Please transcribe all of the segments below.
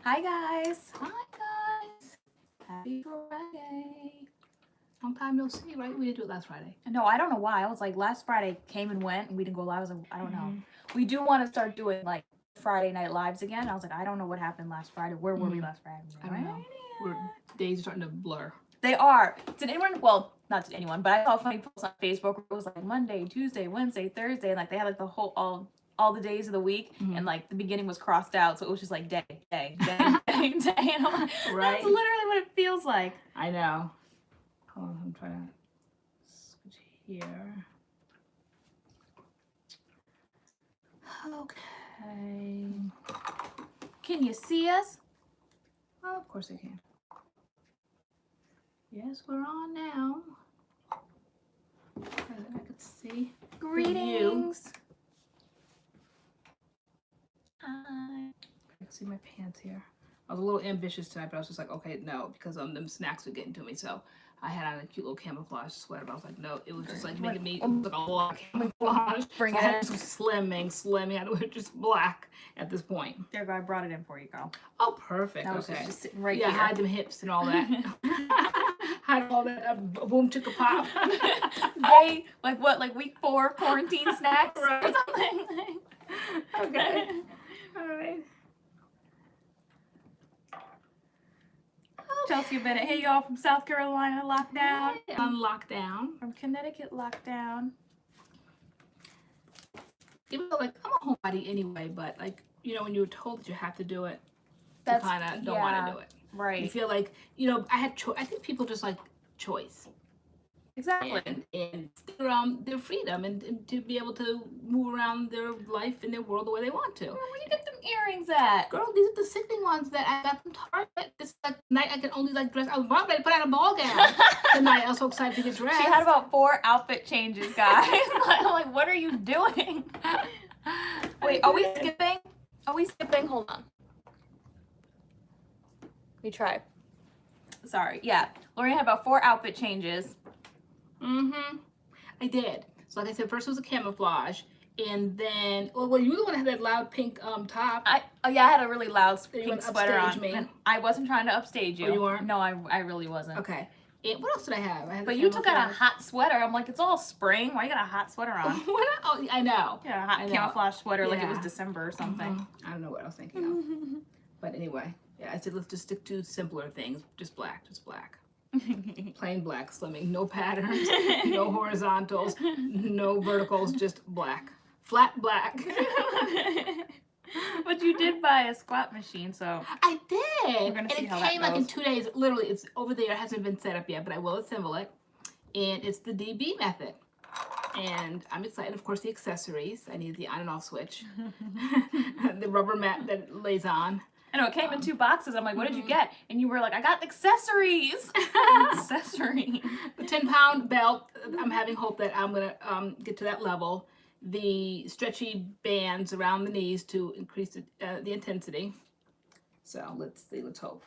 Hi guys. Hi guys. Happy Friday. Long time no see, right? We didn't do it last Friday. No, I don't know why. I was like, last Friday came and went and we didn't go live. I was like, I don't know. We do want to start doing like Friday night lives again. I was like, I don't know what happened last Friday. Where were we last Friday? I don't know. Days are starting to blur. They are. Did anyone, well, not to anyone, but I saw a funny post on Facebook where it was like Monday, Tuesday, Wednesday, Thursday, and like they had like the whole, all the days of the week, and like the beginning was crossed out, so it was just like day. And I'm like, Right. That's literally what it feels like. I know. Hold on, I'm trying to switch here. Okay. Can you see us? Oh, of course I can. Yes, we're on now. I could see. Greetings. I can see my pants here. I was a little ambitious tonight, but I was just like, okay, no, because them snacks were getting to me. So I had on a cute little camouflage sweater, but I was like, no, it was just like making me look like a lot of camouflage. Bring so it I had to slimming. I had to wear just black at this point. There, I brought it in for you, girl. Oh, perfect. That was okay. just sitting right here. here. Hide them hips and all that. Hide all that boom chicka pop. They like what, like week 4 quarantine snacks or something. Okay. All right. Chelsea Bennett, hey y'all from South Carolina lockdown. On lockdown. From Connecticut lockdown. Even though, like, I'm a homebody anyway, but like, you know, when you're told that you have to do it, you kind of don't want to do it. Right. You feel like, you know, I think people just like choice. Exactly. And their freedom and to be able to move around their life and their world the way they want to. Where you get them earrings at? Girl, these are the sickening ones that I got from Target. This like, night I can only like dress. I was ready to put out a ball gown tonight. I was so excited to get dressed. She had about 4 outfit changes, guys. I'm like, what are you doing? Wait, are we skipping? Are we skipping? Hold on. We try. Sorry. Yeah. LoriAnne had about 4 outfit changes. I did. So like I said, first was a camouflage, and then well, you were the one that had that loud pink top. I had a really loud pink sweater on. Me. And I wasn't trying to upstage you. Oh, you weren't? No, I really wasn't. Okay. And what else did I have? But you took out a hot sweater. I'm like, it's all spring. Why you got a hot sweater on? Oh, I know. Yeah, a hot camouflage sweater like it was December or something. I don't know what I was thinking of. But anyway, yeah, I said let's just stick to simpler things. Just black. Plain black, slimming, no patterns, no horizontals, no verticals, just black. Flat black. But you did buy a squat machine, so I did. We're gonna see how that came like in goes. 2 days. Literally, it's over there. It hasn't been set up yet, but I will assemble it. And it's the DB method. And I'm excited. Of course, the accessories. I need the on and off switch. The rubber mat that it lays on. I know it came in 2 boxes. I'm like, what did you get? And you were like, I got accessories. Accessories. The 10-pound belt. I'm having hope that I'm gonna get to that level. The stretchy bands around the knees to increase the intensity. So let's see. Let's hope.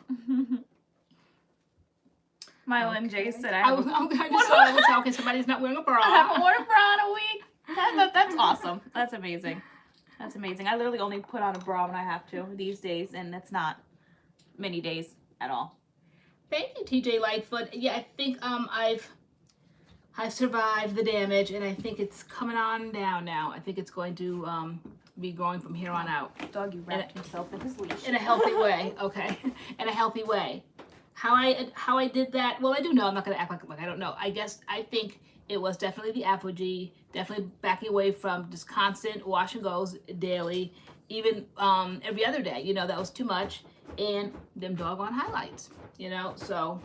Mylan J said, I just saw. Okay, somebody's not wearing a bra. I haven't worn a bra in a week. That's awesome. That's amazing. That's amazing. I literally only put on a bra when I have to these days, and that's not many days at all. Thank you, TJ Lightfoot. Yeah, I think I've survived the damage, and I think it's coming on down now. I think it's going to be growing from here on out. Doggy wrapped himself in his leash. In a healthy way, okay. In a healthy way. How I did that? Well, I do know. I'm not gonna act like I don't know. I think it was definitely the apogee. Definitely backing away from just constant wash and goes daily, even every other day. You know, that was too much. And them doggone highlights. You know, so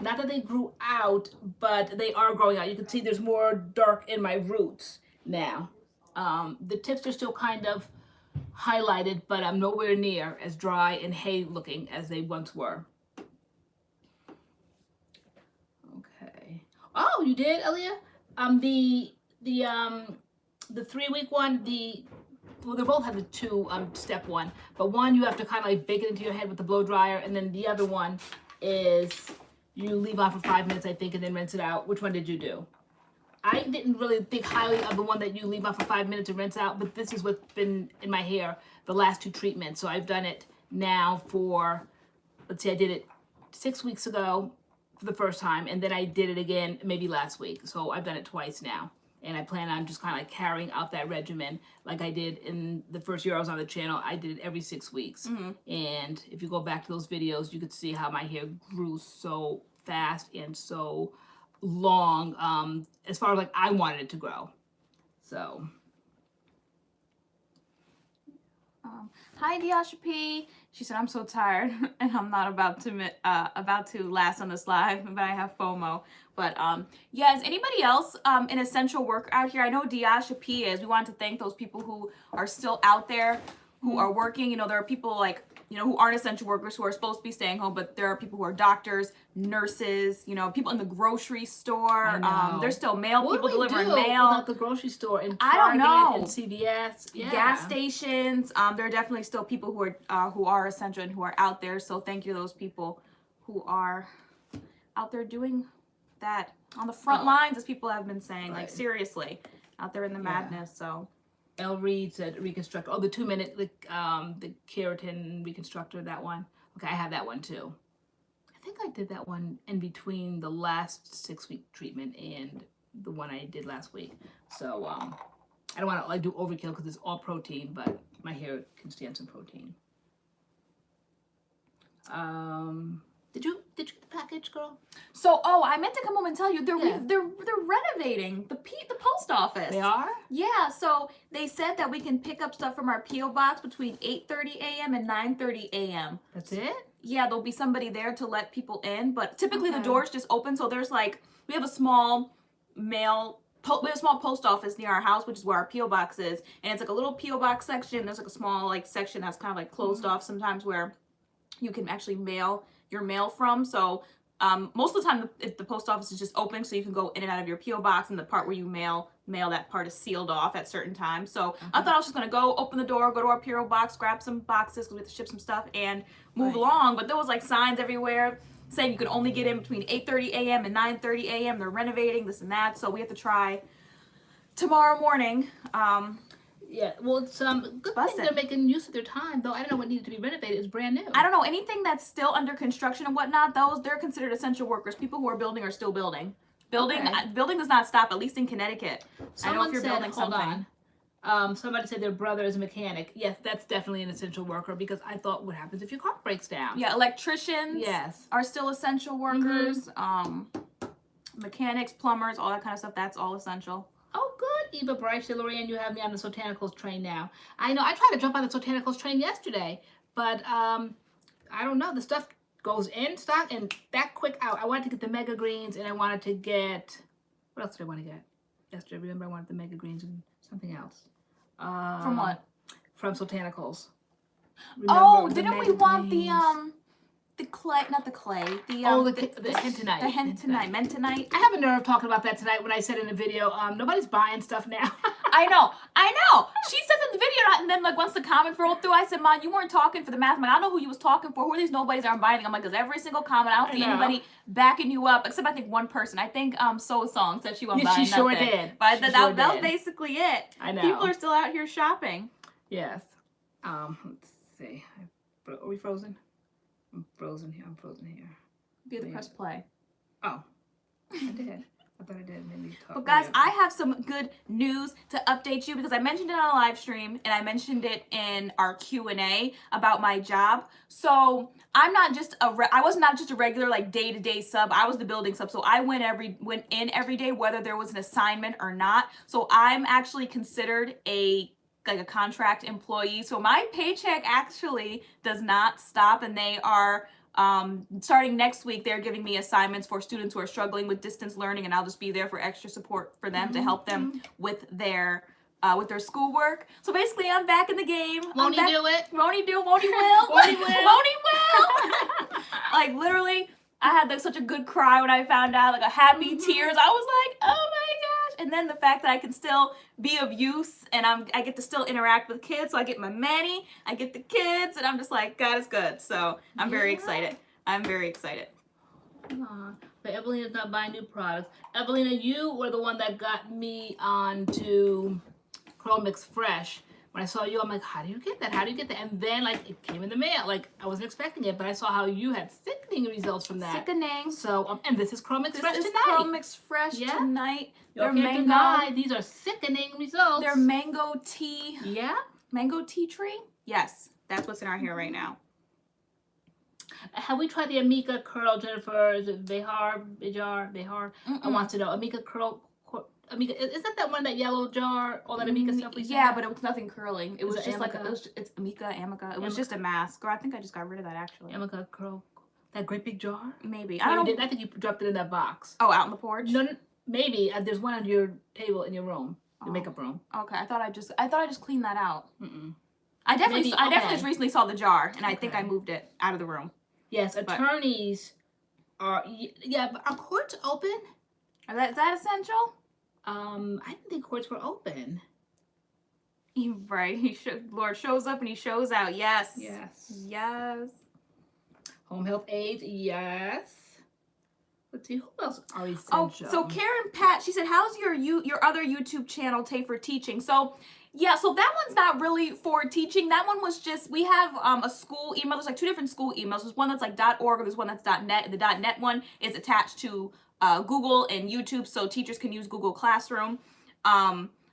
not that they grew out, but they are growing out. You can see there's more dark in my roots now. The tips are still kind of highlighted, but I'm nowhere near as dry and hay looking as they once were. Okay. Oh, you did, Aaliyah? The 3-week one, well, they both have the 2-step one, but one you have to kind of like bake it into your head with the blow dryer, and then the other one is you leave on for 5 minutes, I think, and then rinse it out. Which one did you do? I didn't really think highly of the one that you leave on for 5 minutes and rinse out, but this is what's been in my hair the last 2 treatments. So I've done it now for, let's see, I did it 6 weeks ago for the first time, and then I did it again maybe last week. So I've done it twice now. And I plan on just kind of like carrying out that regimen like I did in the first year I was on the channel. I did it every 6 weeks. And if you go back to those videos, you could see how my hair grew so fast and so long, as far as like I wanted it to grow. So. Hi, Diasha P. She said, I'm so tired and I'm not about to last on this live, but I have FOMO. But yeah, is anybody else an essential worker out here? I know Diasha P is. We want to thank those people who are still out there, who are working. You know, there are people like, you know, who aren't essential workers who are supposed to be staying home, but there are people who are doctors, nurses, you know, people in the grocery store. There's still mail, people delivering mail. Without the grocery store and I don't know. and CVS, gas stations. There are definitely still people who are essential and who are out there. So thank you to those people who are out there doing that on the front lines, as people have been saying. Like seriously, out there in the madness. So. L. Reed said reconstructor. Oh, the 2-minute, the keratin reconstructor, that one. Okay, I have that one too. I think I did that one in between the last 6-week treatment and the one I did last week. So I don't want to like do overkill because it's all protein, but my hair can stand some protein. Did you get the package, girl? So, I meant to come home and tell you they're renovating the post office. They are? Yeah. So they said that we can pick up stuff from our P.O Box between 8:30 a.m. and 9:30 a.m. That's it? Yeah, there'll be somebody there to let people in, but typically the doors just open. So there's like we have a small post office near our house, which is where our P.O Box is, and it's like a little P.O Box section. There's like a small like section that's kind of like closed off sometimes where you can actually mail your mail from. So most of the time the post office is just open, so you can go in and out of your P.O Box, and the part where you mail that part is sealed off at certain times. So I thought I was just gonna go open the door, go to our P.O Box, grab some boxes because we have to ship some stuff, and move along. But there was like signs everywhere saying you could only get in between 8:30 a.m. and 9:30 a.m. They're renovating this and that, so we have to try tomorrow morning. Yeah, well, it's good thing they're making use of their time, though. I don't know what needed to be renovated. It's brand new. I don't know. Anything that's still under construction and whatnot, they're considered essential workers. People who are building are still building. Building does not stop, at least in Connecticut. I know if you're building something. Somebody said their brother is a mechanic. Yes, that's definitely an essential worker, because I thought, what happens if your car breaks down? Yeah, electricians are still essential workers. Mechanics, plumbers, all that kind of stuff, that's all essential. Oh, good. Eva Bryce said, LoriAnne, you have me on the Sotanicals train now. I know. I tried to jump on the Sotanicals train yesterday, but I don't know. The stuff goes in stock and that quick out. I wanted to get the Mega Greens, and I wanted to get... What else did I want to get? Yesterday, remember, I wanted the Mega Greens and something else. From what? From Sotanicals. Remember didn't we want the clay, not the clay, the hentonite. The hentonite, mentonite. I have a nerve talking about that tonight when I said in the video, nobody's buying stuff now. I know. She said in the video, and then like once the comment rolled through, I said, "Ma, you weren't talking for the math. I don't know who you was talking for. Who are these nobodies aren't buying?" I'm like, because every single comment, I don't see anybody backing you up, except I think one person. I think So Song said she wasn't buying nothing. She sure did. But that was basically it. I know. People are still out here shopping. Yes. Let's see. Are we frozen? I'm frozen here. You have to press play. Oh, I did. I thought I did. Maybe talk. But guys, I have some good news to update you, because I mentioned it on a live stream and I mentioned it in our Q&A about my job. So I was not just a regular like day-to-day sub. I was the building sub. So I went in every day, whether there was an assignment or not. So I'm actually considered a contract employee. So my paycheck actually does not stop, and they are starting next week, they're giving me assignments for students who are struggling with distance learning, and I'll just be there for extra support for them to help them with their schoolwork. So basically, I'm back in the game. Won't he do it? Won't he do? Won't he will? Won't he will? Won't he will? Like literally, I had like such a good cry when I found out, like a happy tears. I was like, oh my gosh. And then the fact that I can still be of use, and I get to still interact with kids. So I get my Manny, I get the kids, and I'm just like, God is good. So I'm very excited. I'm very excited. But Evelina's not buying new products. Evelina, you were the one that got me onto Curl Mix Fresh, when I saw you, I'm like, how do you get that? How do you get that? And then like it came in the mail. Like I wasn't expecting it, but I saw how you had sickening results from that. Sickening. So and this is Chrome Express This is tonight. Chrome Express tonight. They're mango. Deny. These are sickening results. They're mango tea. Yeah. Mango tea tree. Yes, that's what's in our hair right now. Have we tried the Amika Curl, Jennifer? Is it Behar? I want to know. Amika Curl. Amika, isn't that one, that yellow jar? All that Amika stuff we saw? Yeah, but it was nothing curling. It was just Amica? like it's Amica. It was just a mask. Or I think I just got rid of that actually. Amika Curl. That great big jar? Maybe. I don't know. I think you dropped it in that box. Oh, out on the porch? No, maybe. There's one on your table in your room, your makeup room. Okay, I thought I just cleaned that out. I definitely just recently saw the jar, and I think I moved it out of the room. Yes, attorneys are, but are courts open? Is that essential? I didn't think courts were open. Right. Lord shows up and he shows out. Yes. Yes. Yes. Home health aides. Yes. Let's see, who else are essential? Oh, so Karen Pat, she said, how's your other YouTube channel, Tay for Teaching? So yeah, so that one's not really for teaching. That one was just, we have a school email. There's like 2 different school emails. There's one that's like .org, or there's one that's .net. And the .net one is attached to Google and YouTube, so teachers can use Google Classroom.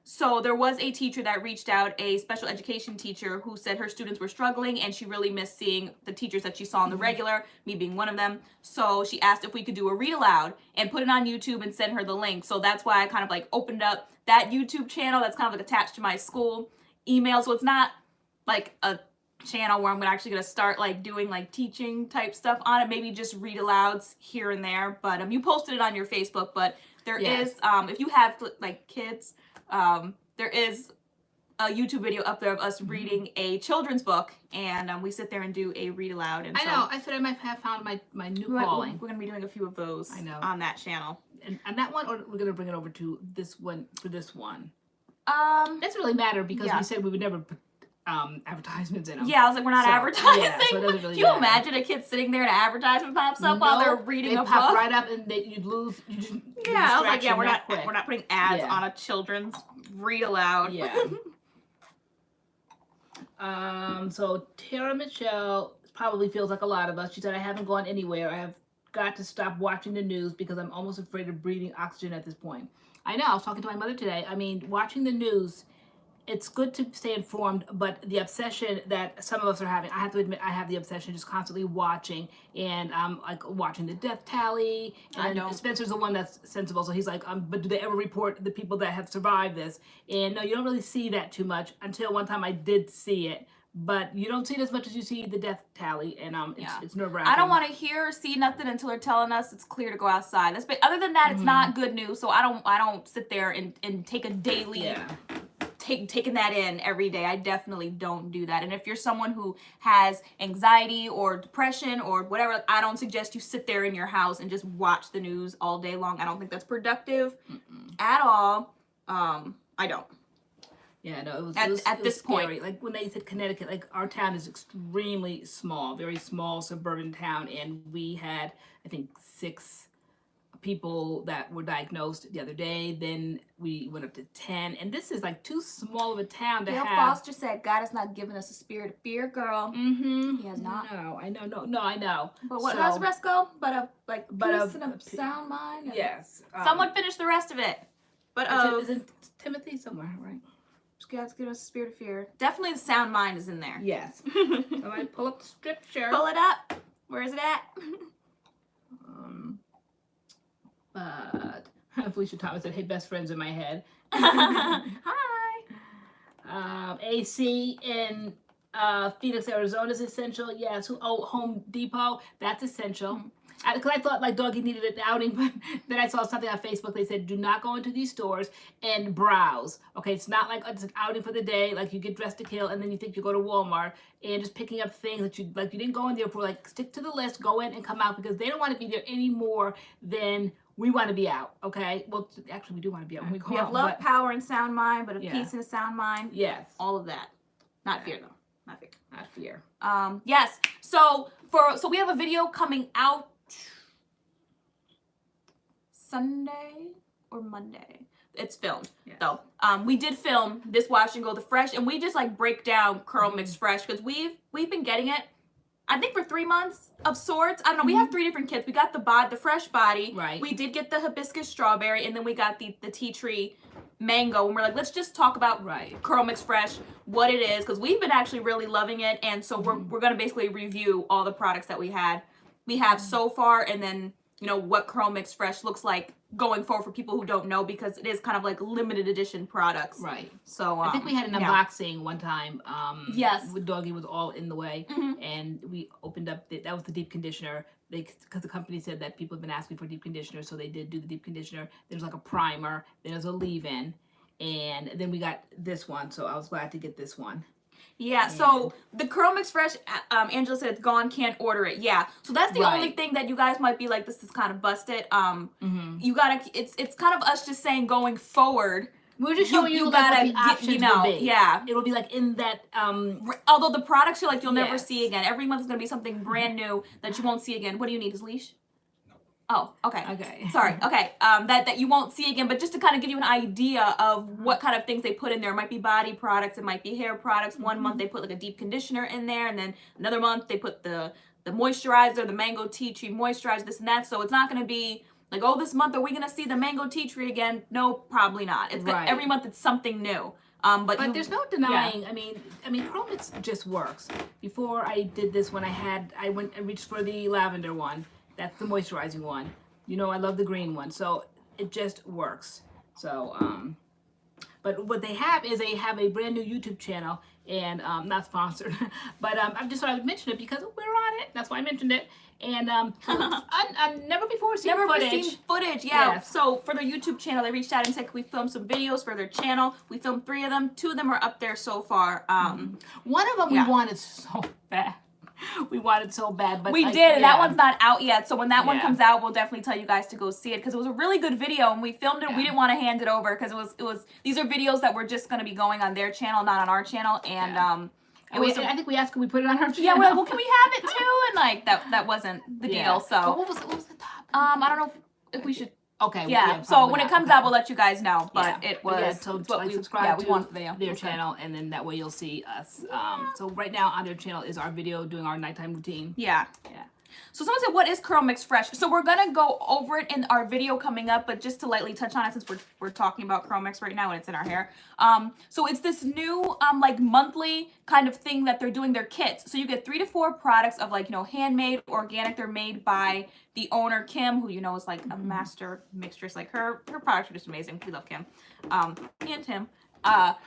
So there was a teacher that reached out, a special education teacher, who said her students were struggling and she really missed seeing the teachers that she saw on the regular, me being one of them. So she asked if we could do a read aloud and put it on YouTube and send her the link. So that's why I kind of like opened up that YouTube channel that's kind of like attached to my school email. So it's not like a channel where I'm actually going to start like doing like teaching type stuff on it, maybe just read alouds here and there. But you posted it on your Facebook, but there is, if you have like kids, there is a YouTube video up there of us reading a children's book, and we sit there and do a read aloud. And I know. I thought I might have found my new calling. We're going to be doing a few of those. I know. On that channel. And that one, or we're going to bring it over to this one for this one. It doesn't really matter because we said we would never put advertisements in them. Yeah, I was like, we're not advertising. Yeah, so it doesn't really Can you imagine a kid sitting there and an advertisement pops up while they're reading a book? They pop right up and you'd lose. Yeah, I was like, yeah, we're not putting ads on a children's read aloud. Yeah. So Tara Michelle probably feels like a lot of us. She said, I haven't gone anywhere. I have got to stop watching the news because I'm almost afraid of breathing oxygen at this point. I know. I was talking to my mother today. I mean, watching the news, it's good to stay informed, but the obsession that some of us are having, I have to admit, I have the obsession just constantly watching, and like watching the death tally. And I know Spencer's the one that's sensible, so he's like, but do they ever report the people that have survived this? And no, you don't really see that too much until one time I did see it. But you don't see it as much as you see the death tally, and it's nerve-wracking. I don't want to hear or see nothing until they're telling us it's clear to go outside. Other than that, it's not good news. So I don't sit there and take a daily taking that in every day. I definitely don't do that. And if you're someone who has anxiety or depression or whatever, I don't suggest you sit there in your house and just watch the news all day long. I don't think that's productive at all. I don't. Yeah, no, it was at this scary. point. Like when they said Connecticut, like our town is extremely small, very small suburban town, and we had, I think, 6 people that were diagnosed the other day. Then we went up to 10, and this is like too small of a town to have. Foster said, "God has not given us a spirit of fear, girl." Mm-hmm. He has not. No, I know. No, I know. But what? How's the rest go? But peace and a sound mind. Yes. Someone finish the rest of it. But is it Timothy somewhere, right? God's given us a spirit of fear. Definitely the sound mind is in there. Yes. Somebody pull up the scripture. Pull it up. Where is it at? But Felicia Thomas said, "Hey, best friends in my head." Hi. AC in Phoenix, Arizona is essential. Yes. Home Depot, that's essential. Because I thought like Doggy needed an outing, but then I saw something on Facebook. They said, do not go into these stores and browse. Okay, it's not like it's an outing for the day, like you get dressed to kill and then you think you go to Walmart and just picking up things that you didn't go in there for. Like, stick to the list, go in and come out, because they don't want to be there any more than we want to be out. Okay, well, actually we do want to be out when we go out. We have love, power, and sound mind, but a peace and a sound mind. Yes, all of that. Not fear though. Not fear. Not fear. Yes. So we have a video coming out Sunday or Monday. it's filmed. Yes. So we did film this Wash and Go the Fresh, and we just like break down Curl Mix Fresh because we've been getting it, I think, for 3 months of sorts. I don't know. We have 3 different kits. We got the fresh body. Right. We did get the hibiscus strawberry, and then we got the tea tree mango. And we're like, let's just talk about Curl Mix Fresh, what it is, because we've been actually really loving it. And so we're gonna basically review all the products that we have so far, and then what Curl Mix Fresh looks like going forward for people who don't know, because it is kind of like limited edition products. Right. So I think we had an unboxing one time. Yes. With Doggy was all in the way, and we opened up. That was the deep conditioner. Because the company said that people have been asking for deep conditioner, so they did do the deep conditioner. There's like a primer. Then there's a leave-in, and then we got this one. So I was glad to get this one. Yeah, so the Curl Mix Fresh, Angela said it's gone, can't order it. Yeah, so that's the only thing that you guys might be like, this is kind of busted. You gotta, it's kind of us just saying going forward. We're just showing you gotta what the options will be. Yeah, it'll be like in that. Although the products you'll never see again. Every month is gonna be something brand new that you won't see again. What do you need? His leash? Oh, okay. Okay. Sorry. Okay. That you won't see again, but just to kind of give you an idea of what kind of things they put in there. It might be body products, it might be hair products. One month they put like a deep conditioner in there, and then another month they put the moisturizer, the mango tea tree moisturizer, this and that. So it's not going to be like, oh, this month are we going to see the mango tea tree again? No, probably not. It's every month it's something new. But there's no denying. I mean, Curl Mix just works. Before I did this, when I went and reached for the lavender one. That's the moisturizing one. I love the green one. So it just works. So, but what they have is they have a brand new YouTube channel, and not sponsored, but I just thought I would mention it because we're on it. That's why I mentioned it. And I've never before seen footage. Yeah. So for their YouTube channel, they reached out and said, can we film some videos for their channel? We filmed 3 of them. 2 of them are up there so far. One of them we wanted so bad. We wanted so bad, but we did. That one's not out yet, so when that one comes out, we'll definitely tell you guys to go see it, because it was a really good video, and we filmed it. We didn't want to hand it over because it was these are videos that we're just going to be going on their channel, not on our channel, and I think we asked, can we put it on our channel? Yeah, we're like, well, can we have it too? And like that wasn't the deal. So but what was the top? I don't know if we should. Okay. Yeah. So when it comes out, we'll let you guys know. But it was. So what we subscribe we to want the video. Their channel, and then that way you'll see us. So right now on their channel is our video doing our nighttime routine. Yeah. So someone said, what is Curl Mix Fresh? So we're going to go over it in our video coming up, but just to lightly touch on it, since we're talking about Curl Mix right now and it's in our hair. So it's this new like monthly kind of thing that they're doing their kits. So you get 3 to 4 products of like, handmade, organic. They're made by the owner, Kim, who is like a master mixtress. Like her products are just amazing. We love Kim. Me and Tim.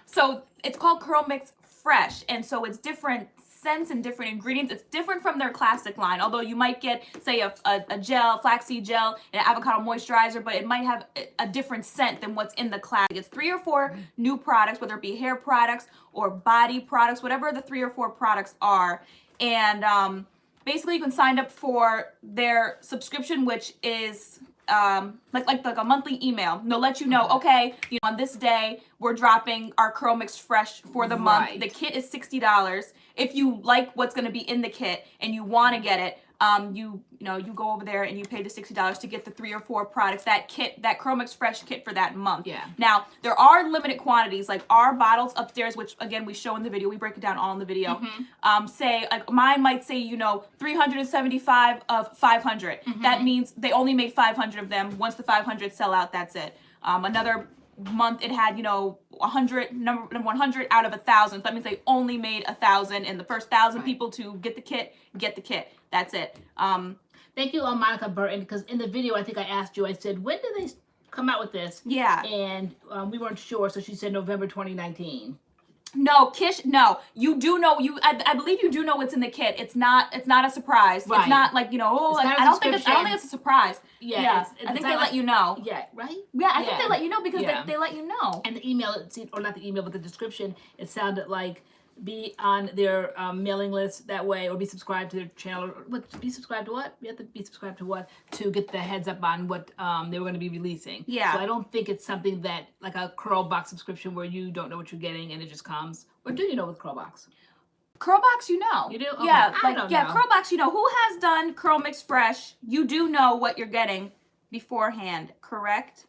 So it's called Curl Mix Fresh. And so it's different scents and different ingredients. It's different from their classic line, although you might get, say, a gel, flaxseed gel, and an avocado moisturizer, but it might have a different scent than what's in the classic. It's 3 or 4 new products, whether it be hair products or body products, whatever the 3 or 4 products are. And basically you can sign up for their subscription, which is like a monthly email. They'll let you know, okay, on this day we're dropping our Curl Mix Fresh for the month. The kit is $60. If you like what's going to be in the kit and you want to get it, you go over there and you pay the $60 to get the 3 or 4 products, that Curl Mix Fresh kit for that month. Yeah. Now there are limited quantities, like our bottles upstairs, which again we show in the video. We break it down all in the video. Say like mine might say 375 of 500. That means they only made 500 of them. Once the 500 sell out, that's it. Another month it had 100 number 100 out of 1,000. So that means they only made 1,000, and the first 1,000 people to get the kit. That's it. Thank you, Monica Burton, because in the video I think I asked you. I said, when did they come out with this? Yeah. And we weren't sure, so she said November 2019. No, Kish, no. You do know, I believe you do know what's in the kit. It's not a surprise. Right. It's not like, I don't think it's a surprise. Yeah. I think they let you know. Yeah, right? Yeah, I think they let you know because they let you know. And the email, or not the email, but the description, it sounded like be on their mailing list that way, or be subscribed to their channel. Be subscribed to what? You have to be subscribed to what? To get the heads up on what they were going to be releasing. Yeah. So I don't think it's something that, like a Curl Box subscription where you don't know what you're getting and it just comes. Or do you know with Curl Box? Curl Box, you know. You do? Okay. Yeah, I don't know. Curl Box, who has done Curl Mix Fresh, you do know what you're getting beforehand, correct?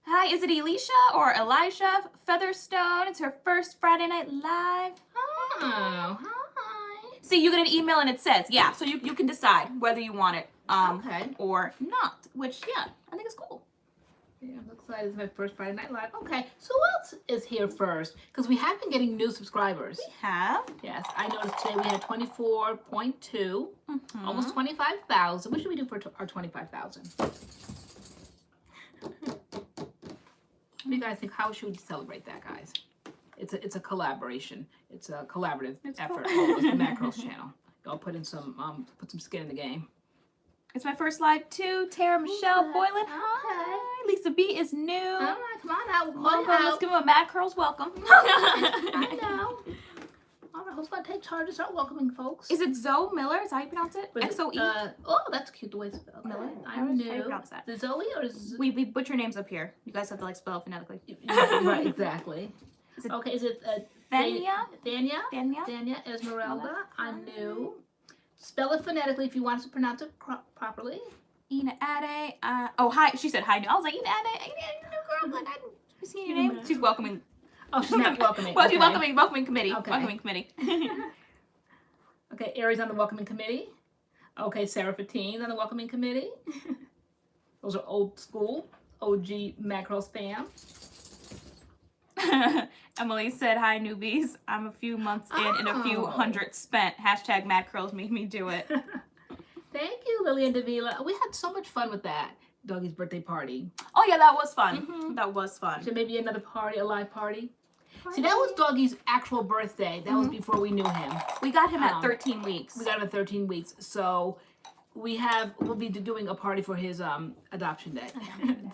Hi, is it Elisha or Elijah Featherstone? It's her first Friday Night Live. Oh, hi. See, you get an email and it says, yeah, so you can decide whether you want it Okay. or not, which, yeah, I think it's cool. Yeah, I'm excited. It's my first Friday Night Live. Okay, so who else is here first? Because we have been getting new subscribers. We have. Yes, I noticed today we had 24.2, almost 25,000. What should we do for our 25,000? What do you guys think? How should we celebrate that, guys? It's a collaboration. It's a collaborative effort. Cool. The MADCURLS channel. Y'all put in some put some skin in the game. It's my first live too. Tara Michelle Boylan. Okay. Hi. Lisa B is new. All right, come on out. Welcome. Let's give them a MADCURLS welcome. I know. All right, who's gonna take charge and start welcoming folks? Is it Zoe Miller? Is that how you pronounce it? X-O-E? Oh, that's cute the way it's spelled. Miller? I'm new. How do you pronounce that? The Zoe or is We butcher names up here. You guys have to like spell it phonetically. right, exactly. Is it okay, is it Thania? Thania? Thania? Thania Esmeralda. I'm new. Spell it phonetically if you want us to pronounce it properly. Ina Ade. Oh, hi. She said hi. I was like, Ina Ade. New girl. But I didn't see your name. She's welcoming. Oh, she's not welcoming. Well, she's welcoming committee. Okay. Welcoming committee. Okay, Aries on the welcoming committee. Okay, Sarah Fattine's on the welcoming committee. Those are old school, OG MADCURLS fam. Emily said, hi, newbies. I'm a few months in and a few hundred spent. Hashtag MADCURLS made me do it. Thank you, Lillian Davila. We had so much fun with that Dougie's birthday party. Oh, yeah, that was fun. That was fun. So maybe another party, a live party. See, that was Dougie's actual birthday. That was before we knew him. We got him at 13 weeks. We got him at 13 weeks. So we'll be doing a party for his adoption day.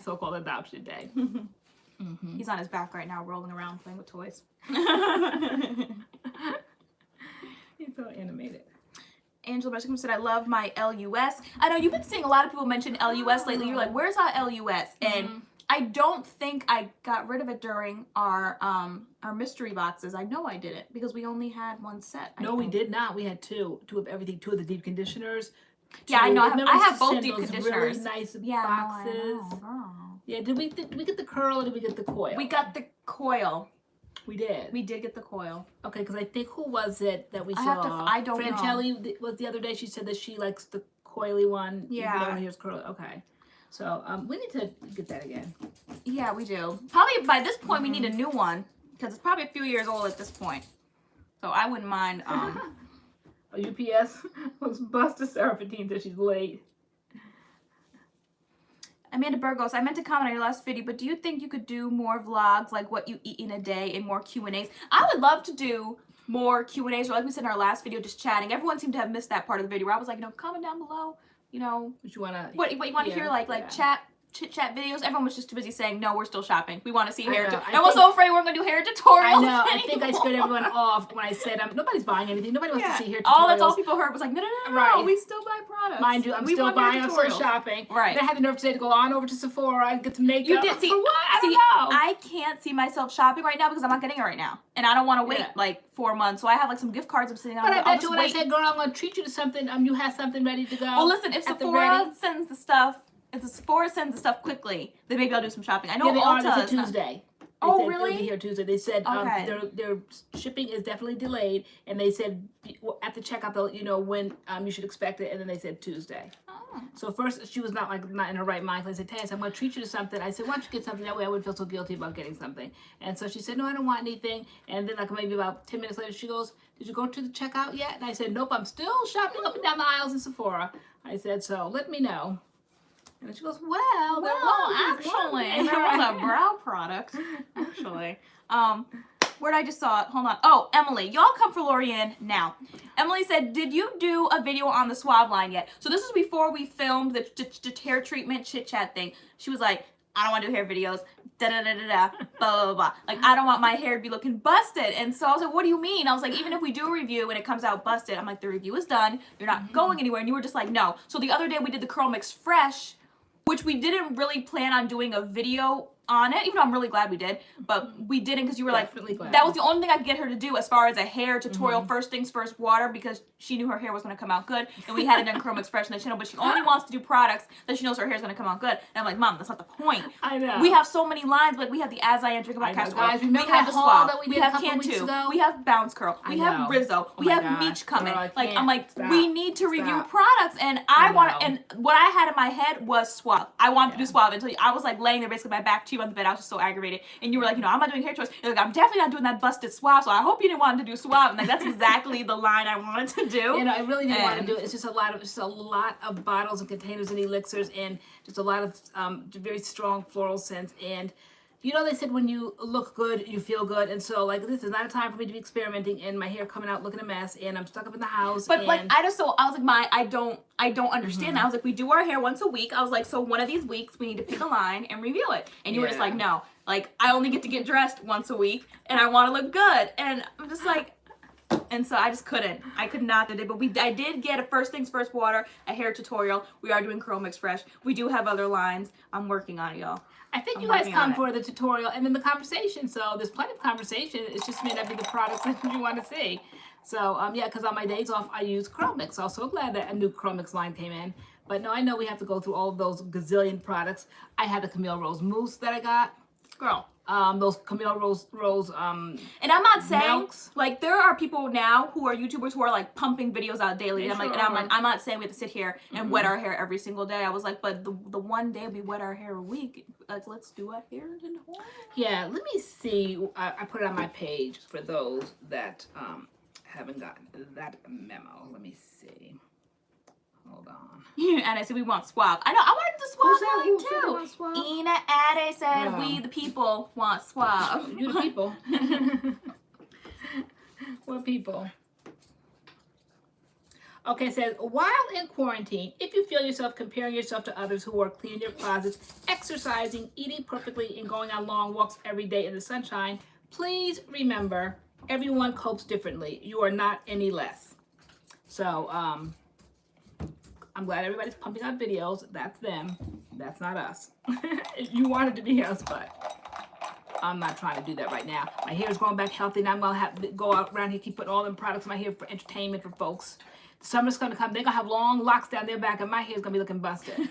So-called adoption day. He's on his back right now, rolling around, playing with toys. He's so animated. Angela Bessicum said, I love my LUS. I know you've been seeing a lot of people mention LUS lately. You're like, where's our LUS? And I don't think I got rid of it during our mystery boxes. I know I didn't because we only had one set. No, we did not. We had two of everything. Two of the deep conditioners. Yeah, I know. I have both send deep those conditioners. Really nice Yeah, boxes. no, I know, girl. Yeah, did we get the curl or did we get the coil? We got the coil. We did. We did get the coil. Okay, because I think who was it that we saw? I don't know. Francelli was the other day. She said that she likes the coily one. Yeah. Even though here's curly. Okay. So we need to get that again. Yeah, we do. Probably by this point we need a new one because it's probably a few years old at this point. So I wouldn't mind. UPS was busted Sarah Fattine that she's late. Amanda Burgos, I meant to comment on your last video, but do you think you could do more vlogs like what you eat in a day and more Q&As? I would love to do more Q&As, or like we said in our last video, just chatting. Everyone seemed to have missed that part of the video where I was like, comment down below, what you want to hear, like chit chat videos. Everyone was just too busy saying, no, we're still shopping. We want to see hair. Everyone's so afraid we're going to do hair tutorials. I know. I think I scared everyone off when I said nobody's buying anything. Nobody wants to see hair tutorials. That's all people heard was like, no, right. we still buy products. Mind you, I'm still buying. I'm still shopping. Right. Then I had the nerve today to go on over to Sephora and get some makeup. You did see. For what? I don't know. I can't see myself shopping right now because I'm not getting it right now, and I don't want to wait like 4 months. So I have like some gift cards I'm sitting on. But I bet you when I said, girl, I'm going to treat you to something. You have something ready to go. Well, listen, if Sephora sends the stuff. If the Sephora sends the stuff quickly, then maybe I'll do some shopping. I know Ulta is Tuesday. Oh, really? They'll be here Tuesday. They said their shipping is definitely delayed, and they said at the checkout they'll let you know when you should expect it, and then they said Tuesday. Oh. So first she was not in her right mind. So I said, Tess, I'm going to treat you to something. I said, why don't you get something? That way I wouldn't feel so guilty about getting something. And so she said, no, I don't want anything. And then like maybe about 10 minutes later, she goes, did you go to the checkout yet? And I said, nope, I'm still shopping up and down the aisles in Sephora. I said, so let me know. And she goes, well, actually, there was a brow product, actually. Where'd I just saw it? Hold on. Oh, Emily. Y'all come for LoriAnne now. Emily said, did you do a video on the Suave line yet? So this is before we filmed the hair treatment chit-chat thing. She was like, I don't want to do hair videos, da-da-da-da-da, blah, blah, blah. Like, I don't want my hair to be looking busted. And so I was like, what do you mean? I was like, even if we do a review and it comes out busted, I'm like, the review is done. You're not going anywhere. And you were just like, no. So the other day we did the Curl Mix Fresh, which we didn't really plan on doing a video on it, even though I'm really glad we did, but we didn't because you were Definitely like, glad. that was the only thing I could get her to do as far as a hair tutorial, first things first water, because she knew her hair was going to come out good, and we hadn't done Curl Mix Fresh on the channel, but she only wants to do products that she knows her hair's going to come out good. And I'm like, Mom, that's not the point. I know. We have so many lines, like we have the As I Am Drink About Castor Oil, guys, we remember have that the haul Suave, that we we did a have couple weeks Cantu, ago? we have Bounce Curl, we have know. Rizzo, we my have gosh, Meech coming. girl, I Like, can't. I'm like, Stop. we need to review Stop. products, and I want, know. and what I had in my head was Suave. I wanted to do Suave until I was like laying there basically my back to you on the bed. I was just so aggravated, and you were like, you know, I'm not doing hair choice. You're like, I'm definitely not doing that busted Suave. So I hope you didn't want to do Suave. And like, that's exactly the line I wanted to do. You know, I really didn't want to do it. It's just a lot of bottles and containers and elixirs, and just a lot of very strong floral scents. And you know, they said when you look good, you feel good. And so, like, this is not a time for me to be experimenting and my hair coming out looking a mess, and I'm stuck up in the house. But like, I was like, I don't understand that. I was like, we do our hair once a week. I was like, so one of these weeks we need to pick a line and review it. And you were just like, no, like I only get to get dressed once a week, and I want to look good. And I'm just like, and so I just couldn't. I could not do it. But I did get a first things first water, a hair tutorial. We are doing Curl Mix Fresh. We do have other lines. I'm working on it, y'all. I think you guys come for the tutorial and then the conversation. So there's plenty of conversation. It's just may not be the products that you want to see. So yeah, because on my days off I use Curl Mix. So I'm so glad that a new Curl Mix line came in. But no, I know we have to go through all of those gazillion products. I had the Camille Rose mousse that I got. Girl. Those Camille Rose and I'm not saying milks. like there are people now who are YouTubers who are like pumping videos out daily. And I'm like, I'm not saying we have to sit here and wet our hair every single day. I was like, but the one day we wet our hair a week, like let's do our hair in the morning. Yeah, let me see. I put it on my page for those that haven't gotten that memo. Let me see. Hold on. And I said we want Suave. I know. I wanted the Suave line too. Suave? Ina Ade said we the people want Suave. You the people. What people? Okay, it says, while in quarantine, if you feel yourself comparing yourself to others who are cleaning their closets, exercising, eating perfectly, and going on long walks every day in the sunshine, please remember, everyone copes differently. You are not any less. So, I'm glad everybody's pumping out videos. That's them. That's not us. You wanted to be us, but I'm not trying to do that right now. My hair is growing back healthy, and I'm going to have to go out around here, keep putting all them products in my hair for entertainment for folks. Summer's going to come. They're going to have long locks down their back, and my hair's going to be looking busted.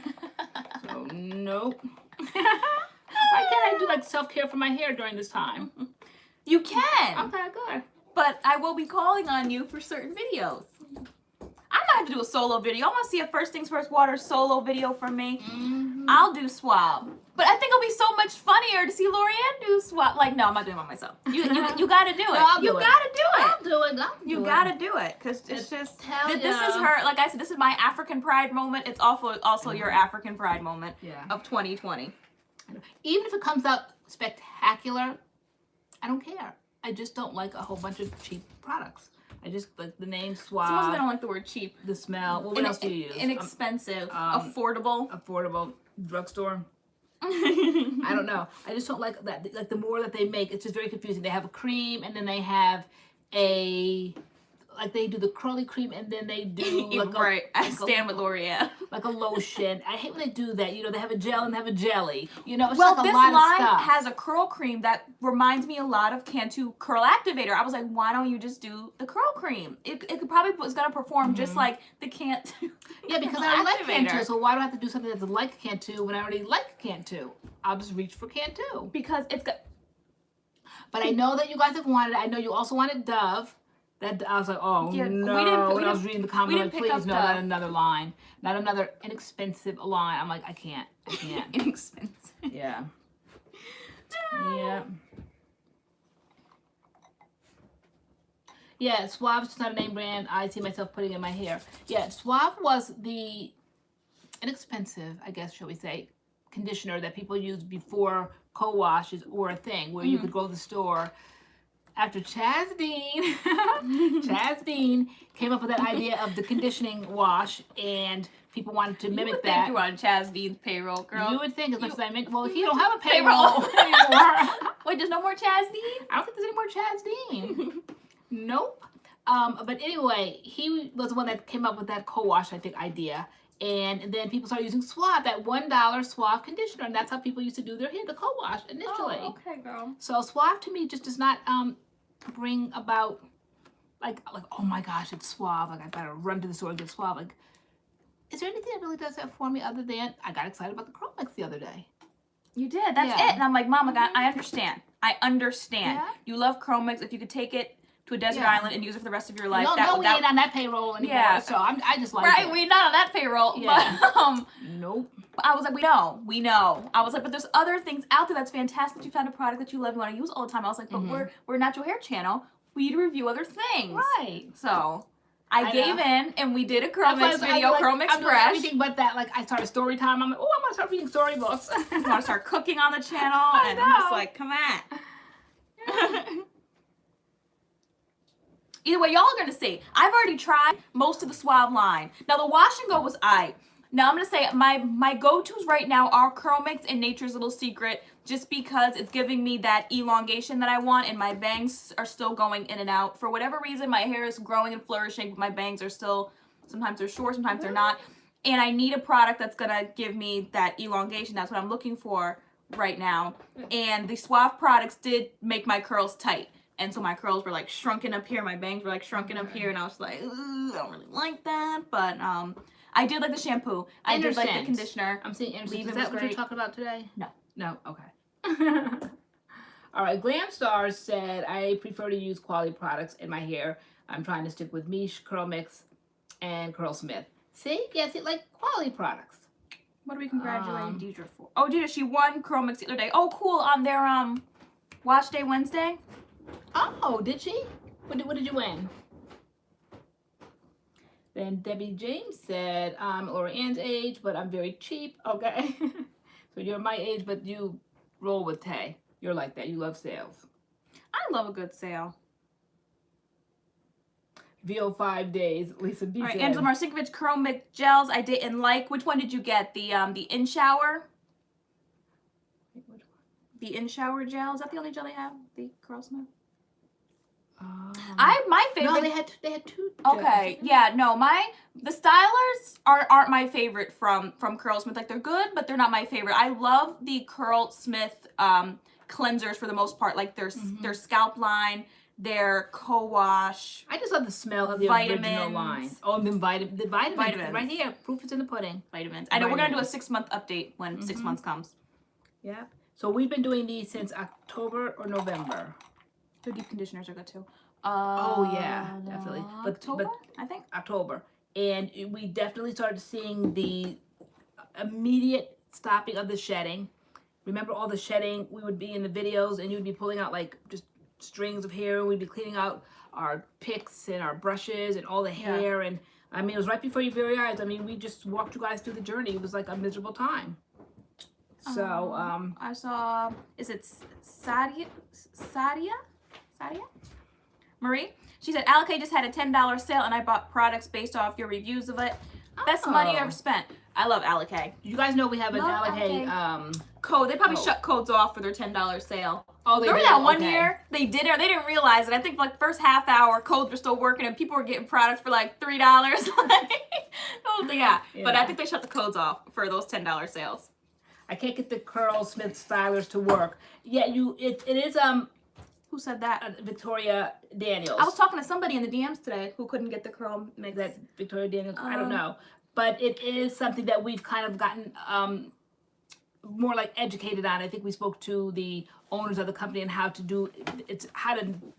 So, nope. Why can't I do, like, self-care for my hair during this time? You can. Okay, good. But I will be calling on you for certain videos. I might have to do a solo video. I want to see a first things first water solo video from me. I'll do Suave. But I think it'll be so much funnier to see LoriAnne do Suave. Like, no, I'm not doing it by myself. You got to do it. No, You got to do it. I'll do it. You got to do it. Because it's just, this is her, like I said, this is my African pride moment. It's also your African pride moment of 2020. Even if it comes out spectacular, I don't care. I just don't like a whole bunch of cheap products. I just like the name Suave. Sometimes I don't like the word cheap. The smell. Well, what else do you use? Inexpensive. Affordable. Affordable. Drugstore. I don't know. I just don't like that. Like the more that they make, it's just very confusing. They have a cream, and then they have like they do the curly cream, and then they do like I stand with LoriAnne. Like a lotion. I hate when they do that. You know, they have a gel and they have a jelly. You know, it's well, like a this lot line of stuff. has a curl cream that reminds me a lot of Cantu Curl Activator. I was like, why don't you just do the curl cream? It could probably was gonna perform just like the Cantu. Yeah, because I already like Cantu, so why do I have to do something that's like Cantu when I already like Cantu? I'll just reach for Cantu. Because it's got. But I know that you guys have wanted it. I know you also wanted Dove. That I was like, oh yeah, no! When I was reading the comment, like, please no, not Dove. another line, not another inexpensive line. I'm like, I can't. Inexpensive. Yeah. Yeah. Yeah, Suave is just not a name brand. I see myself putting it in my hair. Yeah, Suave was the inexpensive, I guess, shall we say, conditioner that people used before co-washes were a thing, where you could go to the store. After Chaz Dean came up with that idea of the conditioning wash, and people wanted to mimic that. You were on Chaz Dean's payroll, girl. You would think, as much as I meant, well, he don't have a payroll anymore. Wait, there's no more Chaz Dean? I don't think there's any more Chaz Dean. Nope. But anyway, he was the one that came up with that co-wash, I think, idea. And then people started using Suave, that $1 Suave conditioner, and that's how people used to do their hair, the co-wash initially. Oh, okay, girl. So Suave to me just does not bring about like oh my gosh, it's Suave. Like I gotta run to the store and get Suave. Like, is there anything that really does that for me other than I got excited about the Curl Mix the other day? You did. That's Yeah. it. And I'm like, Mom, I understand. I understand. Yeah. You love Curl Mix. If you could take it to a desert Yeah. island and use it for the rest of your life, We ain't on that payroll anymore. Yeah. So I just like right. it. We're not on that payroll. Yeah. But Nope. I was like, we know. I was like, but there's other things out there that's fantastic. You found a product that you love, you want to use all the time. I was like, but we're a natural hair channel. We need to review other things. Right. So I gave in and we did a Curl That's why Mix I was video, like, Curl Mix I'm doing Fresh. everything but that. Like I started story time. I'm like, oh, I'm gonna start reading storybooks. You want to start cooking on the channel? And I'm just like, come on. Either way, y'all are going to see. I've already tried most of the Suave line. Now, the Wash and Go was aight. Now, I'm going to say my go-tos right now are Curl Mix and Nature's Little Secret, just because it's giving me that elongation that I want, and my bangs are still going in and out. For whatever reason, my hair is growing and flourishing, but my bangs are still, sometimes they're short, sometimes they're not. And I need a product that's going to give me that elongation. That's what I'm looking for right now. And the Suave products did make my curls tight. And so my curls were like shrunken up here, my bangs were like shrunken up here, and I was like, ooh, I don't really like that. But I did like the shampoo. I did like the conditioner. I'm seeing Anderson. Is Leave-in that was what you're great. talking about today? No. No? Okay. All right. Glam Stars said, I prefer to use quality products in my hair. I'm trying to stick with Miche, Curl Mix, and Curl Smith. See? Yes, it like quality products. What are we congratulating Deidre for? Oh, Deidre, she won Curl Mix the other day. Oh, cool. On their Wash Day Wednesday. Oh, did she? What did you win? Then Debbie James said, I'm LoriAnne's age, but I'm very cheap. Okay. So you're my age, but you roll with Tay. You're like that. You love sales. I love a good sale. VO5 days, Lisa B. All right, said. Angela Marcinkovich Curl Mix gels. I didn't like. Which one did you get? The in shower. The in shower gel. Is that the only gel they have? The Curl Smith. My favorite. No, they had two. Okay, gels. yeah, no, the stylers aren't my favorite from Curl Smith. Like, they're good, but they're not my favorite. I love the Curl Smith cleansers for the most part. Like their scalp line, their co-wash. I just love the smell of the original line. Oh, the vitamins. Right here. Proof is in the pudding. Vitamins. I know we're gonna do a 6-month update when 6 months comes. Yeah. So we've been doing these since October or November. Their deep conditioners are good too. Oh yeah, definitely. October, I think. October, and we definitely started seeing the immediate stopping of the shedding. Remember all the shedding? We would be in the videos, and you'd be pulling out like just strings of hair. We'd be cleaning out our picks and our brushes and all the hair, and I mean it was right before your very eyes. I mean we just walked you guys through the journey. It was like a miserable time. So I saw. Is it Sadia? Marie? She said, Alikay just had a $10 sale and I bought products based off your reviews of it. Best money you ever spent. I love Alikay. You guys know we have an Alikay code. They probably shut codes off for their $10 sale. Oh, they Remember did? that one year? They did it or they didn't realize it. I think like first half hour codes were still working and people were getting products for like $3. Yeah. But I think they shut the codes off for those $10 sales. I can't get the Curl Smith stylers to work. Yeah, it is Who said that? Victoria Daniels. I was talking to somebody in the DMs today who couldn't get the Curl Mix. That Victoria Daniels. I don't know, but it is something that we've kind of gotten more like educated on. I think we spoke to the owners of the company and how to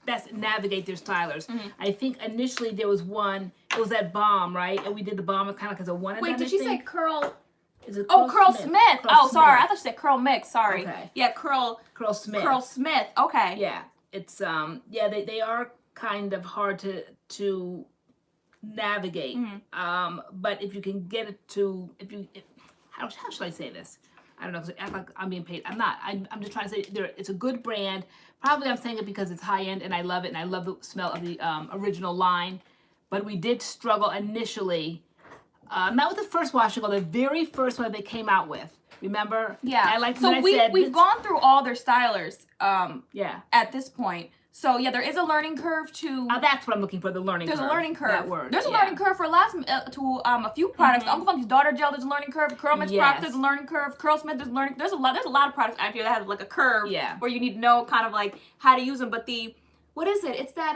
best navigate their stylers. I think initially there was one. It was that balm, right? And we did the balm kind of as a one. Wait, did she say Curl? Is it Curl Smith. Sorry. I thought she said Curl Mix. Sorry. Okay. Yeah, Curl Smith. Curl Smith. Okay. Yeah. It's they are kind of hard to navigate. But if you can get it to how should I say this? I don't know, because I act like I'm being paid. I'm not. I'm just trying to say it's a good brand. Probably I'm saying it because it's high end and I love it and I love the smell of the original line. But we did struggle initially. Not with the first wash and go, the very first one they came out with. Remember? Yeah. We've gone through all their stylers. Yeah. At this point, So yeah, there is a learning curve to. That's what I'm looking for. The learning. There's curve. a learning curve. That word. There's a learning curve for a few products. Uncle Funky's Daughter Gel, there's a learning curve. Curl Mix product, there's a learning curve. Curlsmith, there's a learning. There's a lot of products out here that have like a curve. Yeah. Where you need to know kind of like how to use them. But what is it? It's that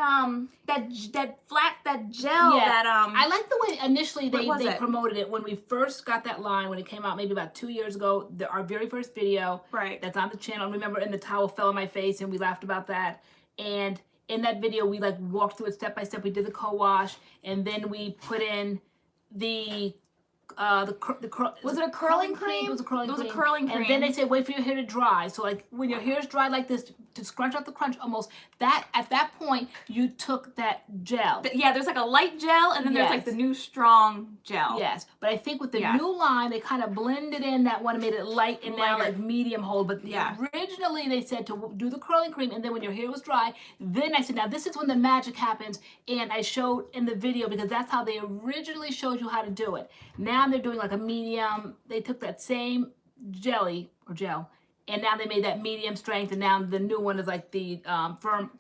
gel that I like the way initially they promoted it when we first got that line, when it came out maybe about 2 years ago. Our very first video that's on the channel. Remember, and the towel fell on my face and we laughed about that. And in that video we like walked through it step by step. We did the co-wash and then we put in was it a curling cream? It was a curling cream. And then they say wait for your hair to dry. So like when your hair is dry like this, to scrunch out the crunch almost, that at that point you took that gel. There's like a light gel and then there's like the new strong gel. Yes, but I think with the new line they kind of blended in that one and made it light and now like medium hold. But originally they said to do the curling cream and then when your hair was dry, then I said now this is when the magic happens, and I showed in the video because that's how they originally showed you how to do it. Now they're doing like a medium. They took that same gel, and now they made that medium strength, and now the new one is like the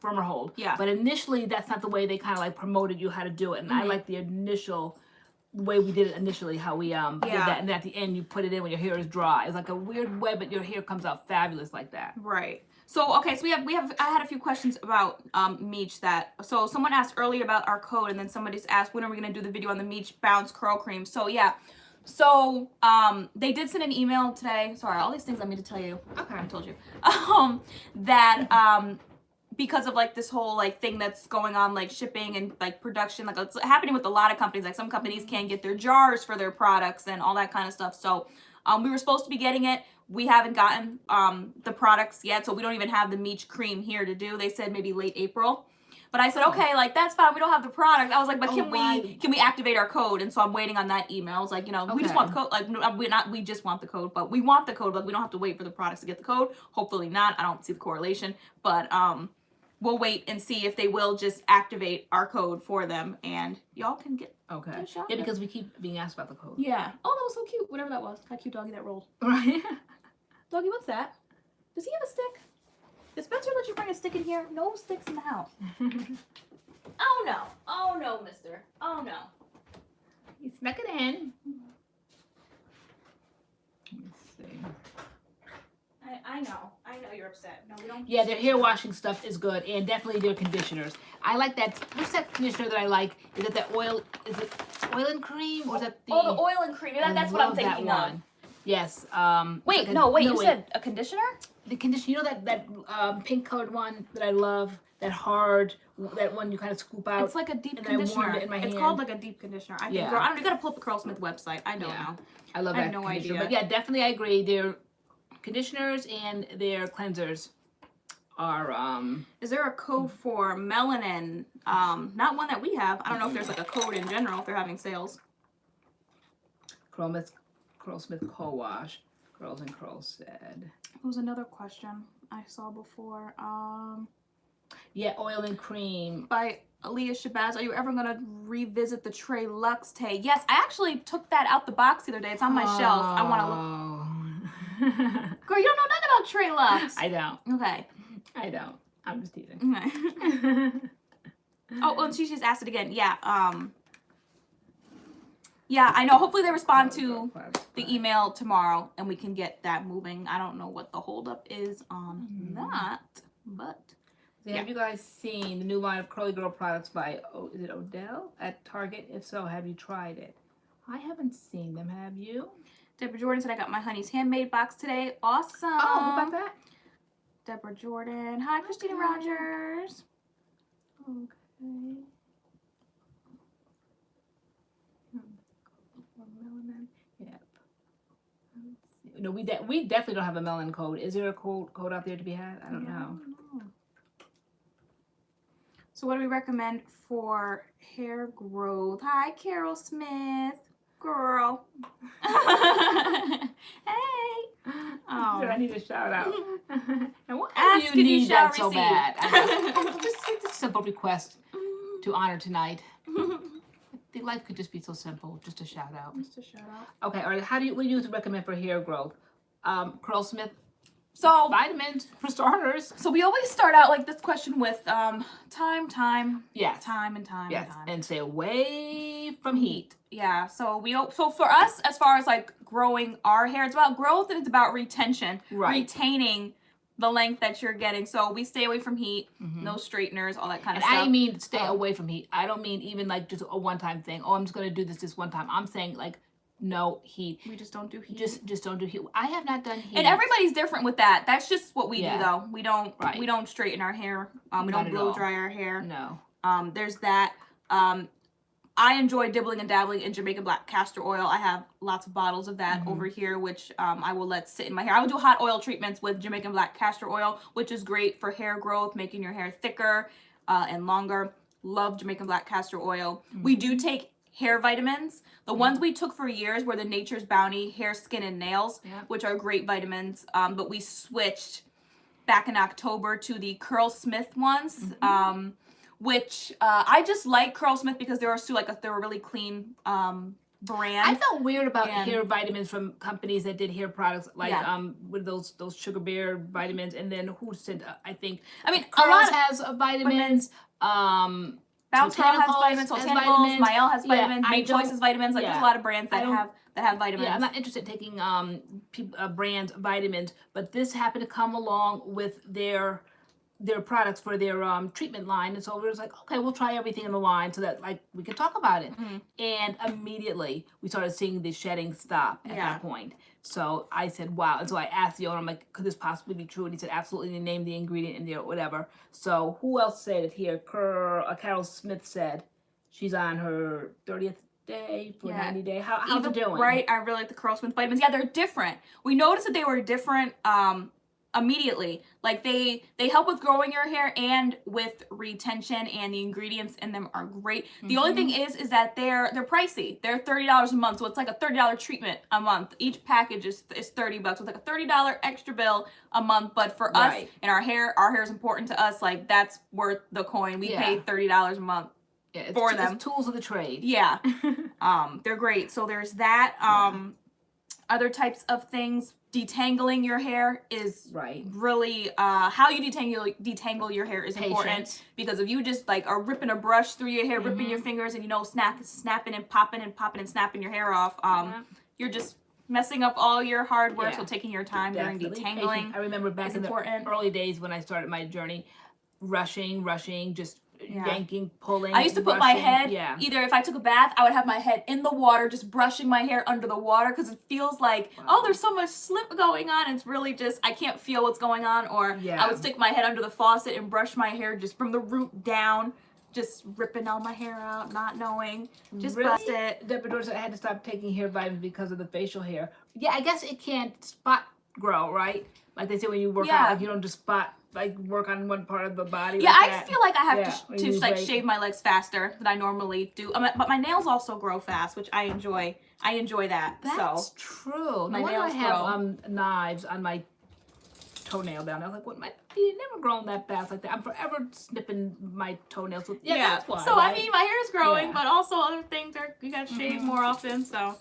firmer hold. Yeah. But initially, that's not the way they kind of like promoted you how to do it, and I like the initial way we did it initially, how we did that, and at the end you put it in when your hair is dry. It's like a weird way, but your hair comes out fabulous like that. Right. So okay, so I had a few questions about Meech so someone asked earlier about our code, and then somebody's asked when are we gonna do the video on the Meech Bounce Curl Cream. So yeah. So, they did send an email today. Sorry, all these things I mean to tell you. Okay, I told you. That, because of like this whole like thing that's going on, like shipping and like production, like it's happening with a lot of companies. Like some companies can't get their jars for their products and all that kind of stuff. So, we were supposed to be getting it. We haven't gotten, the products yet. So we don't even have the Meech cream here to do. They said maybe late April. But I said, okay, like, that's fine. We don't have the product. I was like, but can we activate our code? And so I'm waiting on that email. It's like, we just want the code. Like, we just want the code, but we want the code. But we don't have to wait for the products to get the code. Hopefully not. I don't see the correlation. But we'll wait and see if they will just activate our code for them. And y'all can get a shot. Yeah, because we keep being asked about the code. Yeah. Oh, that was so cute. Whatever that was. That cute doggy that rolled. Right. Doggy, what's that? Does he have a stick? Did Spencer let you bring a stick in here? No sticks in the house. Oh no. Oh no, mister. Oh no. You snuck it in. Let's see. I know. I know you're upset. No, we don't. Yeah, their hair washing stuff is good, and definitely their conditioners. I like that. What's that conditioner that I like? Is it that oil? Is it oil and cream, or is that the? Oh, the oil and cream. That's what I'm thinking of. Yes. Wait, you said a conditioner? The conditioner, you know that pink colored one that I love, that hard, that one you kind of scoop out. It's like a deep conditioner. It's called like a deep conditioner. I think. I don't. You gotta pull up the Curlsmith website. I don't know. I love that. I have no idea. But yeah, definitely I agree. Their conditioners and their cleansers are. Is there a code for melanin? Not one that we have. I don't know if there's like a code in general if they're having sales. Curlsmith co-wash. Girls and Curls said. What was another question I saw before? Yeah, oil and cream. By Aaliyah Shabazz. Are you ever going to revisit the Trey Lux Tay? Yes, I actually took that out the box the other day. It's on my shelf. I want to look. Girl, you don't know nothing about Trey Lux. I don't. Okay. I don't. I'm just teasing. Okay. And she just asked it again. Yeah. Yeah, I know. Hopefully they respond to the email tomorrow and we can get that moving. I don't know what the holdup is on that, but have you guys seen the new line of Curly Girl products by is it Odell at Target? If so, have you tried it? I haven't seen them. Have you? Deborah Jordan said I got my honey's handmade box today. Awesome. Oh, who got that? Deborah Jordan. Hi, Christina Rogers. Okay. Yep. No, we definitely don't have a melon code. Is there a code out there to be had? I don't know. So what do we recommend for hair growth? Hi, Carol Smith. Girl. Hey. Oh. I need a shout out. And what Ask do you need shall that so receive. bad? Just a simple request to honor tonight. The life could just be so simple. Just a shout out. Just a shout out. Okay, all right. What do you recommend for hair growth? Curlsmith So vitamins for starters. So we always start out like this question with time, yes, time, and time, yes, and time, and stay away from heat. Yeah. So so for us, as far as like growing our hair, it's about growth and it's about retention, retaining the length that you're getting. So we stay away from heat, no straighteners, all that kind of stuff. I mean stay away from heat. I don't mean even like just a one-time thing. Oh, I'm just going to do this one time. I'm saying like no heat. We just don't do heat. Just don't do heat. I have not done heat. And everybody's different with that. That's just what we do though. We don't straighten our hair. We don't blow dry our hair. No. There's that. I enjoy dibbling and dabbling in Jamaican black castor oil. I have lots of bottles of that over here, which I will let sit in my hair. I will do hot oil treatments with Jamaican black castor oil, which is great for hair growth, making your hair thicker and longer. Love Jamaican black castor oil. We do take hair vitamins. The ones we took for years were the Nature's Bounty Hair, Skin, and Nails, which are great vitamins. But we switched back in October to the Curl Smith ones. Which I just like Curl Smith because they're a really clean brand. I felt weird about hair vitamins from companies that did hair products like with those Sugar Bear vitamins, and then who said Curls has vitamins. Bounce Curl has vitamins. Botanicals, Mael has vitamins. Made Choice has vitamins. Like there's a lot of brands that have vitamins. Yeah, I'm not interested in taking brands vitamins, but this happened to come along with their products for their treatment line, and so we was like, okay, we'll try everything in the line so that like we could talk about it. And immediately we started seeing the shedding stop at that point. So I said, wow. And so I asked the owner, I'm like, could this possibly be true? And he said, absolutely. And named the ingredient in there, whatever. So who else said it here? Carol Smith said she's on her 30th day for 90 day. How's it doing? Right. I really like the Curl Smith vitamins. Yeah, they're different. We noticed that they were different immediately. Like they help with growing your hair and with retention, and the ingredients in them are great. The only thing is that they're pricey. They're $30 a month, so it's like a $30 treatment a month. Each package is $30 bucks. So it's like a $30 extra bill a month. But for us and our hair is important to us. Like that's worth the coin. We pay $30 a month for them. It's tools of the trade. Yeah. They're great. So there's that. Other types of things. Detangling your hair is really how you detangle your hair is important, because if you just like are ripping a brush through your hair, ripping your fingers, and snapping and popping and snapping your hair off, you're just messing up all your hard work. So taking your time during detangling. I remember back in the early days when I started my journey, rushing, just yanking, pulling. I used to put my head, either if I took a bath, I would have my head in the water, just brushing my hair under the water, because it feels like, oh, there's so much slip going on. It's really just, I can't feel what's going on. Or I would stick my head under the faucet and brush my hair just from the root down, just ripping all my hair out, not knowing. Just bust it. I had to stop taking hair vitamins because of the facial hair. Yeah, I guess it can't spot grow, right? Like they say when you work out, like you don't just work on one part of the body. Yeah, I feel like I have to like shave my legs faster than I normally do. But my nails also grow fast, which I enjoy. I enjoy that. That's true. My nails I have knives on my toenail down there. Like, what? My feet never grown that fast like that. I'm forever snipping my toenails. So, that's why. So I mean, my hair is growing, but also other things you gotta shave more often. So.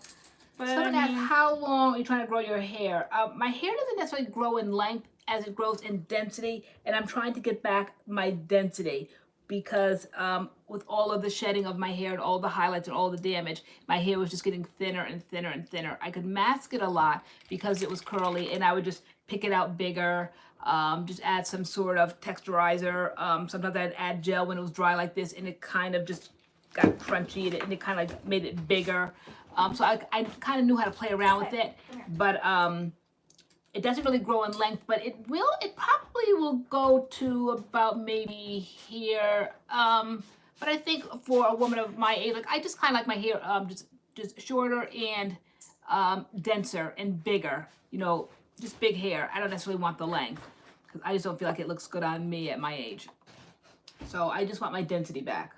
But someone asked, how long are you trying to grow your hair? My hair doesn't necessarily grow in length as it grows in density, and I'm trying to get back my density because with all of the shedding of my hair and all the highlights and all the damage, my hair was just getting thinner and thinner and thinner. I could mask it a lot because it was curly, and I would just pick it out bigger, just add some sort of texturizer. Sometimes I'd add gel when it was dry like this, and it kind of just got crunchy, and it kind of like made it bigger. So I kind of knew how to play around with it, but it doesn't really grow in length, but it probably will go to about maybe here. But I think for a woman of my age, like I just kind of like my hair just shorter and denser and bigger, just big hair. I don't necessarily want the length because I just don't feel like it looks good on me at my age. So I just want my density back.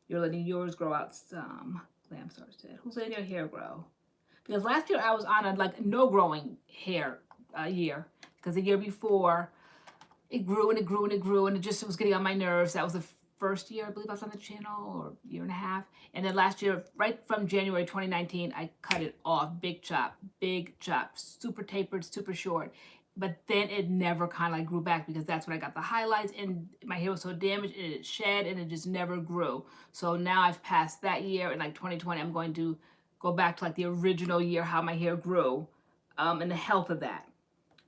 You're letting yours grow out some. Glam Star said. Who's letting their hair grow? Because last year I was on a no growing hair year. Because the year before it grew and it grew and it grew and it just was getting on my nerves. That was the first year, I believe I was on the channel, or year and a half. And then last year, right from January 2019, I cut it off. Big chop, super tapered, super short. But then it never kind of like grew back, because that's when I got the highlights, and my hair was so damaged and it shed and it just never grew. So now I've passed that year, and like 2020, I'm going to go back to like the original year, how my hair grew, and the health of that.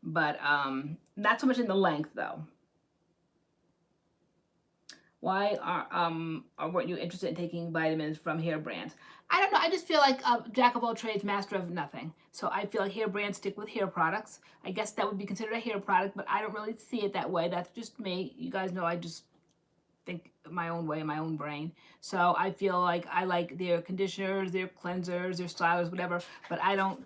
But not so much in the length though. Why weren't you interested in taking vitamins from hair brands? I don't know. I just feel like jack of all trades, master of nothing. So I feel like hair brands stick with hair products. I guess that would be considered a hair product, but I don't really see it that way. That's just me. You guys know I just think my own way in my own brain. So I feel like I like their conditioners, their cleansers, their stylers, whatever, but I don't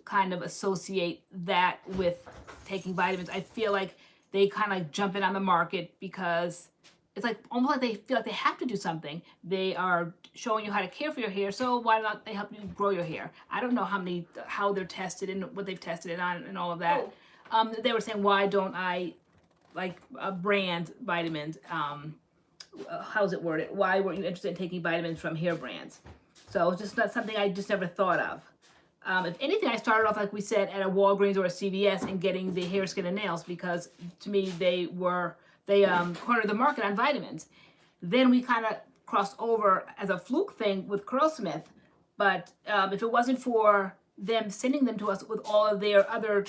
kind of associate that with taking vitamins. I feel like they kind of like jump in on the market because it's like almost like they feel like they have to do something. They are showing you how to care for your hair, so why not they help you grow your hair? I don't know how they're tested and what they've tested it on and all of that. They were saying, why don't I like brand vitamins? How's it worded? Why weren't you interested in taking vitamins from hair brands? So it's just not something I just never thought of. If anything, I started off, like we said, at a Walgreens or a CVS and getting the hair, skin, and nails, because to me they cornered the market on vitamins. Then we kind of crossed over as a fluke thing with Curlsmith. But if it wasn't for them sending them to us with all of their other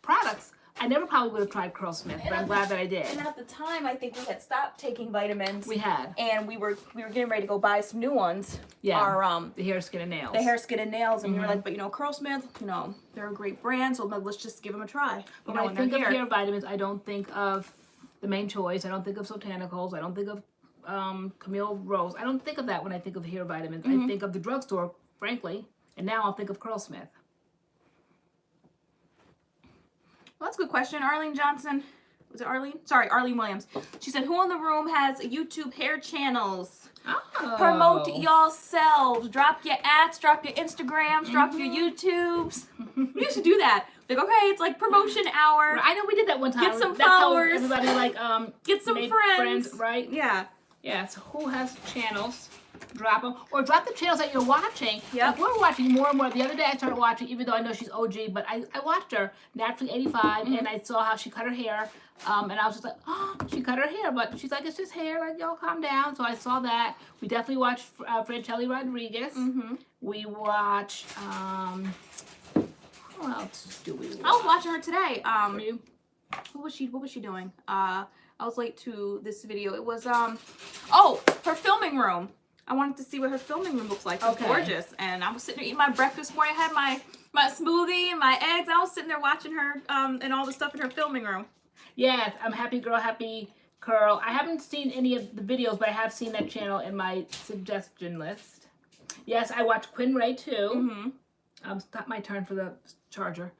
products, I never probably would have tried Curlsmith, but I'm glad that I did. And at the time, I think we had stopped taking vitamins. We had. And we were getting ready to go buy some new ones. Yeah. Our, the hair, skin, and nails. The hair, skin, and nails. And we were like, but you know, Curlsmith, you know, they're a great brand, so let's just give them a try. When I think of hair vitamins, I don't think of the main choice. I don't think of Botanicals. I don't think of Camille Rose. I don't think of that when I think of hair vitamins. I think of the drugstore, frankly. And now I'll think of Curlsmith. Well, that's a good question. Arlene Johnson. Was it Arlene? Sorry, Arlene Williams. She said, who in the room has YouTube hair channels? Oh. Promote y'all selves. Drop your ads, drop your Instagrams, drop your YouTubes. We used to do that. Like, okay, it's like promotion hour. I know we did that one time. Get some followers. How everybody like get some friends, right? Yeah. Yeah. So who has channels? Drop them, or drop the channels that you're watching. Yeah. Like we're watching more and more. The other day I started watching, even though I know she's OG, but I watched her, Naturally 85, and I saw how she cut her hair. And I was just like, oh, she cut her hair, but she's like, it's just hair, like, y'all calm down. So I saw that. We definitely watched Franchelli Rodriguez. We watched, who else do we watch? I was watching her today. What was she doing? I was late to this video. It was, her filming room. I wanted to see what her filming room looks like. It's gorgeous. And I was sitting there eating my breakfast morning. I had my smoothie and my eggs. I was sitting there watching her and all the stuff in her filming room. Yes, I'm Happy Girl, Happy Curl. I haven't seen any of the videos, but I have seen that channel in my suggestion list. Yes, I watched Quinn Ray too. It's not my turn for the charger.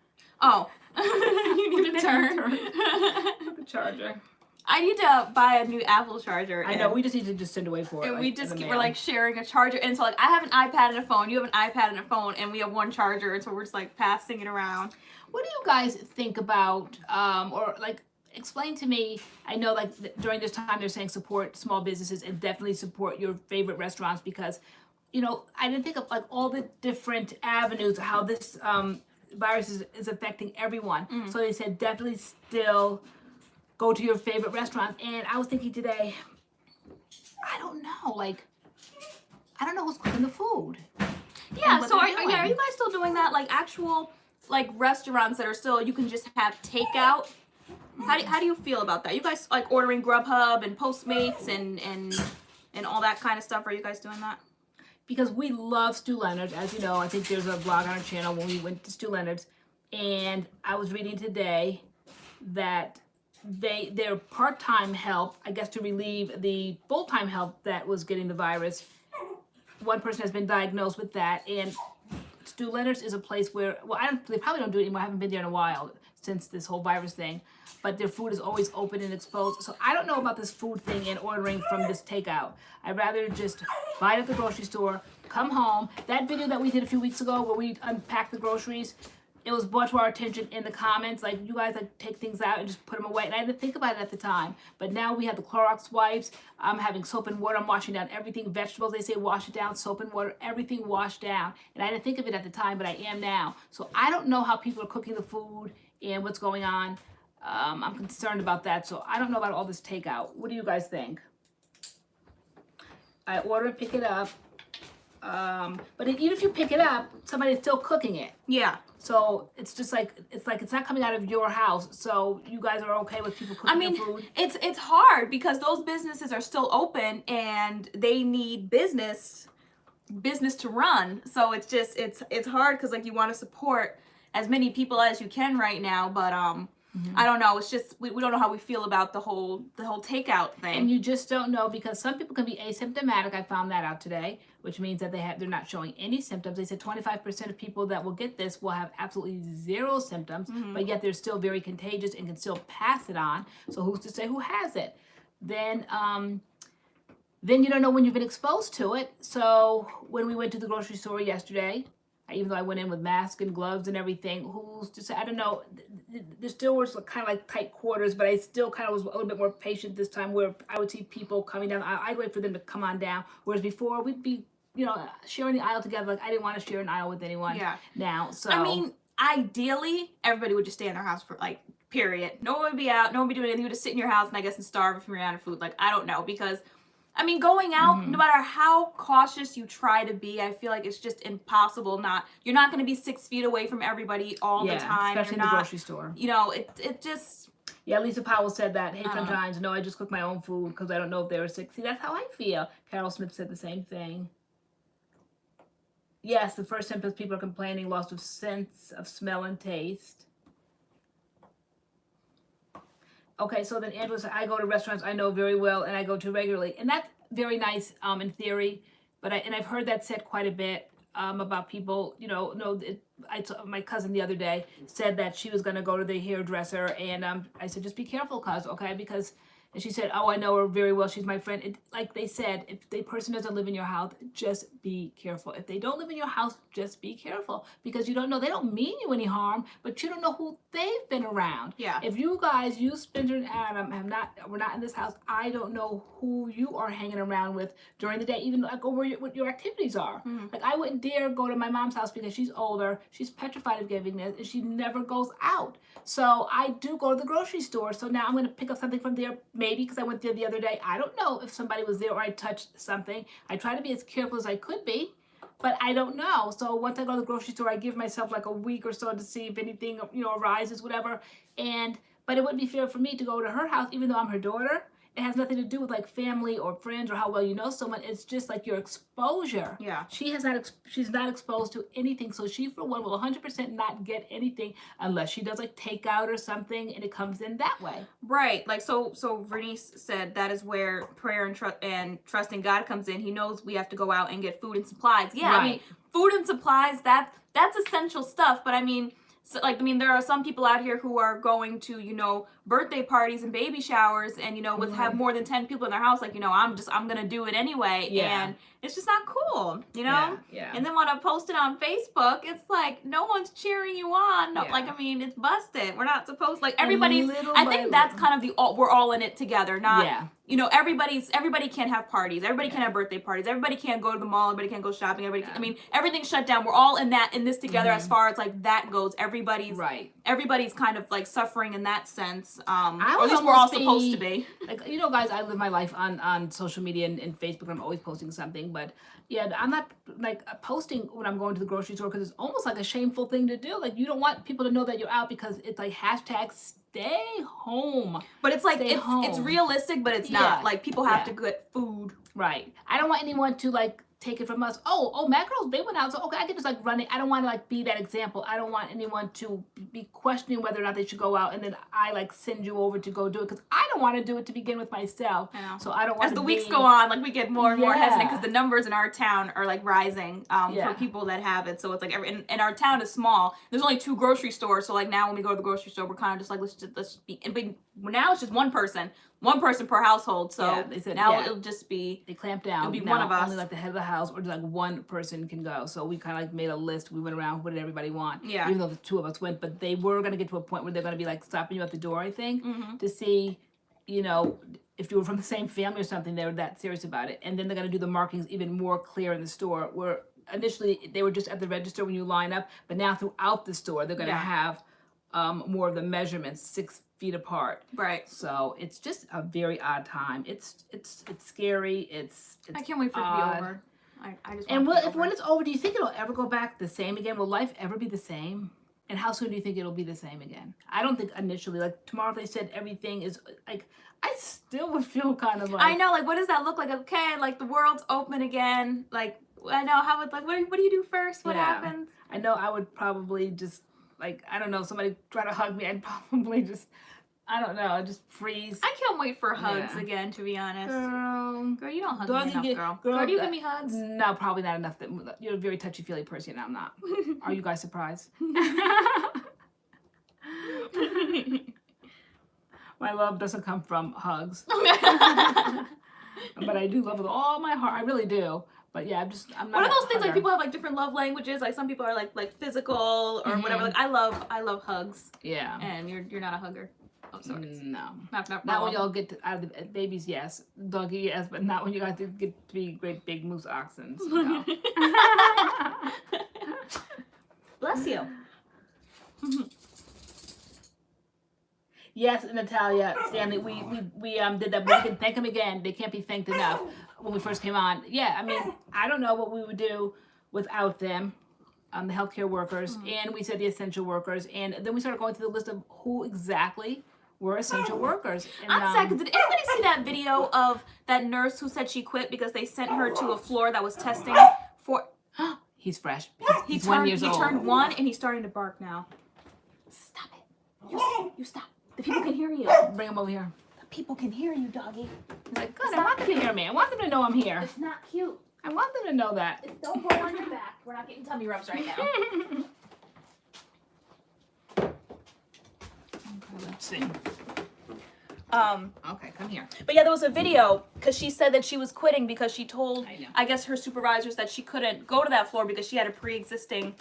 Oh, you need a turn. The charger. I need to buy a new Apple charger. I know, we just need to just send away for it. And like, we just we're like sharing a charger. And so like I have an iPad and a phone, you have an iPad and a phone, and we have one charger. And so we're just like passing it around. What do you guys think about, or like, explain to me, I know like during this time they're saying support small businesses and definitely support your favorite restaurants, because, you know, I didn't think of like all the different avenues of how this virus is affecting everyone. So they said definitely still go to your favorite restaurant. And I was thinking today, I don't know, like, I don't know who's cooking the food. Yeah, so are you guys still doing that? Like actual, like restaurants that are still, you can just have takeout? How do you feel about that? You guys like ordering Grubhub and Postmates and all that kind of stuff? Are you guys doing that? Because we love Stu Leonard's, as you know. I think there's a vlog on our channel when we went to Stu Leonard's, and I was reading today that their part-time help, I guess to relieve the full-time help that was getting the virus, one person has been diagnosed with that, and Stu Leonard's is a place where, well, they probably don't do it anymore. I haven't been there in a while since this whole virus thing, but their food is always open and exposed. So I don't know about this food thing and ordering from this takeout. I'd rather just buy it at the grocery store, come home. That video that we did a few weeks ago where we unpacked the groceries, it was brought to our attention in the comments, like you guys like take things out and just put them away, and I didn't think about it at the time. But now we have the Clorox wipes. I'm having soap and water. I'm washing down everything. Vegetables, they say wash it down. Soap and water, everything washed down. And I didn't think of it at the time, but I am now. So I don't know how people are cooking the food and what's going on. I'm concerned about that. So I don't know about all this takeout. What do you guys think? I order and pick it up. But even if you pick it up, somebody's still cooking it. Yeah. So it's just like it's not coming out of your house. So you guys are okay with people cooking your food? It's hard because those businesses are still open and they need business to run. So it's just it's hard because like you want to support as many people as you can right now, but I don't know. It's just we don't know how we feel about the whole takeout thing. And you just don't know because some people can be asymptomatic. I found that out today, which means that they're not showing any symptoms. They said 25% of people that will get this will have absolutely zero symptoms, but yet they're still very contagious and can still pass it on. So who's to say who has it? Then you don't know when you've been exposed to it. So when we went to the grocery store yesterday, even though I went in with mask and gloves and everything, who's to say? I don't know. There still was kind of like tight quarters, but I still kind of was a little bit more patient this time where I would see people coming down. I'd wait for them to come on down. Whereas before, we'd be, sharing the aisle together. Like I didn't want to share an aisle with anyone. Yeah. Now, so. I mean, ideally, everybody would just stay in their house for period. No one would be out. No one would be doing anything. You would just sit in your house and I guess and starve if you're out of food. Like, I don't know because going out, no matter how cautious you try to be, I feel like it's just impossible. You're not going to be 6 feet away from everybody all the time. Especially in the grocery store. It just. Yeah, Lisa Powell said that. Hey, sometimes, I just cook my own food because I don't know if they were sick. See, that's how I feel. Carol Smith said the same thing. Yes, the first symptoms people are complaining, loss of sense of smell and taste. Okay, so then Angela said, I go to restaurants I know very well and I go to regularly. And that's very nice in theory, but I've heard that said quite a bit about people, my cousin the other day said that she was going to go to the hairdresser and I said, just be careful, cuz, okay, because, and she said, oh, I know her very well, she's my friend. Like they said, if the person doesn't live in your house, just be careful. If they don't live in your house, just be careful because you don't know, they don't mean you any harm, but you don't know who they've been around. Yeah. If you Spencer and Adam, we're not in this house, I don't know who you are hanging around with during the day, even like what your activities are. Like I wouldn't dare go to my mom's house because she's older, she's petrified of giving this, and she never goes out. So I do go to the grocery store. So now I'm going to pick up something from there, maybe because I went there the other day. I don't know if somebody was there or I touched something. I try to be as careful as I could be, but I don't know. So once I go to the grocery store, I give myself like a week or so to see if anything, arises, whatever. But it wouldn't be fair for me to go to her house, even though I'm her daughter. It has nothing to do with like family or friends or how well you know someone. It's just like your exposure. Yeah. She's not exposed to anything. So she, for one, will 100% not get anything unless she does like takeout or something and it comes in that way. Right. Like, so Vernice said that is where prayer and trust in God comes in. He knows we have to go out and get food and supplies. Yeah. Right. Food and supplies, that's essential stuff. But there are some people out here who are going to, birthday parties and baby showers and, have more than 10 people in their house. Like, I'm going to do it anyway. Yeah. And it's just not cool, Yeah. And then when I posted on Facebook, it's like, no one's cheering you on. No, it's busted. We're not supposed, everybody's, I think that's kind of we're all in it together. Not, everybody can't have parties. Everybody can't have birthday parties. Everybody can't go to the mall. Everybody can't go shopping. Everything's shut down. We're all in this together as far as that goes. Everybody's kind of suffering in that sense. Or at least we're all supposed to be. Guys, I live my life on social media and Facebook. I'm always posting something, but I'm not posting when I'm going to the grocery store because it's almost like a shameful thing to do. Like you don't want people to know that you're out because it's like hashtag stay home. But it's it's realistic, but it's not. Like people have to get food. Right. I don't want anyone to take it from us. Oh, MADCURLS, they went out, so okay, I can just run it. I don't want to be that example. I don't want anyone to be questioning whether or not they should go out and then I send you over to go do it because I don't want to do it to begin with myself. So I don't want as the weeks go on, we get more and more hesitant because the numbers in our town are rising for people that have it. So it's and our town is small. There's only 2 grocery stores. So now when we go to the grocery store, we're kind of just let's be. But now it's just one person. one person per household. So Yeah, they said, now yeah. it'll just be, They clamped down. It'll be now, one of us. Only like the head of the house or just like one person can go. So we kind of like made a list. We went around. What did everybody want? Yeah. Even though the two of us went, but they were gonna get to a point where they're gonna be like stopping you at the door. I think to see, you know, if you were from the same family or something. They were that serious about it. And then they're gonna do the markings even more clear in the store. Where initially they were just at the register when you line up, but now throughout the store they're gonna have more of the measurements 6 feet apart. right. So it's just a very odd time. It's scary. It's I can't wait for it to be over. I just And want it to be when over. it's over, do you think it'll ever go back the same again? Will life ever be the same? And how soon do you think it'll be the same again? I don't think initially. Like tomorrow, if they said everything is like, I still would feel kind of like. I know, like, what does that look like? Okay, like the world's open again. Like, I know how it's like. What do you do first? What happens? I know I would probably just like, I don't know, somebody try to hug me. I'd probably just, I don't know, just freeze. I can't wait for hugs again, to be honest. Girl, you don't hug me enough, girl. Do you give me hugs? No, probably not enough. You're a very touchy-feely person, and I'm not. Are you guys surprised? My love doesn't come from hugs. But I do love with all my heart. I really do. But yeah, I'm not. One of those things, hugger. like, people have like different love languages. Like some people are like physical or whatever. Like I love hugs. Yeah. And you're not a hugger of sorts. No. Not when y'all get to, out of the babies, yes. Doggy, yes, but not when you guys get to be great big moose oxen. No. Bless you. Yes, Natalia, Stanley, we did that, but we can thank them again. They can't be thanked enough when we first came on. Yeah, I mean, I don't know what we would do without them, the healthcare workers, and we said the essential workers, and then we started going through the list of who exactly were essential workers. And, I'm sad, 'cause did anybody see that video of that nurse who said she quit because they sent her to a floor that was testing for... He's fresh. He's turned, 1 year old. He turned 1 and he's starting to bark now. Stop it. You stop. The people can hear you. Bring him over here. The people can hear you, doggy. He's like, good, I want them to hear me. I want them to know I'm here. It's not cute. I want them to know that. Don't go on your back. We're not getting tummy rubs right now. Okay, let's see. Okay, come here. But yeah, there was a video because she said that she was quitting because she told, I guess, her supervisors that she couldn't go to that floor because she had a pre-existing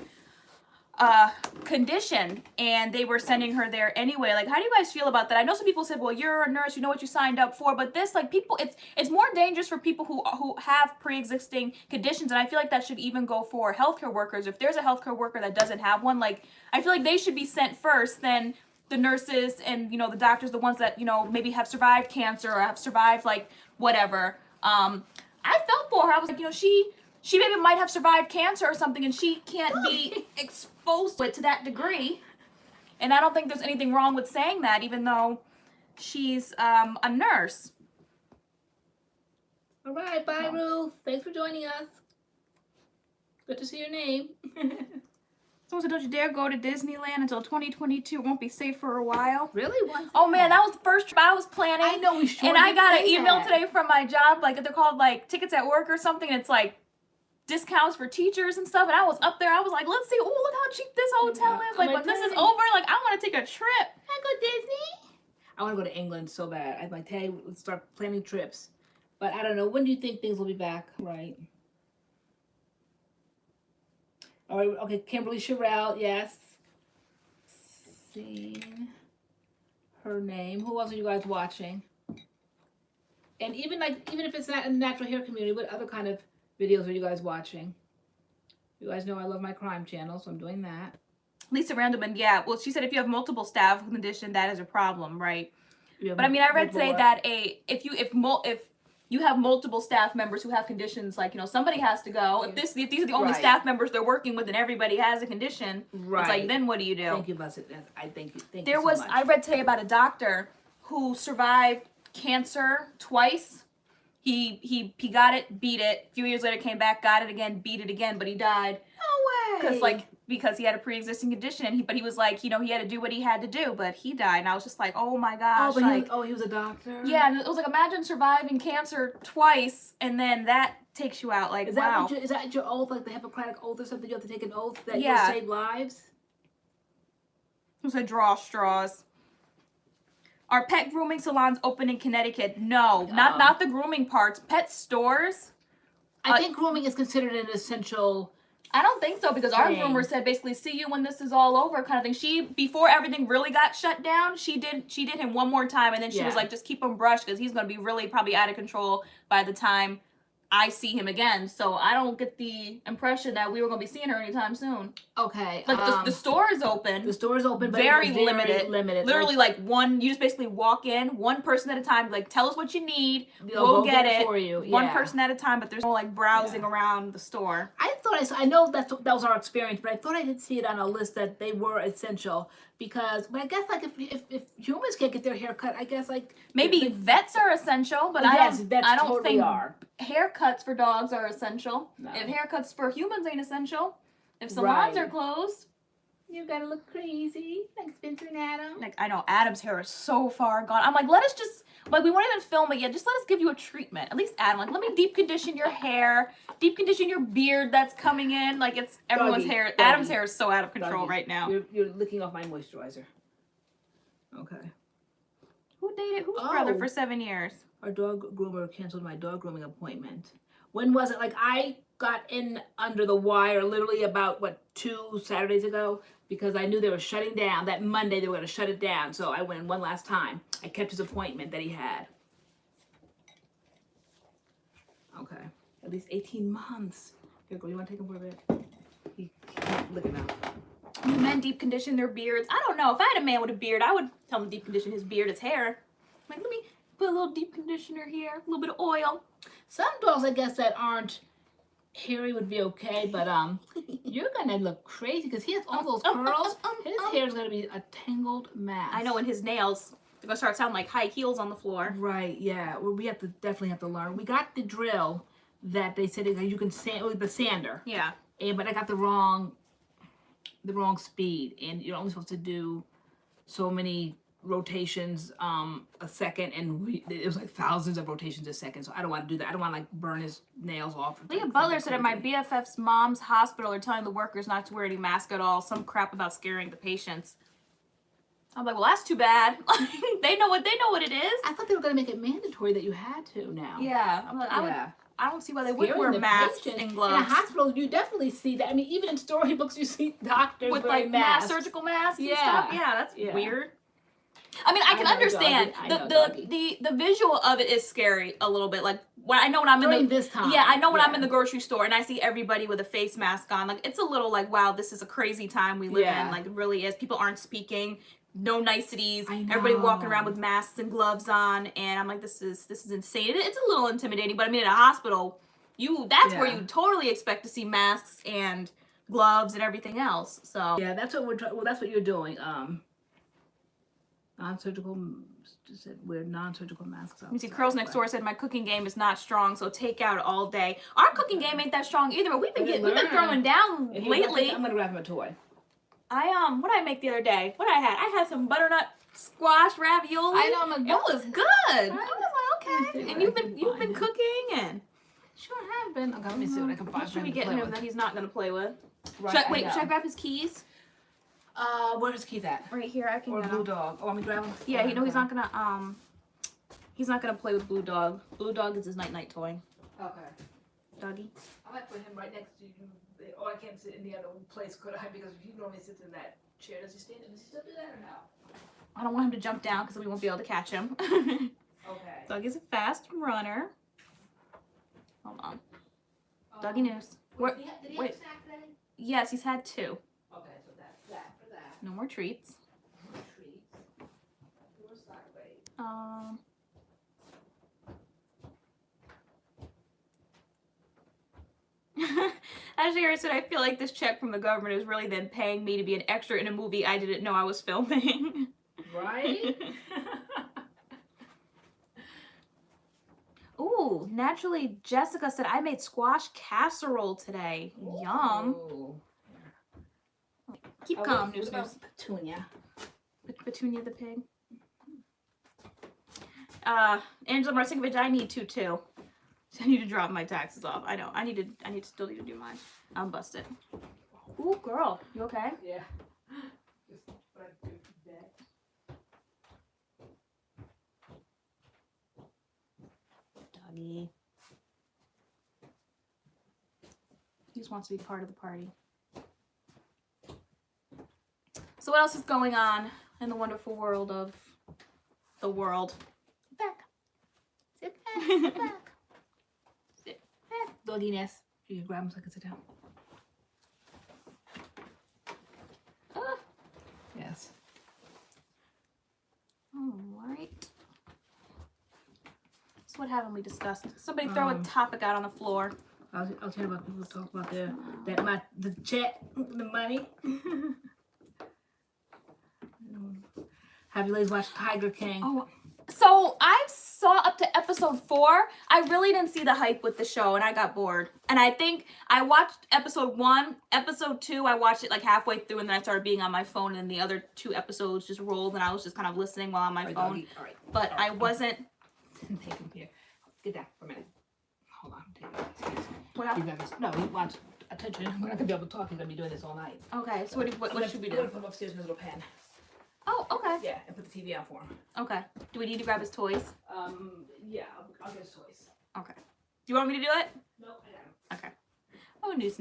condition, and they were sending her there anyway. Like, how do you guys feel about that? I know some people said, well, you're a nurse, you know what you signed up for, but this, like, people, it's more dangerous for people who have pre-existing conditions, and I feel like that should even go for healthcare workers. If there's a healthcare worker that doesn't have one, like, I feel like they should be sent first, then the nurses and, you know, the doctors, the ones that, you know, maybe have survived cancer or have survived, like, whatever. I felt for her. I was like, you know, she maybe might have survived cancer or something, and she can't be exposed to it to that degree. And I don't think there's anything wrong with saying that, even though she's a nurse. All right, bye, Ruth. Thanks for joining us. Good to see your name. Someone said, don't you dare go to Disneyland until 2022. It won't be safe for a while. Really? Why? Oh, man, that was the first trip I was planning. I know, we sure And I did got an say email that. today from my job, like, they're called, like, tickets at work or something, and it's, like, discounts for teachers and stuff. And I was up there. I was like, let's see. Oh, look how cheap this hotel is. Like, when this is over, like, I want to take a trip. Can I go Disney? I want to go to England so bad. I'd like, hey, let's start planning trips. But I don't know. When do you think things will be back? Right. All right. Okay. Kimberly Sherrill. Yes. Seen her name. Who else are you guys watching? And even if it's not in the natural hair community, what other kind of videos are you guys watching? You guys know I love my crime channel, so I'm doing that. Lisa Randleman, yeah. Well, she said if you have multiple staff condition, that is a problem, right? But I mean, I read today that if you have multiple staff members who have conditions, like, you know, somebody has to go. If these are the only staff members they're working with, and everybody has a condition, it's like, then what do you do? Thank you, Blessed. I thank you. Thank you so much. I read today about a doctor who survived cancer twice. He got it, beat it. A few years later, came back, got it again, beat it again, but he died. No way. Because he had a pre-existing condition, and he was like, you know, he had to do what he had to do, but he died. And I was just like, oh my gosh. Oh, but he was a doctor. Yeah, and it was like, imagine surviving cancer twice, and then that takes you out. Like, is wow. Is that your oath, like the Hippocratic oath or something? You have to take an oath that you'll save lives. It was a draw straws. Are pet grooming salons open in Connecticut? No, not the grooming parts. Pet stores. I think grooming is considered an essential. I don't think so, because our groomer said basically, see you when this is all over, kind of thing. She, before everything really got shut down, she did him one more time, and then she was like, just keep him brushed, because he's going to be really probably out of control by the time I see him again. So I don't get the impression that we were going to be seeing her anytime soon. Okay. Like the store is open. The store is open, but very limited. Literally like one, you just basically walk in, one person at a time, like tell us what you need, we'll get it for you. One person at a time, but there's no like browsing around the store. I thought I know that was our experience, but I thought I did see it on a list that they were essential because, but I guess like if humans can't get their hair cut, I guess like maybe vets are essential, but I don't totally think are. Haircuts for dogs are essential. No. If haircuts for humans ain't essential, if salons are closed, you gotta look crazy like Spencer and Adam. Like, I know Adam's hair is so far gone. I'm like, let us just, like, we won't even film it yet. Just let us give you a treatment. At least Adam, like, let me deep condition your hair, deep condition your beard that's coming in. Like, it's everyone's hair. Doggy. Adam's hair is so out of control right now. You're licking off my moisturizer. Okay. Who dated whose brother for 7 years? Our dog groomer canceled my dog grooming appointment. When was it? Like, I got in under the wire literally about, 2 Saturdays ago? Because I knew they were shutting down. That Monday they were going to shut it down. So I went one last time. I kept his appointment that he had. Okay. At least 18 months. Here, girl, you want to take him for a bit? He can't lick enough. Men deep condition their beards. I don't know. If I had a man with a beard, I would tell him to deep condition his beard, his hair. Like, let me put a little deep conditioner here, a little bit of oil. Some dogs, I guess, that aren't hairy would be okay, but you're gonna look crazy because he has all those curls. His hair is gonna be a tangled mass. I know, and his nails, they're gonna start sounding like high heels on the floor. Right? Yeah. Well, we definitely have to learn. We got the drill that they said you can sand with the sander. Yeah. But I got the wrong speed, and you're only supposed to do so many rotations a second, and it was like thousands of rotations a second, so I don't want to do that. I don't want to like burn his nails off. Leah Butler said at my BFF's mom's hospital they're telling the workers not to wear any mask at all, some crap about scaring the patients. I'm like, well, that's too bad. they know what it is. I thought they were going to make it mandatory that you had to now. Yeah. I'm like, I don't see why they wouldn't wear masks and gloves. In a hospital, you definitely see that. I mean, even in storybooks, you see doctors with wearing like masks. surgical masks and stuff. Yeah, that's weird. I mean, I can know, understand the visual of it is scary a little bit. Like when I know when I'm in this time. Yeah, I know when I'm in the grocery store and I see everybody with a face mask on. Like it's a little like, wow, this is a crazy time we live in. Like it really is. People aren't speaking. No niceties. Everybody walking around with masks and gloves on, and I'm like, this is insane. It's a little intimidating, but I mean, at a hospital, that's where you totally expect to see masks and gloves and everything else. So yeah, that's what that's what you're doing. Non-surgical. Wear non-surgical masks. You see, Curls Next Door said my cooking game is not strong, so take out all day. Our cooking game ain't that strong either, but we've been throwing down lately. I'm gonna grab him a toy. What did I make the other day? What I had some butternut squash ravioli. I know, it was good. I was like, okay. And you've been cooking and sure have been. Okay, let me see what I can find. What should we get him that he's not gonna play with? Right, should I grab his keys? Where's his keys at? Right here, I can. Or Blue Dog. Oh, want me to grab him? Yeah, he's not gonna play with Blue Dog. Blue Dog is his night toy. Okay. Doggy. I might put him right next to you. Oh, I can't sit in the other place, could I? Because he normally sits in that chair. Does he still do that or no? I don't want him to jump down because we won't be able to catch him. Okay. Dog is a fast runner. Hold on. Doggy news. Did he have a snack today? Yes, he's had 2. Okay, so that's that for that. No more treats. No treats. Your side weight. As Jared said, I feel like this check from the government is really them paying me to be an extra in a movie I didn't know I was filming. Right? Ooh, naturally, Jessica said I made squash casserole today. Ooh. Yum. Keep calm, News. Petunia. Petunia the pig. Angela Marcinkovich, I need to too. I need to drop my taxes off. I know. I still need to do mine. I'm busted. Ooh, girl, you okay? Yeah. Doggy. He just wants to be part of the party. So what else is going on in the wonderful world of the world? Sit back. Sit back. Sit back. Sit back. Dogginess. You can grab him so I can sit down. Yes. All right. So what haven't we discussed? Somebody throw a topic out on the floor. I was hearing about people talk about the check, the money. Have you ladies watched Tiger King? Oh, so I saw up to episode 4. I really didn't see the hype with the show, and I got bored. And I think I watched episode 1. Episode 2, I watched it like halfway through, and then I started being on my phone, and the other 2 episodes just rolled, and I was just kind of listening while on my phone. Doggy. All right. But I wasn't. Take him here. Get down for a minute. Hold on. Take him. What happened? No, he wants attention. We're not gonna be able to talk. He's gonna be doing this all night. Okay. So what should we do? I'm gonna put him upstairs in his little pen. Oh, okay. Yeah, and put the TV on for him. Okay. Do we need to grab his toys? Yeah, I'll get his toys. Okay. Do you want me to do it? Nope, I got him. Okay. Oh, news.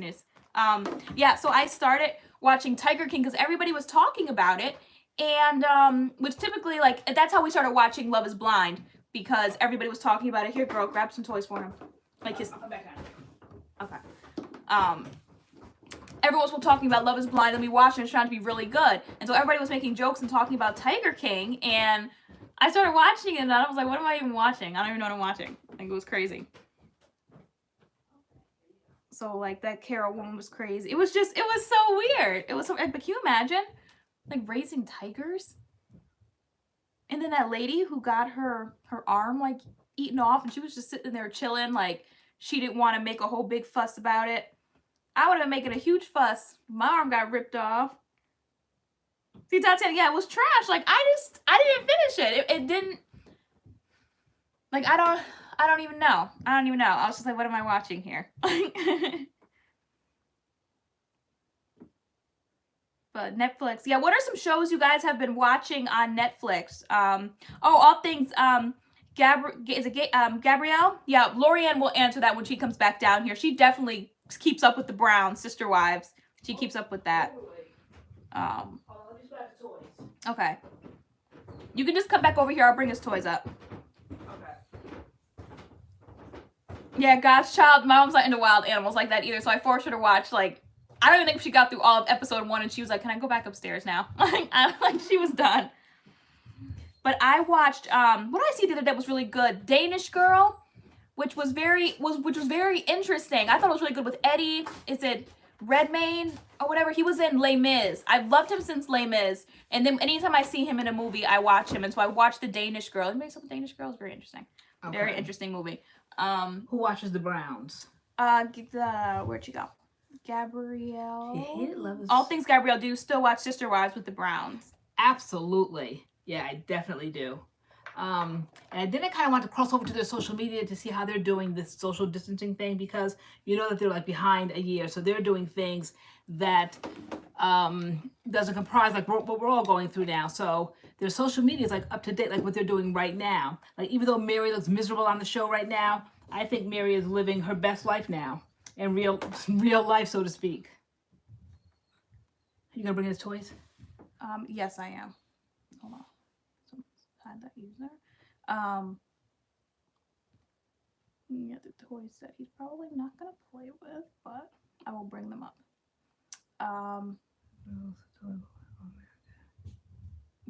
Yeah, so I started watching Tiger King because everybody was talking about it. And, which typically, like, that's how we started watching Love is Blind. Because everybody was talking about it. Here, girl, grab some toys for him. Like his... I'll come back on. Okay. Everyone was talking about Love is Blind, and we watched it, and it trying to be really good. And so everybody was making jokes and talking about Tiger King, and I started watching it, and I was like, what am I even watching? I don't even know what I'm watching. Like, it was crazy. So, like, that Carol woman was crazy. It was so weird. It was so, but can you imagine, like, raising tigers? And then that lady who got her arm, like, eaten off, and she was just sitting there chilling, like, she didn't want to make a whole big fuss about it. I would have been making a huge fuss. My arm got ripped off. See, Tatiana, yeah, it was trash. Like, I didn't finish it. It didn't, like, I don't even know. I was just like, what am I watching here? But Netflix, yeah, what are some shows you guys have been watching on Netflix? All things, Gabrielle? Yeah, LoriAnne will answer that when she comes back down here. She definitely keeps up with the Brown Sister Wives. She keeps up with that. Okay. You can just come back over here. I'll bring his toys up. Okay. Yeah, God's Child. My mom's not into wild animals like that either, so I forced her to watch, like, I don't even think she got through all of episode 1, and she was like, can I go back upstairs now? Like, she was done. But I watched, what did I see the other day was really good? Danish Girl, which was very interesting. I thought it was really good with Eddie. Is it Redmayne or whatever? He was in Les Mis. I've loved him since Les Mis. And then anytime I see him in a movie, I watch him. And so I watched the Danish Girl. Anybody saw the Danish Girl? It's very interesting. Okay. Very interesting movie. Who watches the Browns? Where'd she go? Gabrielle. Love is... All things Gabrielle. Do you still watch Sister Wives with the Browns? Absolutely. Yeah, I definitely do. And then I kind of want to cross over to their social media to see how they're doing this social distancing thing, because you know that they're like behind a year. So they're doing things that doesn't comprise like what we're all going through now. So their social media is like up to date, like what they're doing right now. Like even though Mary looks miserable on the show right now, I think Mary is living her best life now. In real life, so to speak. You gonna bring his toys? Yes, I am. Hold on. Someone's had that user. Yeah, the toys that he's probably not gonna play with, but I will bring them up.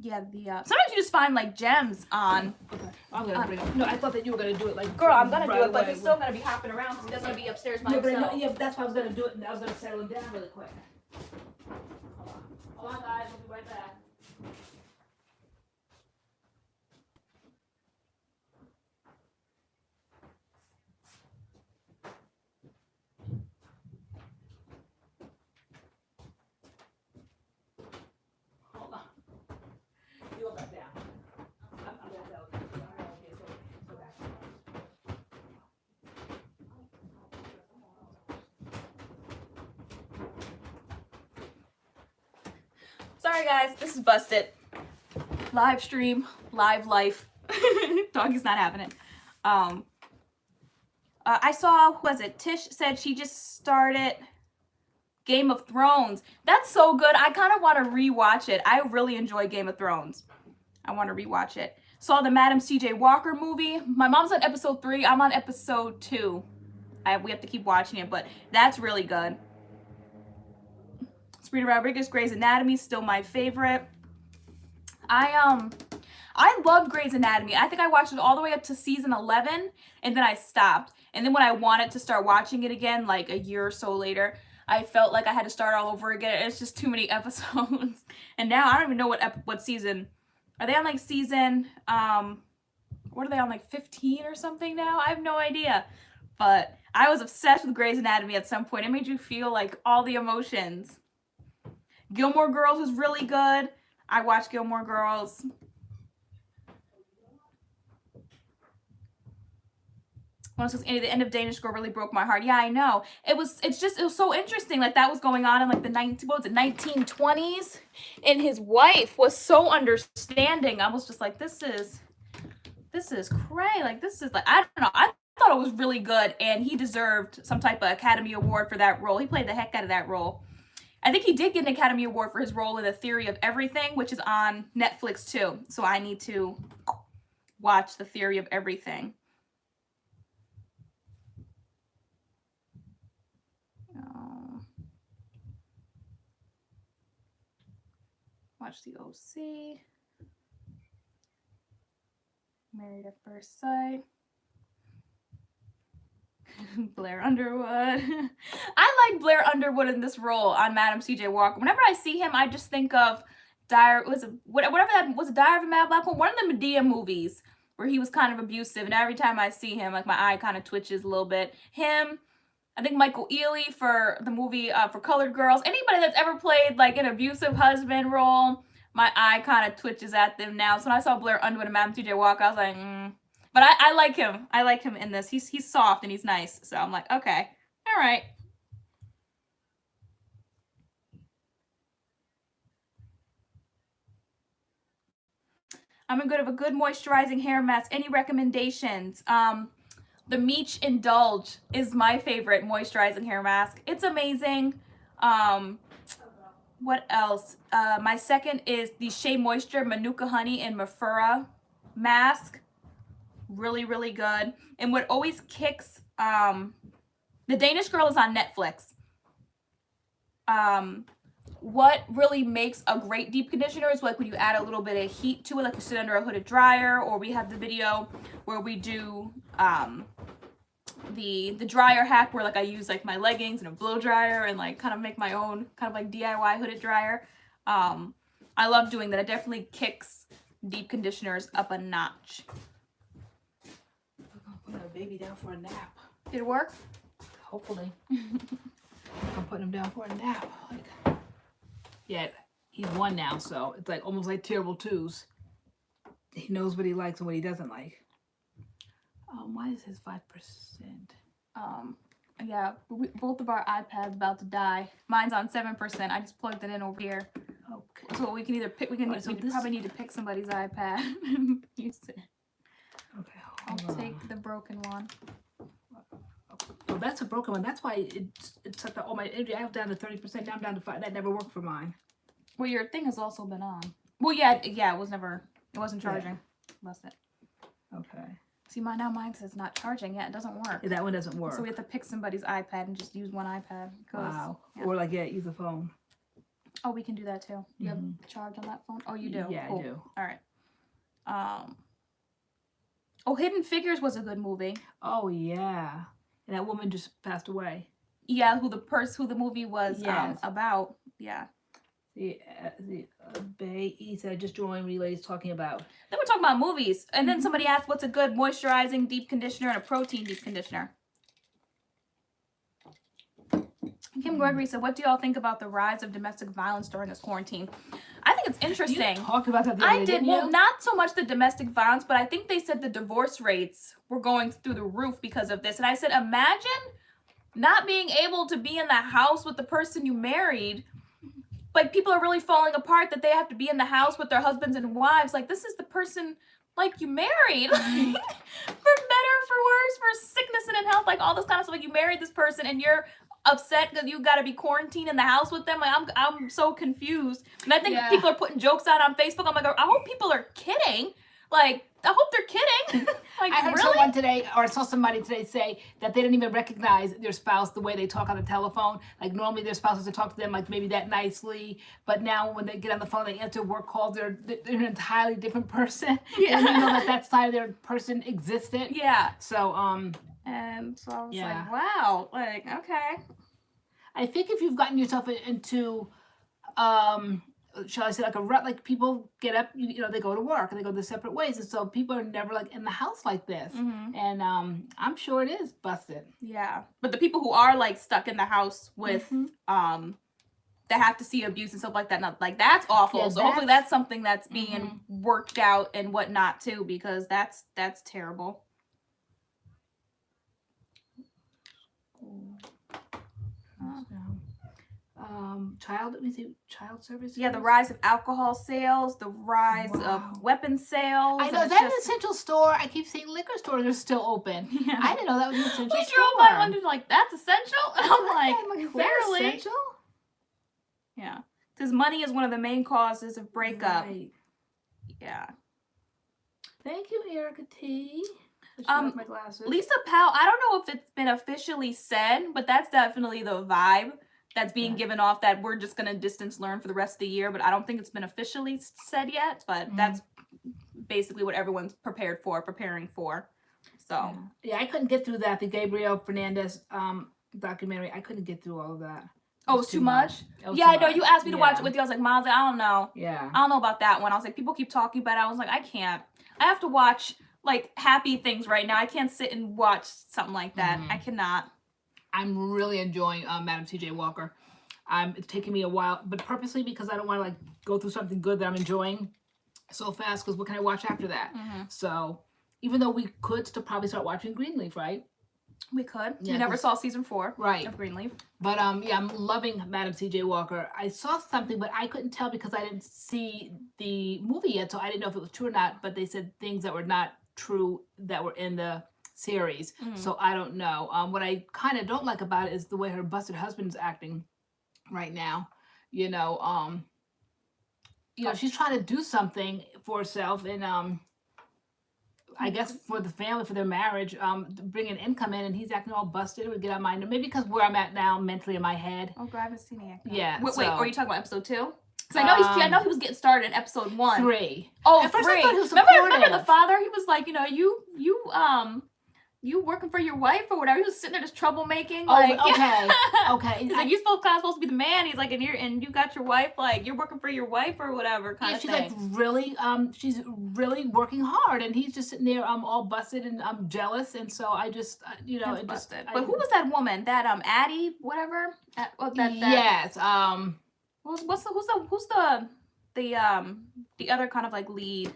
Yeah, sometimes you just find like gems on. Okay, I'm gonna bring it. No, I thought that you were gonna do it like. Girl, I'm gonna do it, but he's still gonna be hopping around because he doesn't want to be upstairs by himself. Yeah, that's why I was gonna do it, and I was gonna settle him down really quick. Hold on, guys. We'll be right back. Sorry guys, this is busted. Live stream, live life. Doggy's not having it. I saw, who was it? Tish said she just started Game of Thrones. That's so good. I kind of want to rewatch it. I really enjoy Game of Thrones. I want to rewatch it. Saw the Madam C.J. Walker movie. My mom's on episode 3. I'm on episode 2. We have to keep watching it, but that's really good. Sabrina Rodriguez, Grey's Anatomy, still my favorite. I loved Grey's Anatomy. I think I watched it all the way up to season 11, and then I stopped. And then when I wanted to start watching it again, like a year or so later, I felt like I had to start all over again. It's just too many episodes. And now I don't even know what season. Are they on like season, what are they on, like 15 or something now? I have no idea. But I was obsessed with Grey's Anatomy at some point. It made you feel like all the emotions. Gilmore Girls was really good. I watched Gilmore Girls. Andy, the end of Danish Girl really broke my heart. Yeah, I know. It was so interesting. Like, that was going on in like the 1920s, and his wife was so understanding. I was just like, this is cray. Like, this is like, I don't know. I thought it was really good, and he deserved some type of Academy Award for that role. He played the heck out of that role. I think he did get an Academy Award for his role in The Theory of Everything, which is on Netflix too. So I need to watch The Theory of Everything. Watch The OC. Married at First Sight. Blair Underwood. I like Blair Underwood in this role on Madam C.J. Walker. Whenever I see him, I just think of Diary of a Mad Black Woman, one of the Medea movies where he was kind of abusive, and every time I see him, like, my eye kind of twitches a little bit. Him, I think Michael Ealy for the movie for Colored Girls. Anybody that's ever played like an abusive husband role, my eye kind of twitches at them now. So when I saw Blair Underwood and Madam C.J. Walker, I was like, But I like him. I like him in this. He's soft and he's nice. So I'm like, okay, all right. I'm gonna go to a good moisturizing hair mask. Any recommendations? The Meech Indulge is my favorite moisturizing hair mask. It's amazing. What else? My second is the Shea Moisture Manuka Honey and Mafura mask. Really, really good. And what always kicks, The Danish Girl is on Netflix. What really makes a great deep conditioner is like when you add a little bit of heat to it, like you sit under a hooded dryer, or we have the video where we do the dryer hack where like I use like my leggings and a blow dryer and like kind of make my own kind of like DIY hooded dryer. I love doing that. It definitely kicks deep conditioners up a notch. We're gonna put our baby down for a nap. Did it work? Hopefully. I'm putting him down for a nap. Like, yeah, he's 1 now, so it's like almost like terrible twos. He knows what he likes and what he doesn't like. Why is his 5%? Yeah, both of our iPads about to die. Mine's on 7%. I just plugged it in over here. Okay. So we can either pick. We probably need to pick somebody's iPad. Use it. Okay. I'll take the broken one. Oh, that's a broken one. That's why it's like all my energy. I was down to 30%. Now I'm down to 5%. That never worked for mine. Well, your thing has also been on. Well, yeah. It wasn't charging. Yeah. Was it? Okay. See, mine says not charging yet. It doesn't work. Yeah, that one doesn't work. So we have to pick somebody's iPad and just use one iPad. Wow. Yeah. Or like, use a phone. Oh, we can do that too. You have charge on that phone? Oh, you do? Yeah, cool. I do. All right. Hidden Figures was a good movie. Oh, yeah. And that woman just passed away. Yeah, who the movie was about. Yeah. The Bay said, just joined relays talking about. Then we're talking about movies. And then somebody asked, what's a good moisturizing deep conditioner and a protein deep conditioner? Kim Gregory said, what do y'all think about the rise of domestic violence during this quarantine? I think it's interesting. You talked about that the other day, didn't you? Well, not so much the domestic violence, but I think they said the divorce rates were going through the roof because of this. And I said, imagine not being able to be in the house with the person you married. Like, people are really falling apart that they have to be in the house with their husbands and wives. Like, this is the person, like you married, like, for better, for worse, for sickness and in health, like all this kind of stuff. Like you married this person and you're upset because you got to be quarantined in the house with them. Like I'm so confused. And I think people are putting jokes out on Facebook. I'm like, I hope people are kidding. Like, I hope they're kidding. Like, I heard someone today, or I saw somebody today say that they didn't even recognize their spouse the way they talk on the telephone. Like, normally their spouses would talk to them, like, maybe that nicely. But now when they get on the phone, they answer work calls, they're an entirely different person. Yeah. And you know that side of their person existed. Yeah. So, and so I was like, wow. Like, okay. I think if you've gotten yourself into, shall I say, like a rut, like people get up, you know, they go to work and they go their separate ways, and so people are never like in the house like this. And I'm sure it is busted. Yeah, but the people who are like stuck in the house with that have to see abuse and stuff like that, not like that's awful. So hopefully that's something that's being worked out and whatnot too, because that's terrible. Child services. Yeah, the rise of alcohol sales, the rise of weapon sales. I know that's an essential store. I keep seeing liquor stores are still open. Yeah. I didn't know that was an essential store. We drove by and wondered, like, that's essential? And I'm like, clearly. Essential? Yeah. Because money is one of the main causes of breakup. Right. Yeah. Thank you, Erica T. My glasses. Lisa Powell, I don't know if it's been officially said, but that's definitely the vibe that's being given off, that we're just going to distance learn for the rest of the year. But I don't think it's been officially said yet, but that's basically what everyone's preparing for. So yeah, I couldn't get through that, the Gabriel Fernandez documentary. I couldn't get through all of that. Oh, it was too much? Yeah, I know. You asked me to watch it with you. I was like, Miles, I don't know. Yeah. I don't know about that one. I was like, people keep talking about it. I was like, I can't. I have to watch like happy things right now. I can't sit and watch something like that. I cannot. I'm really enjoying Madam C.J. Walker. It's taking me a while, but purposely because I don't want to like go through something good that I'm enjoying so fast, because what can I watch after that? So even though we could still probably start watching Greenleaf, right? We could. Yeah, you never saw season 4 of Greenleaf. But yeah, I'm loving Madam C.J. Walker. I saw something, but I couldn't tell because I didn't see the movie yet, so I didn't know if it was true or not, but they said things that were not true that were in the series. So I don't know. What I kind of don't like about it is the way her busted husband's acting right now. You know, she's trying to do something for herself, and I guess for the family, for their marriage, bringing income in, and he's acting all busted. It would get on my nerves. Maybe because where I'm at now mentally in my head. Oh, God, I haven't seen it yet. Yeah. Wait, are you talking about episode 2? Because I know he was getting started in episode 1. 3. Oh, at first 3. I thought he was remember the father? He was like, you know, you working for your wife or whatever. He was sitting there just troublemaking. Like, okay. He's like, you're supposed to be the man. He's like, and you got your wife, like, you're working for your wife or whatever kind of thing. She's like she's really working hard, and he's just sitting there all busted, and I'm jealous, and so I just busted. But who was that woman? That Addie, whatever. Yes. Who's the other kind of like lead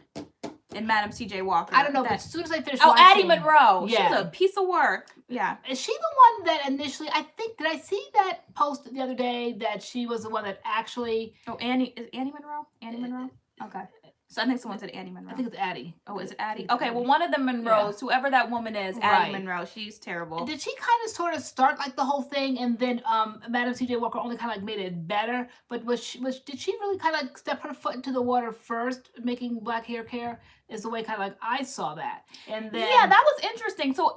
in Madam C.J. Walker? I don't know, but as soon as I finished watching... Addie Monroe. Yeah. She's a piece of work. Yeah. Is she the one that initially... did I see that post the other day that she was the one that actually... Oh, Annie Monroe? Annie Monroe? Okay. So I think someone said Annie Monroe. I think it's Addie. Oh, is it Addie? Okay, well, one of the Monroes, whoever that woman is, Addie Monroe, she's terrible. Did she kind of sort of start like the whole thing, and then Madam C.J. Walker only kind of like made it better? But did she really kind of like step her foot into the water first, making black hair care? Is the way kind of like I saw that. And then yeah, that was interesting. So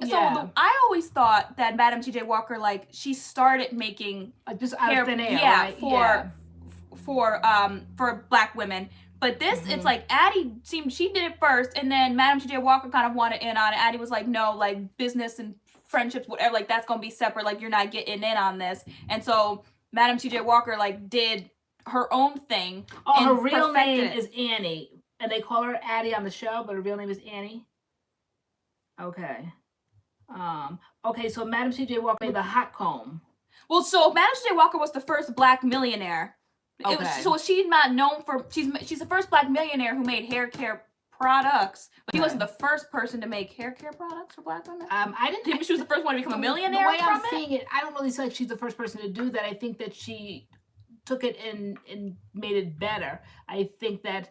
I always thought that Madam C.J. Walker, like, she started making just out of thin air, for black women. But this, it's like Addie she did it first, and then Madam C.J. Walker kind of wanted in on it. Addie was like, no, like business and friendships, whatever, like that's gonna be separate. Like you're not getting in on this. And so Madam C.J. Walker like did her own thing. Oh, her real name is Annie, and they call her Addie on the show, but her real name is Annie. Okay. Okay, so Madam C.J. Walker made the hot comb. Well, so Madam C.J. Walker was the first black millionaire. Okay. So she's not known for she's the first black millionaire who made hair care products, but she wasn't the first person to make hair care products for black women. I didn't think she was the first one to become a millionaire. The way I'm seeing it, I don't really feel like she's the first person to do that. I think that she took it and made it better. I think that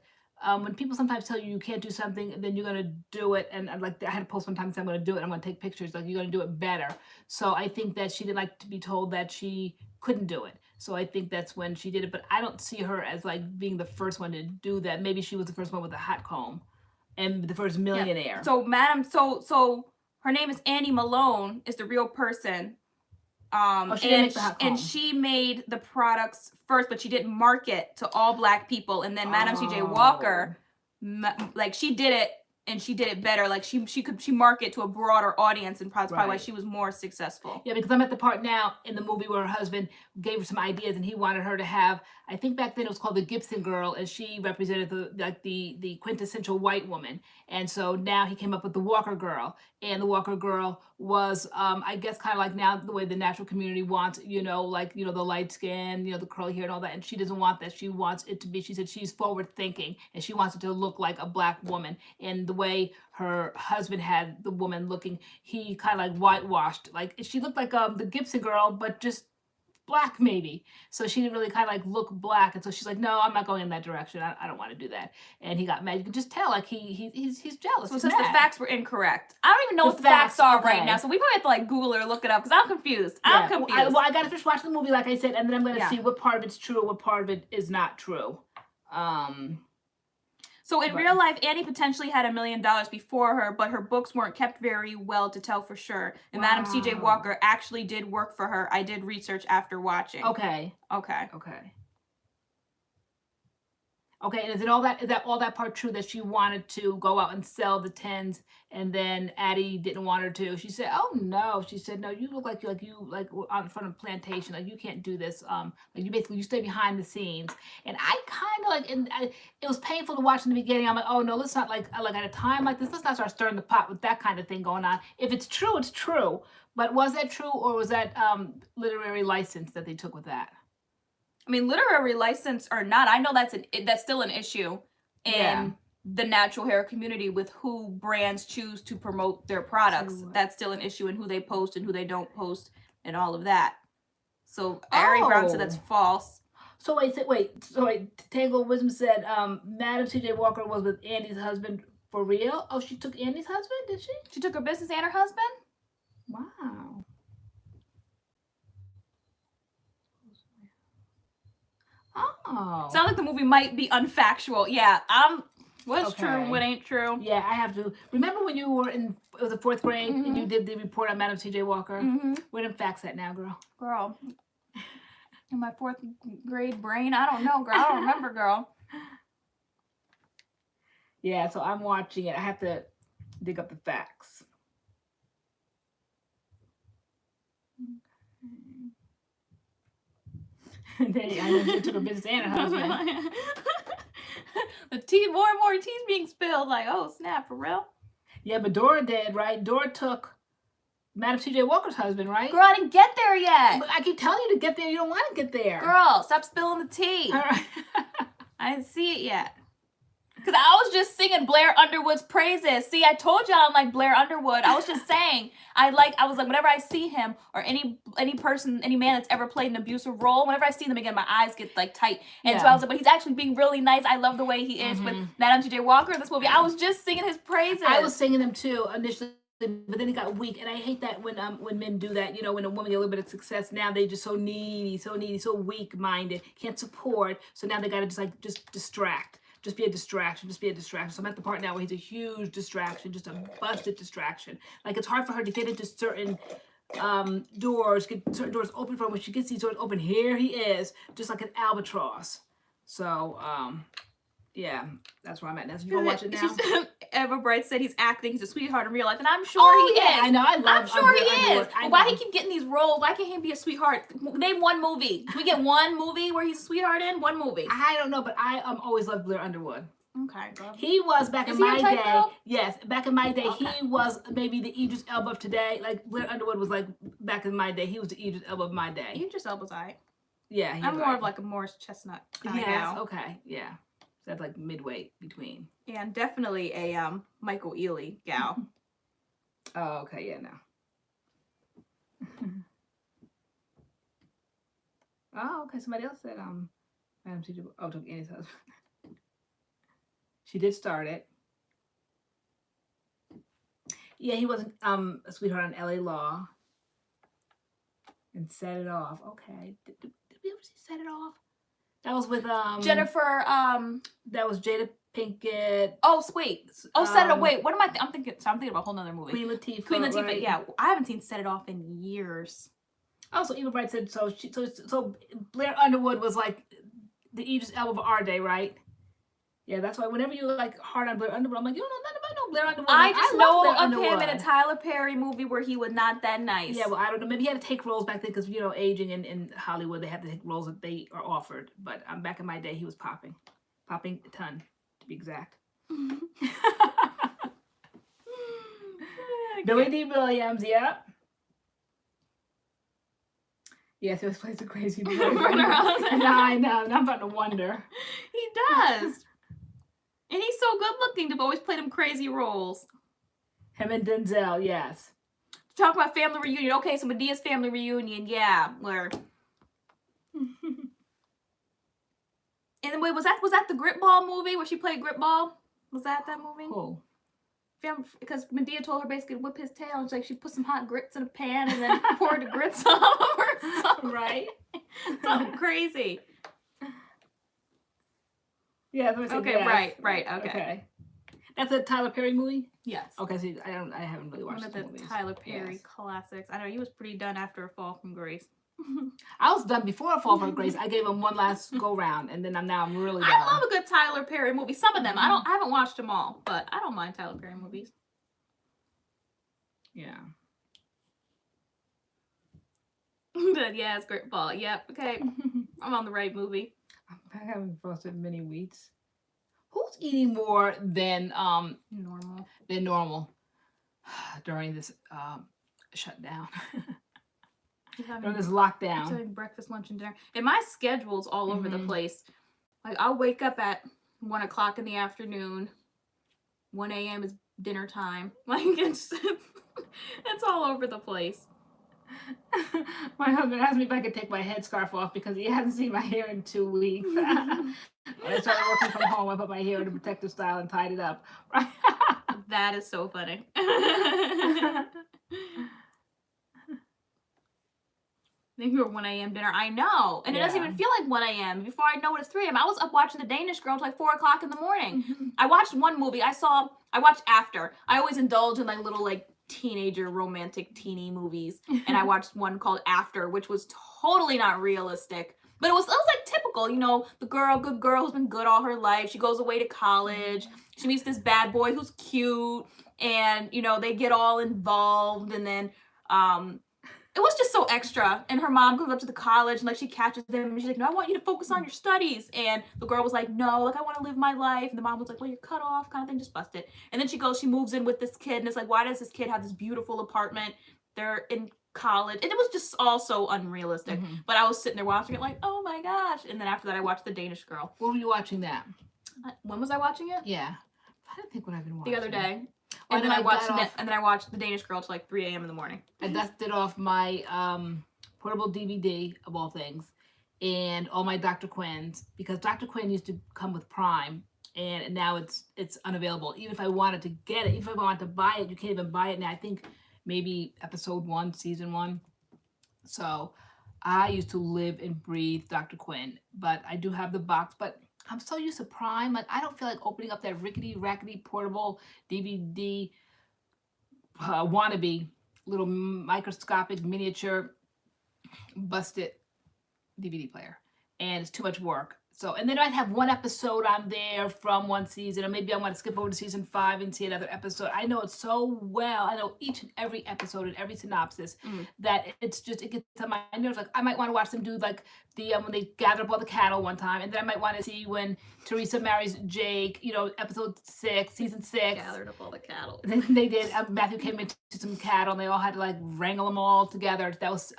when people sometimes tell you can't do something, and then you're gonna do it, and like I had a post one time saying I'm gonna do it, I'm gonna take pictures, like you're gonna do it better. So I think that she didn't like to be told that she couldn't do it. So I think that's when she did it. But I don't see her as like being the first one to do that. Maybe she was the first one with a hot comb, and the first millionaire. Yeah. So Madam, so her name is Annie Malone, is the real person. She didn't make the hot comb. And she made the products first, but she didn't market to all Black people. And then Madam C.J. Walker, like she did it, and she did it better. Like she market to a broader audience, and probably why she was more successful. Yeah, because I'm at the part now in the movie where her husband gave her some ideas, and he wanted her to have, I think back then it was called the Gibson girl, and she represented the quintessential white woman. And so now he came up with the Walker girl, and the Walker girl was I guess kind of like now the way the natural community wants, like the light skin, the curly hair and all that. And she doesn't want that. She wants it to be, she said she's forward thinking, and she wants it to look like a Black woman. And the way her husband had the woman looking, he kind of like whitewashed, like she looked like the Gibson girl, but just Black maybe. So she didn't really kind of like look Black, and so she's like, no, I'm not going in that direction. I don't want to do that. And he got mad. You can just tell like he's jealous. So since the facts were incorrect, I don't even know what the facts are right now. So we probably have to like Google it or look it up, because I'm confused. Yeah. I'm confused. I got to finish watching the movie, like I said, and then I'm going to see what part of it's true, what part of it is not true. So in real life, Annie potentially had $1 million before her, but her books weren't kept very well to tell for sure. And Madam C.J. Walker actually did work for her. I did research after watching. Okay. And is that all that part true, that she wanted to go out and sell the tens, and then Addie didn't want her to? She said, "Oh no," she said, "No, you look like you on front of a plantation. Like you can't do this. Like you stay behind the scenes." And I kind of like, it was painful to watch in the beginning. I'm like, "Oh no, let's not like at a time like this, let's not start stirring the pot with that kind of thing going on. If it's true, it's true. But was that true, or was that literary license that they took with that?" I mean, literary license or not, I know that's still an issue in the natural hair community with who brands choose to promote their products. That's still an issue in who they post and who they don't post and all of that. So Ari Brown said that's false. So wait. Tangle Wisdom said Madam C.J. Walker was with Andy's husband for real? Oh, she took Andy's husband, did she? She took her business and her husband? Wow. Oh. Sounds like the movie might be unfactual. Yeah, what's true, what ain't true. Yeah, I have to. Remember when you were it was the 4th grade and you did the report on Madam C.J. Walker? Where them facts at now, girl? Girl, in my 4th grade brain, I don't know, girl. I don't remember, girl. Yeah, so I'm watching it. I have to dig up the facts. I know she took her business and her husband. The tea, more and more tea's being spilled. Like, oh snap, for real? Yeah, but Dora did, right? Dora took Madam C.J. Walker's husband, right? Girl, I didn't get there yet. But I keep telling you to get there. You don't want to get there. Girl, stop spilling the tea. All right. I didn't see it yet. Because I was just singing Blair Underwood's praises. See, I told you I don't like Blair Underwood. I was just saying, I was like, whenever I see him or any person, any man that's ever played an abusive role, whenever I see them again, my eyes get like tight. And so I was like, but he's actually being really nice. I love the way he is with Madam C.J. Walker in this movie. I was just singing his praises. I was singing them too initially, but then he got weak. And I hate that when men do that. When a woman get a little bit of success, now they just so needy, so weak-minded, can't support. So now they got to just distract. Just be a distraction. So I'm at the part now where he's a huge distraction, just a busted distraction. Like, it's hard for her to get into certain doors, get certain doors open for her. When she gets these doors open, here he is, just like an albatross. So, yeah, that's where I'm at now. So you gonna watch it now? Eva Bright said he's acting. He's a sweetheart in real life, and I'm sure he is. I know. I'm sure he is. But why he keep getting these roles? Why can't he be a sweetheart? Name one movie. Can we get one movie where he's a sweetheart in? One movie. I don't know, but I always loved Blair Underwood. Okay, girl. He was back in my day. Yes, back in my day, he was maybe the Idris Elba of today. Like, Blair Underwood was like back in my day. He was the Idris Elba of my day. Idris Elba's alright. Yeah, I'm more of like a Morris Chestnut kind of gal. Okay, yeah. That's like midway between. Yeah, and definitely a Michael Ealy gal. Oh, okay, yeah, no. Oh, okay. Somebody else said Madam C.J. took Annie's husband. She did start it. Yeah, he wasn't a sweetheart on LA Law. And Set It Off. Okay. Did we ever see Set It Off? That was with Jennifer. That was Jada Pinkett. Oh, wait. Oh, Set It Off. Wait, what am I? I'm thinking about a whole nother movie. Queen Latifah. Queen Latifah. Right? Yeah, I haven't seen Set It Off in years. Oh, so Eva Bright said so. So Blair Underwood was like the Idris Elba of our day, right? Yeah, that's why whenever you like hard on Blair Underwood, I'm like, you don't know nothing about no Blair Underwood. I just know Blair of Underwood. him in a Tyler Perry movie where he was not that nice. Yeah, well, I don't know. Maybe he had to take roles back then because, you know, aging in Hollywood, they have to take roles that they are offered. But back in my day, he was popping a ton, to be exact. Billy D. Williams, yep. Yes, he plays a crazy boy. I know. Now I'm about to wonder. He does. And he's so good looking to always play them crazy roles. Him and Denzel, yes. Talk about family reunion. Okay, so Medea's family reunion, yeah. Where and then wait, was that the Grip Ball movie where she played Grip Ball? Was that movie? Oh. Because Medea told her basically to whip his tail, and she's like she put some hot grits in a pan and then poured the grits on him or something. Right? Something crazy. Yeah. Okay. Yes. Right. Okay. That's a Tyler Perry movie. Yes. Okay. So I haven't really watched One of the movies. Tyler Perry classics. I know he was pretty done after A Fall from Grace. I was done before A Fall from Grace. I gave him one last go round, and then I'm really done. I love a good Tyler Perry movie. Some of them. I haven't watched them all, but I don't mind Tyler Perry movies. Yeah. Yeah, it's Grip Ball. Yep. Okay. I'm on the right movie. I haven't busted many wheats. Who's eating more than normal during this shutdown? During this lockdown. Doing breakfast, lunch, and dinner. And my schedule's all over the place. Like I'll wake up at 1 o'clock in the afternoon. 1 a.m. is dinner time. Like it's all over the place. My husband asked me if I could take my headscarf off because he hasn't seen my hair in 2 weeks. When I started working from home, I put my hair in a protective style and tied it up. That is so funny. I think we were 1 a.m. dinner. I know. And it doesn't even feel like 1 a.m. Before I know it, it's 3 a.m. I was up watching The Danish Girl until like 4 o'clock in the morning. I watched one movie. I watched After. I always indulge in like little like teenager romantic teeny movies. And I watched one called After, which was totally not realistic. But it was like typical, you know, the good girl who's been good all her life. She goes away to college. She meets this bad boy who's cute. And, you know, they get all involved. And then, it was just so extra. And her mom comes up to the college and like she catches them and she's like, no, I want you to focus on your studies. And the girl was like, no, like I want to live my life. And the mom was like, well, you're cut off kind of thing, just busted. And then she moves in with this kid and it's like, why does this kid have this beautiful apartment? They're in college. And it was just all so unrealistic. But I was sitting there watching it like, oh my gosh. And then after that, I watched The Danish Girl. When were you watching that? When was I watching it? Yeah. I don't think what I've been watching. The other day. And then I watched The Danish Girl till like 3 a.m. in the morning. I dusted off my portable DVD of all things and all my Dr. Quinn's because Dr. Quinn used to come with Prime and now it's unavailable. Even if I wanted to get it, even if I wanted to buy it, you can't even buy it now. I think maybe episode 1, season 1. So I used to live and breathe Dr. Quinn, but I do have the box, but I'm so used to Prime. Like, I don't feel like opening up that rickety-rackety portable DVD wannabe little microscopic miniature busted DVD player. And it's too much work. So, and then I'd have one episode on there from one season, or maybe I want to skip over to season 5 and see another episode. I know it so well. I know each and every episode and every synopsis that it gets on my nerves. Like, I might want to watch them do like the, when they gather up all the cattle one time, and then I might want to see when Teresa marries Jake, you know, episode 6, season 6. Gathered up all the cattle. They did. Matthew came into some cattle, and they all had to like wrangle them all together. That was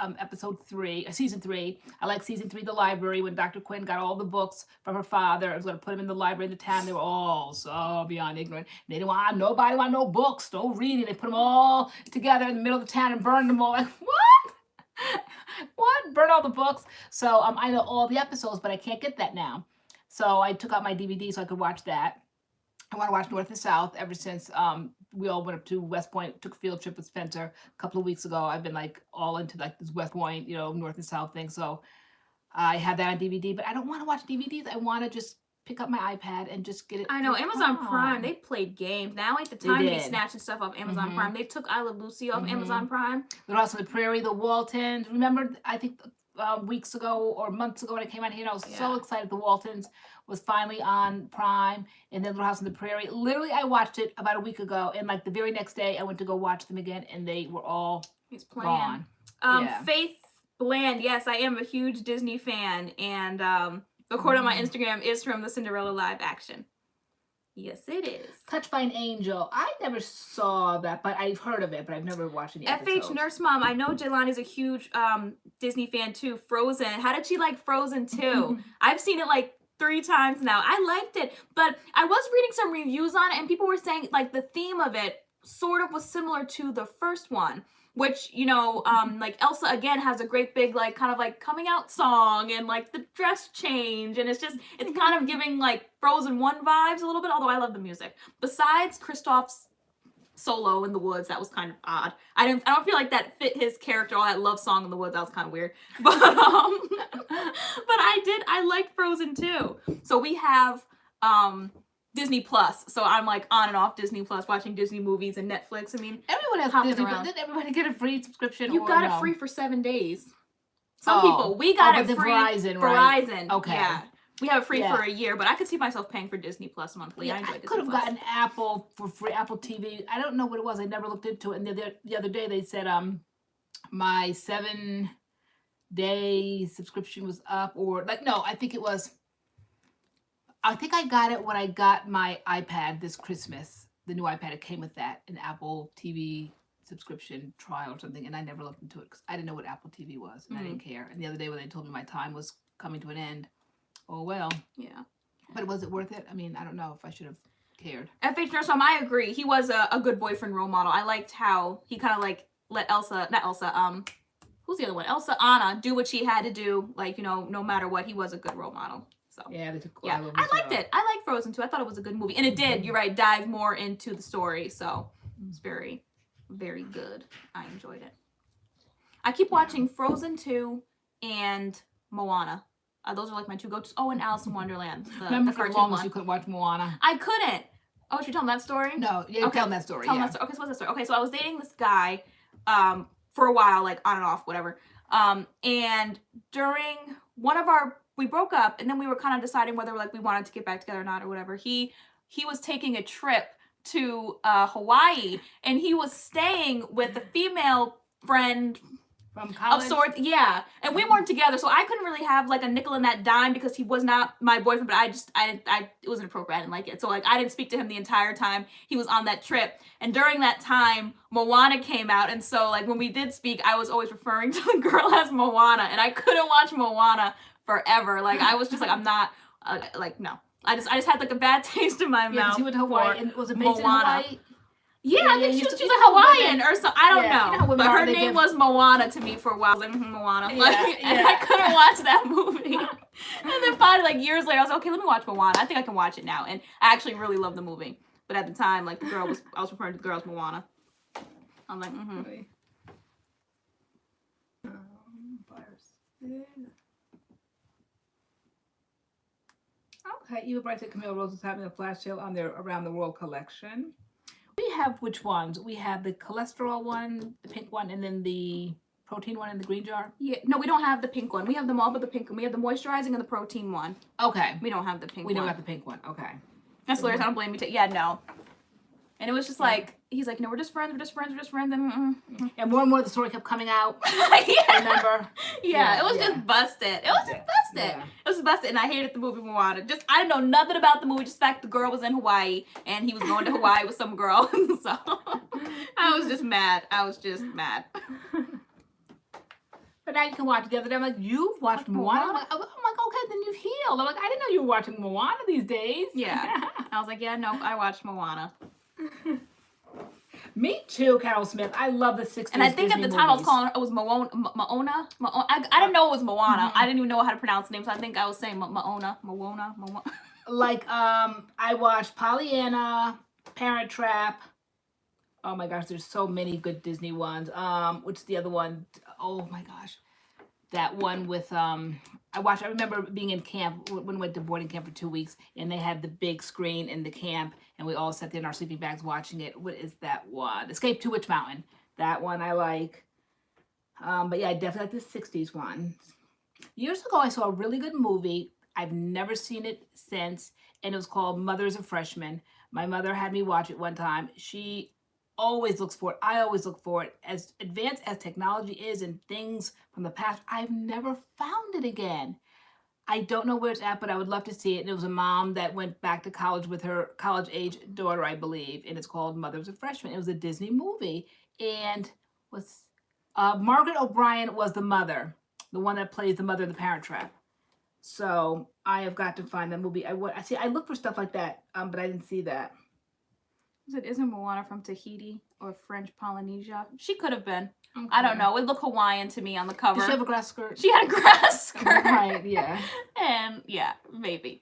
season 3. I like season 3, the library, when Dr. Quinn got all the books from her father. I was going to put them in the library in the town. They were all so beyond ignorant. They didn't want nobody want no books, no reading. They put them all together in the middle of the town and burned them all. Like, what? What? Burn all the books? So I know all the episodes, but I can't get that now. So I took out my DVD so I could watch that. I want to watch North and South ever since we all went up to West Point, took a field trip with Spencer a couple of weeks ago. I've been like all into like this West Point, you know, North and South thing. So I have that on DVD, but I don't want to watch DVDs. I want to just pick up my iPad and just get it. I know Amazon Prime, they played games. Now ain't the time to be snatching stuff off Amazon Prime. They took I Love Lucy off Amazon Prime. Little House on the Prairie, The Waltons. Remember, I think weeks ago or months ago when I came out here, I was so excited. The Waltons was finally on Prime, and then Little House on the Prairie. Literally, I watched it about a week ago, and like the very next day, I went to go watch them again, and they were all gone. Faith Bland, yes, I am a huge Disney fan, and the quote on my Instagram is from the Cinderella live action. Yes, it is. Touched by an Angel. I never saw that, but I've heard of it, but I've never watched any episodes. FH Nurse Mom, I know Jelani's a huge Disney fan too. Frozen. How did she like Frozen 2? I've seen it like 3 times now. I liked it, but I was reading some reviews on it, and people were saying like the theme of it sort of was similar to the first one. Which, you know, like Elsa again has a great big like kind of like coming out song and like the dress change, and it's kind of giving like Frozen 1 vibes a little bit, although I love the music. Besides Kristoff's solo in the woods, that was kind of odd. I don't feel like that fit his character, all that love song in the woods, that was kind of weird. But I liked Frozen too. So we have Disney Plus, so I'm like on and off Disney Plus, watching Disney movies and Netflix. I mean, everyone has Disney Plus. Didn't everybody get a free subscription? You got it free for 7 days. Some people, we got it free. Verizon, right? Verizon, okay. Yeah. We have it free for a year, but I could see myself paying for Disney Plus monthly. Yeah, I could have gotten Apple for free, Apple TV. I don't know what it was. I never looked into it. And the other day they said my 7-day subscription was up, or like no, I think I got it when I got my iPad this Christmas. The new iPad, it came with that, an Apple TV subscription trial or something, and I never looked into it because I didn't know what Apple TV was, and I didn't care. And the other day when they told me my time was coming to an end, oh well. Yeah. But was it worth it? I mean, I don't know if I should have cared. FH Nurse Mom, I agree. He was a good boyfriend role model. I liked how he kind of like let who's the other one? Anna do what she had to do, like, you know, no matter what. He was a good role model. So, yeah, they took I liked it. I liked Frozen 2. I thought it was a good movie. And it did, you're right, dive more into the story. So it was very, very good. I enjoyed it. I keep watching Frozen 2 and Moana. Those are like my 2 go-tos. Oh, and Alice in Wonderland. Remember for long as you couldn't watch Moana? I couldn't. Oh, should you tell them that story? No, tell them that story. That story. Okay, so what's that story? Okay, so I was dating this guy for a while, like on and off, whatever. And during one of we broke up, and then we were kind of deciding whether like we wanted to get back together or not or whatever. He was taking a trip to Hawaii, and he was staying with a female friend from college. Of sorts, yeah. And we weren't together, so I couldn't really have like a nickel in that dime because he was not my boyfriend. But it was inappropriate. I didn't like it. So like I didn't speak to him the entire time he was on that trip. And during that time, Moana came out, and so like when we did speak, I was always referring to the girl as Moana, and I couldn't watch Moana forever. Like I was just like, I'm not like no. I just had like a bad taste in my mouth. You went to Hawaii, and was it based in Hawaii? Yeah, I think she's a Hawaiian or something. I don't know. You know, but her name was Moana to me for a while. I was like, Moana. And I couldn't watch that movie. And then finally, like years later, I was like, okay, let me watch Moana. I think I can watch it now. And I actually really love the movie. But at the time, like I was referring to the girl as Moana. I'm like, Okay, Eva Bryce and Camille Rose is having a flash sale on their Around the World collection. We have which ones? We have the cholesterol one, the pink one, and then the protein one in the green jar? Yeah, no, we don't have the pink one. We have them all but the pink one. We have the moisturizing and the protein one. Okay. We don't have the pink one. We don't have the pink one. Okay. That's hilarious. I don't blame you. Yeah, no. And it was just like, he's like, no, we're just friends. And more the story kept coming out. Yeah. Remember? Yeah, it was just busted. It was busted. And I hated the movie Moana. I didn't know nothing about the movie. Just the fact the girl was in Hawaii and he was going to Hawaii with some girl. So I was just mad. But now you can watch it the other day. I'm like, you've watched Moana? I'm like, okay, then you've healed. I'm like, I didn't know you were watching Moana these days. Yeah. I was like, yeah, no, I watched Moana. Me too, Carol Smith. I love the 60s. And I think Disney at the time movies. I was calling it was Moana. I didn't know it was Moana. I didn't even know how to pronounce the name, so I think I was saying Moana. Like, I watched Pollyanna, Parent Trap. Oh my gosh, there's so many good Disney ones. What's the other one? Oh my gosh. That one with I remember being in camp when we went to boarding camp for 2 weeks, and they had the big screen in the camp, and we all sat there in our sleeping bags watching it. What is that one? Escape to Witch Mountain. That one I like. But yeah, I definitely like the 60s one. Years ago, I saw a really good movie. I've never seen it since, and it was called Mother's a Freshman. My mother had me watch it one time. She always looks for it. I always look for it. As advanced as technology is and things from the past, I've never found it again. I don't know where it's at, but I would love to see it. And it was a mom that went back to college with her college-age daughter, I believe, and it's called Mother's a Freshman. It was a Disney movie, and was Margaret O'Brien was the mother, the one that plays the mother of the Parent Trap. So I have got to find that movie. I look for stuff like that, but I didn't see that. Isn't Moana from Tahiti or French Polynesia? She could have been. Okay. I don't know. It looked Hawaiian to me on the cover. Did she have a grass skirt? She had a grass skirt. Right, yeah. And yeah, maybe.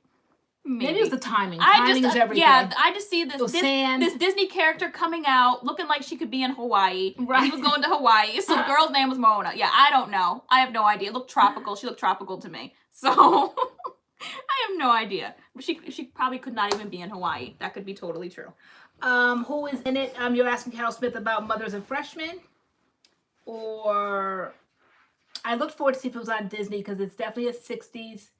Maybe it's the timing. Timing is everything. Yeah, I just see this sand. This Disney character coming out looking like she could be in Hawaii. Right. He was going to Hawaii, so the girl's name was Moana. Yeah, I don't know. I have no idea. It looked tropical. She looked tropical to me. So I have no idea. She probably could not even be in Hawaii. That could be totally true. Who is in it? You're asking Carol Smith about Mothers and Freshmen? Or I looked forward to see if it was on Disney because it's definitely a 60s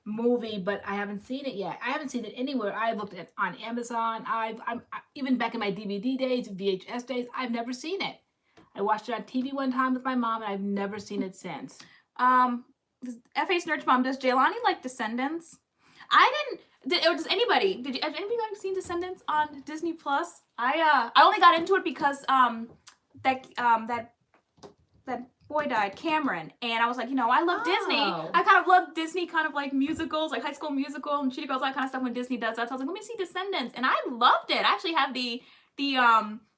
movie, but I haven't seen it yet. I haven't seen it anywhere. I looked at on Amazon. I'm even back in my DVD days, VHS days, I've never seen it. I watched it on TV one time with my mom, and I've never seen it since. F.A.'s Nurse Mom, does Jaylani like Descendants? I didn't. Does anybody? Has anybody seen Descendants on Disney Plus? I only got into it because that boy died, Cameron, and I was like, I love Disney. I kind of love Disney, kind of like musicals, like High School Musical and Cheetah Girls, that kind of stuff when Disney does that. So I was like, let me see Descendants, and I loved it. I actually have the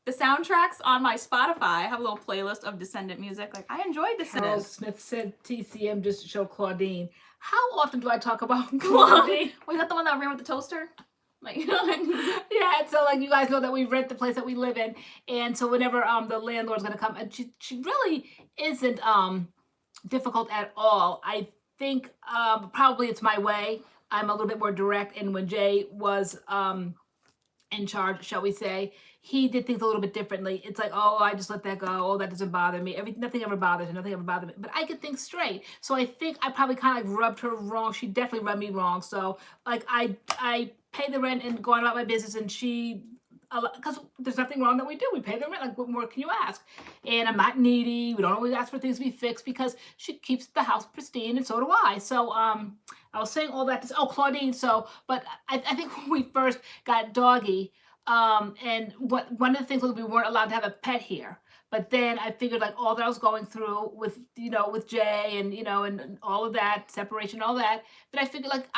soundtracks on my Spotify. I have a little playlist of Descendant music. Like, I enjoyed Descendants. Carol Smith said TCM just to show Claudine. How often do I talk about Claudine? Was that the one that ran with the toaster? Like, yeah, and so like you guys know that we rent the place that we live in, and so whenever the landlord's gonna come, and she really isn't difficult at all. I think probably it's my way. I'm a little bit more direct, and when Jay was in charge, shall we say, he did things a little bit differently. It's like, oh, I just let that go. Oh, that doesn't bother me. Nothing ever bothers her. Nothing ever bothers me. But I get things straight. So I think I probably kind of like rubbed her wrong. She definitely rubbed me wrong. So like I pay the rent and go on about my business, and she, because there's nothing wrong that we do. We pay the rent. Like, what more can you ask? And I'm not needy. We don't always ask for things to be fixed because she keeps the house pristine, and so do I. So I was saying all that to, Claudine. So, but I think when we first got Doggy, and one of the things was we weren't allowed to have a pet here. But then I figured like all that I was going through with, with Jay and, and all of that, separation, all that I figured like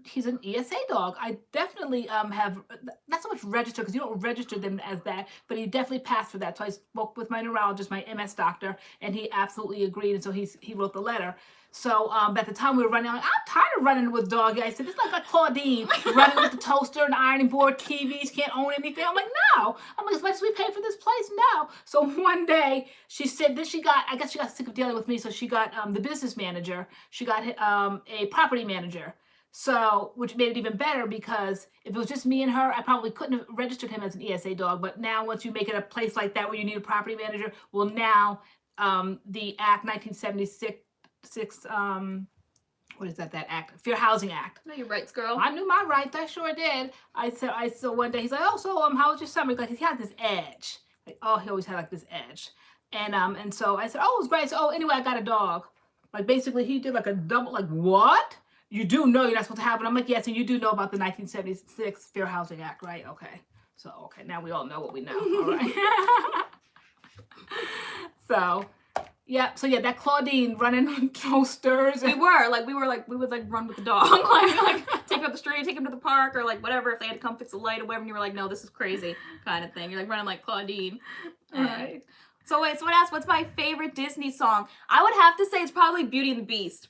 he's an ESA dog. I definitely have, not so much registered because you don't register them as that, but he definitely passed for that. So I spoke with my neurologist, my MS doctor, and he absolutely agreed. And so he wrote the letter. So at the time we were running, I'm tired of running with Doggy. I said, it's like a Claudine running with the toaster and ironing board, TVs, can't own anything. I'm like, no. I'm like, as much as we pay for this place, no. So one day she said that I guess she got sick of dealing with me. So she got the business manager. She got a property manager. So, which made it even better because if it was just me and her, I probably couldn't have registered him as an ESA dog. But now once you make it a place like that where you need a property manager, well now the Act 1976, what is that act? Fair Housing Act. No, your rights, girl. I knew my rights. I sure did. I saw one day, he's like, oh, so how was your summer? Like, he had this edge. Like, oh, he always had like this edge. And so I said, oh, it was great. So, oh, anyway, I got a dog. Like, basically, he did like a double, like, what? You do know you're not supposed to have it. I'm like, yes, and you do know about the 1976 Fair Housing Act, right? Okay. So, okay, now we all know what we know. All right. So yeah, that Claudine running on toasters. We would run with the dog, like take him up the street, take him to the park, or like whatever. If they had to come fix a light or whatever, and you were like, no, this is crazy, kind of thing. You're like running like Claudine. Right. So wait, someone asked, what's my favorite Disney song? I would have to say it's probably Beauty and the Beast.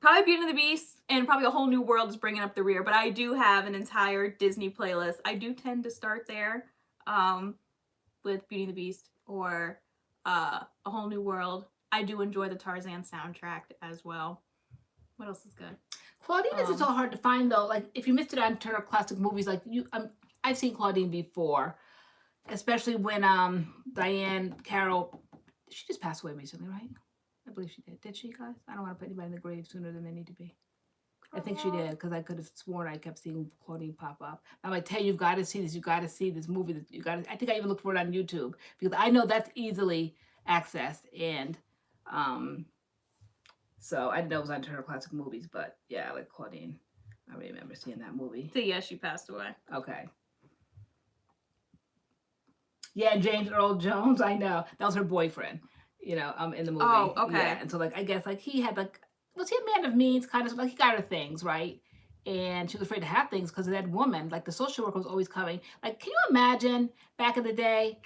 Probably Beauty and the Beast and probably A Whole New World is bringing up the rear, but I do have an entire Disney playlist. I do tend to start there with Beauty and the Beast or A Whole New World. I do enjoy the Tarzan soundtrack as well. What else is good? Claudine isn't so hard to find though. Like if you missed it on Turner Classic Movies, like I've seen Claudine before, especially when Diane Carroll, she just passed away recently, right? I believe she did. Did she, guys? I don't want to put anybody in the grave sooner than they need to be. I think she did, because I could have sworn I kept seeing Claudine pop up. I'm like, Tay, you've got to see this. You've got to see this movie. I think I even looked for it on YouTube, because I know that's easily accessed. And so I didn't know it was on Turner Classic Movies, but yeah, I like Claudine. I remember seeing that movie. So yeah, she passed away. Okay. Yeah, James Earl Jones, I know. That was her boyfriend, in the movie. Oh, okay. Yeah, and so, like, I guess, like, he had, like, was he a man of means, kind of, like, he got her things, right? And she was afraid to have things because of that woman. Like, the social worker was always coming. Like, can you imagine back in the day?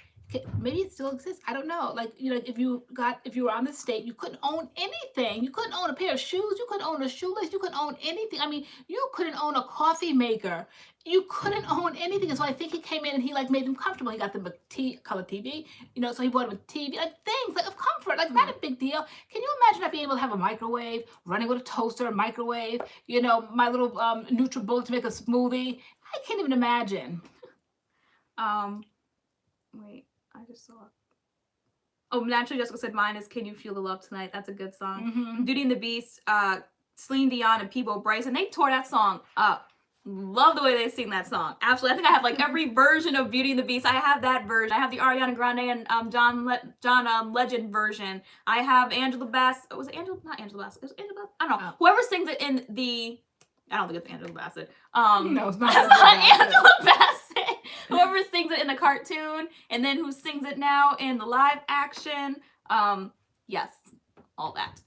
Maybe it still exists. I don't know. Like, if you were on the state, you couldn't own anything. You couldn't own a pair of shoes. You couldn't own a shoelace. You couldn't own anything. I mean, you couldn't own a coffee maker. You couldn't own anything. And so I think he came in and he like made them comfortable. He got them a color TV, so he bought them a TV, like things like of comfort, like not a big deal. Can you imagine not being able to have a microwave, running with a toaster, a microwave, my little NutriBullet to make a smoothie? I can't even imagine. Wait. I just saw it. Oh, naturally, Jessica said mine is "Can You Feel the Love Tonight." That's a good song. Mm-hmm. Beauty and the Beast, Celine Dion and P.O Box, and they tore that song up. Love the way they sing that song. Absolutely. I think I have like every version of Beauty and the Beast. I have that version. I have the Ariana Grande and John Legend version. I have Angela Bassett. Was it Angela? Not Angela Bassett. It was Angela Bassett? I don't know. Whoever sings it in the... I don't think it's Angela Bassett. No, it's not. It's not Angela Bassett. Whoever sings it in the cartoon, and then who sings it now in the live action. Yes, all that.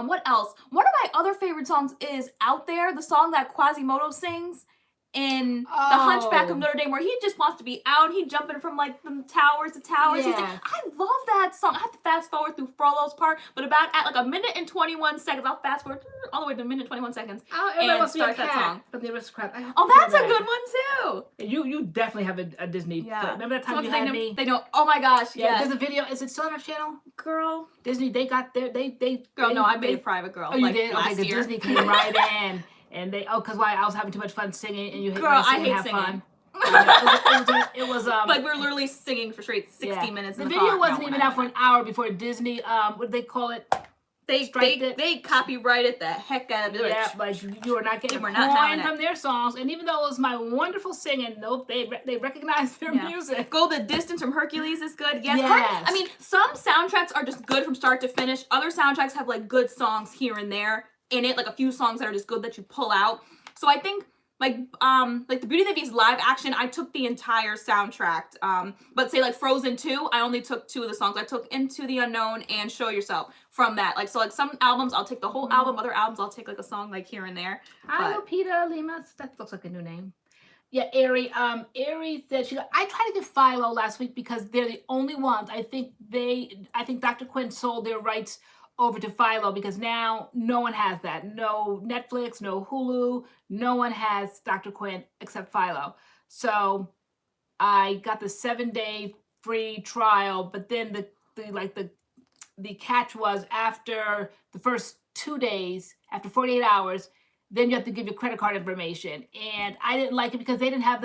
What else? One of my other favorite songs is "Out There," the song that Quasimodo sings in The Hunchback of Notre Dame, where he just wants to be out. He jumping from like the towers to towers. Yes. I love that song. I have to fast forward through Frollo's part, but about at like a minute and 21 seconds, I'll fast forward all the way to a minute and 21 seconds and start that song. But the Aristocrat. Oh, that's a good one too. You definitely have a Disney. Yeah. Remember that time you had me? They know. Oh my gosh. Yeah. Yes. There's a video. Is it still on our channel? Girl. Disney. They got their. Girl, no, I made it private, girl. Oh, you did? Last Okay, year. Disney came right in. And because why I was having too much fun singing, and you hate Girl, singing, I hate have singing. Fun. It was like we were literally singing for straight 60 minutes. The video wasn't even out for an hour before Disney. What did they call it? They copyrighted the heck out of it. Yeah, like you were not getting a coin from their songs, and even though it was my wonderful singing, nope, they recognized their music. Go the Distance from Hercules is good. Yes. Yes. I mean, some soundtracks are just good from start to finish. Other soundtracks have like good songs here and there in it, like a few songs that are just good that you pull out. So I think like the Beauty and the Beast live action, I took the entire soundtrack. But say like Frozen 2, I only took 2 of the songs. I took Into the Unknown and Show Yourself from that. Like so like some albums I'll take the whole album, other albums I'll take like a song like here and there. Hi, Lupita Lima. That looks like a new name. Yeah, Ari said I tried to get Philo last week because they're the only ones. I think Dr. Quinn sold their rights over to Philo because now no one has that. No Netflix, no Hulu, no one has Dr. Quinn except Philo. So I got the 7-day free trial, but then the catch was after the first 2 days, after 48 hours, then you have to give your credit card information. And I didn't like it because they didn't have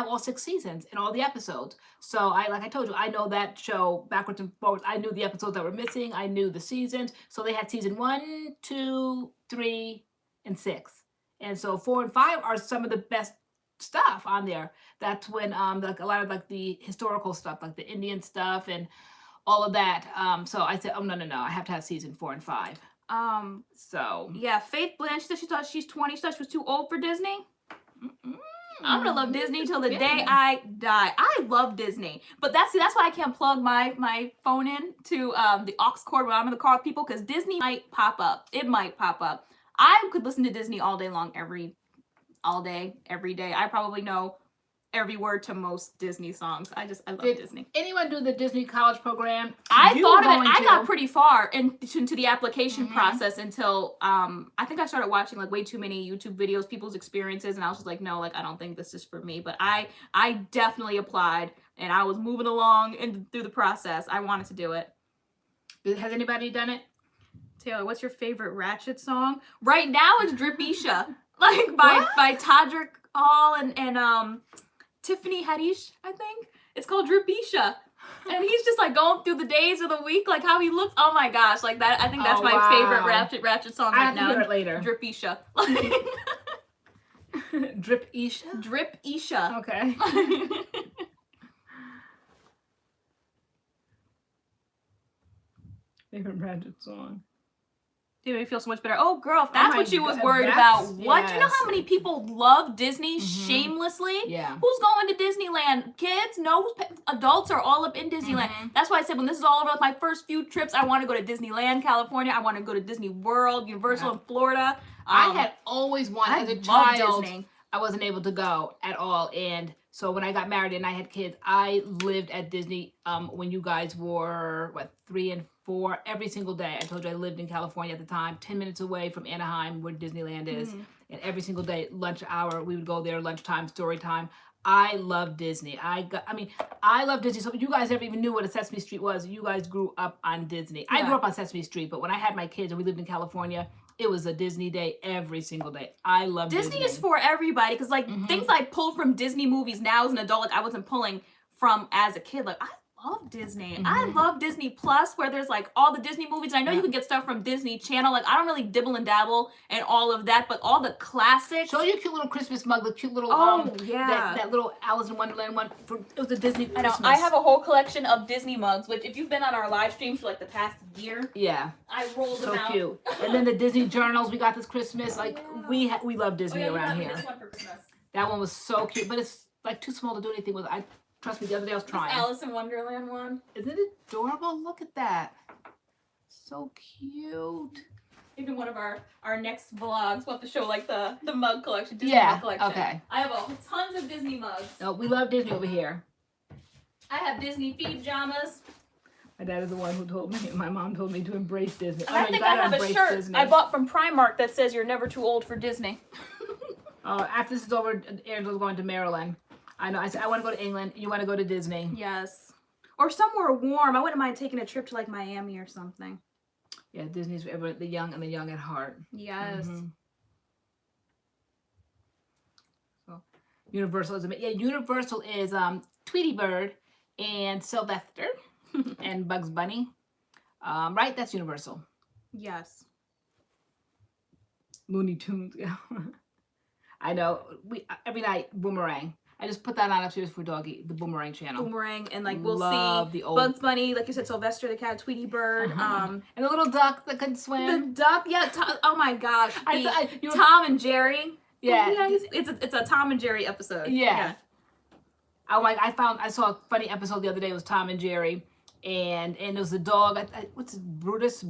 all 6 seasons and all the episodes. So like I told you, I know that show backwards and forwards. I knew the episodes that were missing. I knew the seasons. So they had season 1, 2, 3, and 6. And so 4 and 5 are some of the best stuff on there. That's when like a lot of like the historical stuff, like the Indian stuff and all of that. So I said, oh no, I have to have season 4 and 5. So yeah, Faith Blanche said she thought she's 20. She thought she was too old for Disney. I'm gonna love Disney till the day I die. I love Disney, but that's why I can't plug my phone in to the aux cord when I'm in the car with people, because Disney might pop up. It might pop up. I could listen to Disney all day long, every day. I probably know every word to most Disney songs. I love Did Disney. anyone do the Disney college program? I You thought of going it. I to- got pretty far into the application process until I think I started watching like way too many YouTube videos, people's experiences, and I was just like, no, like I don't think this is for me. But I definitely applied, and I was moving along and through the process. I wanted to do it. Has anybody done it? Taylor, what's your favorite Ratchet song? Right now it's Dripisha, like by Todrick Hall and Tiffany Haddish, I think. It's called Dripisha. And he's just like going through the days of the week, like how he looks. Oh my gosh, like that. I think that's my favorite Ratchet song right now. I have to hear it later. Dripisha. Dripisha? Dripisha. Okay. Favorite Ratchet song. Dude, it feels so much better. Oh, girl, if that's my what she was God, worried that's- about. What? Do you know how yes. many people love Disney shamelessly? Yeah. Who's going to Disneyland? Kids? No, adults are all up in Disneyland. That's why I said when this is all over, like my first few trips, I want to go to Disneyland, California. I want to go to Disney World, Universal in Florida. I had always wanted, I as a love child, Disney. I wasn't able to go at all. And so when I got married and I had kids, I lived at Disney when you guys were, what, 3 and 4, every single day. I told you I lived in California at the time, 10 minutes away from Anaheim, where Disneyland is. And every single day, lunch hour, we would go there, lunchtime, story time. I love Disney. I love Disney. So you guys never even knew what a Sesame Street was. You guys grew up on Disney. I grew up on Sesame Street, but when I had my kids and we lived in California, it was a Disney day every single day. I love Disney. Disney is for everybody because like things I pull from Disney movies now as an adult, like I wasn't pulling from as a kid. Like I love Disney. I love Disney Plus where there's like all the Disney movies. And I know you can get stuff from Disney Channel. Like I don't really dibble and dabble and all of that, but all the classics. Show your cute little Christmas mug, the cute little that little Alice in Wonderland one. It was a Disney Christmas. I have a whole collection of Disney mugs, which if you've been on our live streams for like the past year, I rolled them out. So cute. And then the Disney journals we got this Christmas. Like we love Disney around here. This one for Christmas. That one was so cute, but it's like too small to do anything with. Trust me, the other day I was trying. This Alice in Wonderland one. Isn't it adorable? Look at that. So cute. Even one of our next vlogs, we'll have to show like the mug collection, Disney Yeah, mug collection. okay. I have tons of Disney mugs. No, we love Disney over here. I have Disney feet pajamas. My dad is the one who told me, my mom told me to embrace Disney. And I think I have a shirt I bought from Primark that says you're never too old for Disney. After this is over, Angela's going to Maryland. I know. I said, I want to go to England. You want to go to Disney? Yes. Or somewhere warm. I wouldn't mind taking a trip to like Miami or something. Yeah, Disney's for everyone, the young and the young at heart. Yes. So, Universal is Universal is Tweety Bird and Sylvester and Bugs Bunny. Right? That's Universal. Yes. Looney Tunes. Yeah. I know. Every night Boomerang. I just put that on upstairs for Doggy, the Boomerang channel. Boomerang, and like we'll Love see the old Bugs Bunny, like you said, Sylvester the cat, Tweety Bird, and the little duck that could swim. the duck, yeah. Oh my gosh, Tom and Jerry. Yeah, it's a Tom and Jerry episode. Yeah. Oh my! I saw a funny episode the other day. It was Tom and Jerry, and it was the dog. What's it,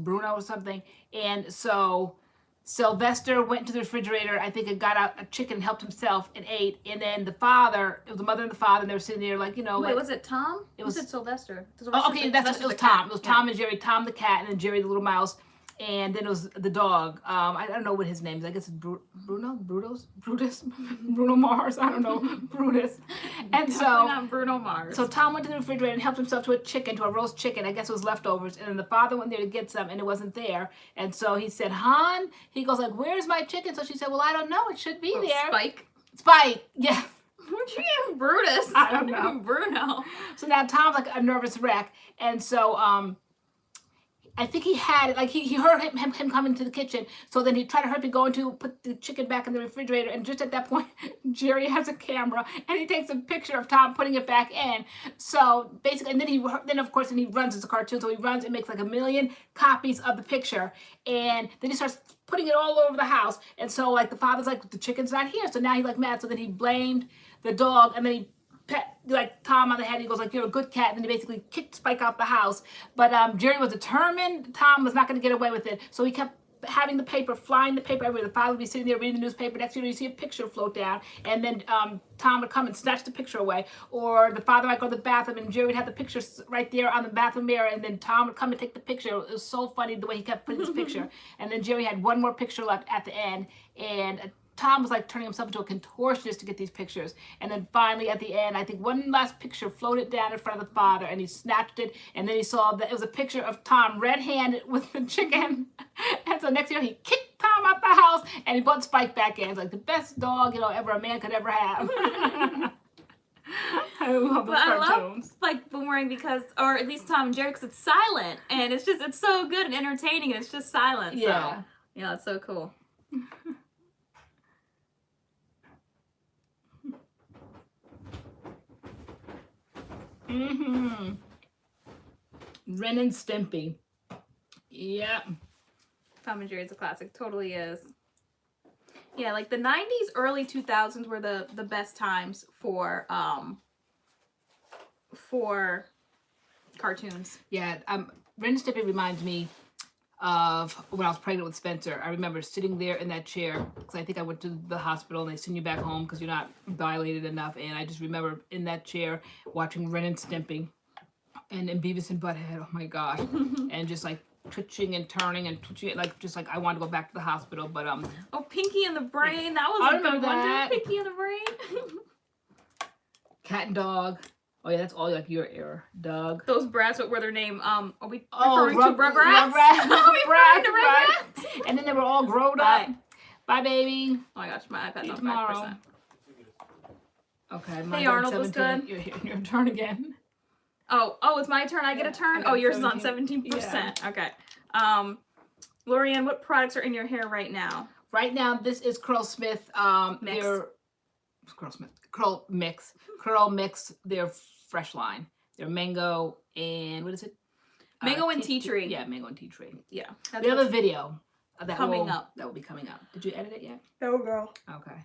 Bruno or something? And so Sylvester went to the refrigerator, I think, and got out a chicken and helped himself and ate. And then the father, it was the mother and the father, and they were sitting there like, you know. Wait, like, was it Tom? It was Sylvester. Oh, okay, it was Tom. It was Tom and Jerry, Tom the cat, and then Jerry the little mouse. And then it was the dog. I don't know what his name is. I guess it's Bruno Mars. I don't know, Brutus. And so not Bruno Mars. So Tom went to the refrigerator and helped himself to a roast chicken. I guess it was leftovers. And then the father went there to get some, and it wasn't there. And so he said, "Han," he goes like, "Where's my chicken?" So she said, "Well, I don't know. It should be there." Spike. Yeah. Where'd you get Brutus? I don't know. Bruno. So now Tom's like a nervous wreck, and so I think he had it, like he heard him come into the kitchen, so then he tried to hurry going to put the chicken back in the refrigerator, and just at that point, Jerry has a camera, and he takes a picture of Tom putting it back in. So basically, and then of course he runs, it's a cartoon, so he runs and makes like 1 million copies of the picture, and then he starts putting it all over the house, and so like the father's like, the chicken's not here, so now he's like mad, so then he blamed the dog, and then he pet like Tom on the head. He goes like, "You're a good cat," and then he basically kicked Spike out the house. But Jerry was determined Tom was not going to get away with it, so he kept having the paper, flying the paper everywhere. The father would be sitting there reading the newspaper. Next thing you see a picture float down, and then Tom would come and snatch the picture away. Or the father might go to the bathroom, and Jerry would have the picture right there on the bathroom mirror, and then Tom would come and take the picture. It was so funny the way he kept putting this picture. And then Jerry had one more picture left at the end, and Tom was like turning himself into a contortionist to get these pictures. And then finally at the end, I think one last picture floated down in front of the father, and he snatched it, and then he saw that it was a picture of Tom red-handed with the chicken. And so next year he kicked Tom out the house, and he brought Spike back in. It's like the best dog, ever a man could ever have. I love those cartoons. Love, like, Boomerang because, or at least Tom and Jerry, because it's silent, and it's so good and entertaining, and it's just silent. Yeah. So, yeah, it's so cool. Ren and Stimpy. Yeah. Tom and Jerry's a classic. Totally is. Yeah, like the 90s, early 2000s were the best times for cartoons. Yeah. Ren and Stimpy reminds me of when I was pregnant with Spencer. I remember sitting there in that chair because I think I went to the hospital and they send you back home because you're not dilated enough. And I just remember in that chair watching Ren and Stimpy and Beavis and Butthead. Oh my gosh. And just like twitching and turning and twitching, like just like I wanted to go back to the hospital. But oh, Pinky and the Brain. That was I a good remember one. that. Pinky and the Brain. Cat and Dog. Oh yeah, that's all like your era. Doug. Those brats, what were their name? Are we Oh, referring to Rugrats? Rugrats. Are we referring to Right. Rugrats? And then they were all grown up. Bye, baby. Oh my gosh, my iPad's See you on tomorrow. 5%. Okay. Hey, Arnold was good. Your turn again. Oh, it's my turn. I get a turn. Oh, yours is on 17%. Yeah. Okay. LoriAnne, what products are in your hair right now? Right now, this is Curlsmith. Mix. Curl Mix. Their fresh line. Their mango and what is it? Mango and tea tree. Yeah, mango and tea tree. Yeah. We have a video that up. that will be coming up. Did you edit it yet? No, girl. Okay.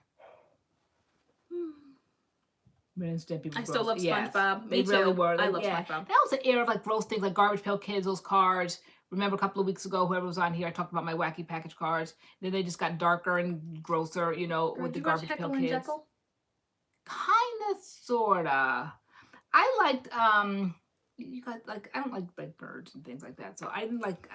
Ren and Stimpy. I still love Yes. SpongeBob. They Me really too. were. I love Yeah. SpongeBob. That was an era of like gross things, like Garbage Pail Kids, those cards. Remember a couple of weeks ago, whoever was on here, I talked about my wacky package cards. Then they just got darker and grosser, with the Garbage Pail Kids. Kinda, sorta. I liked you guys like I don't like birds and things like that. So I didn't like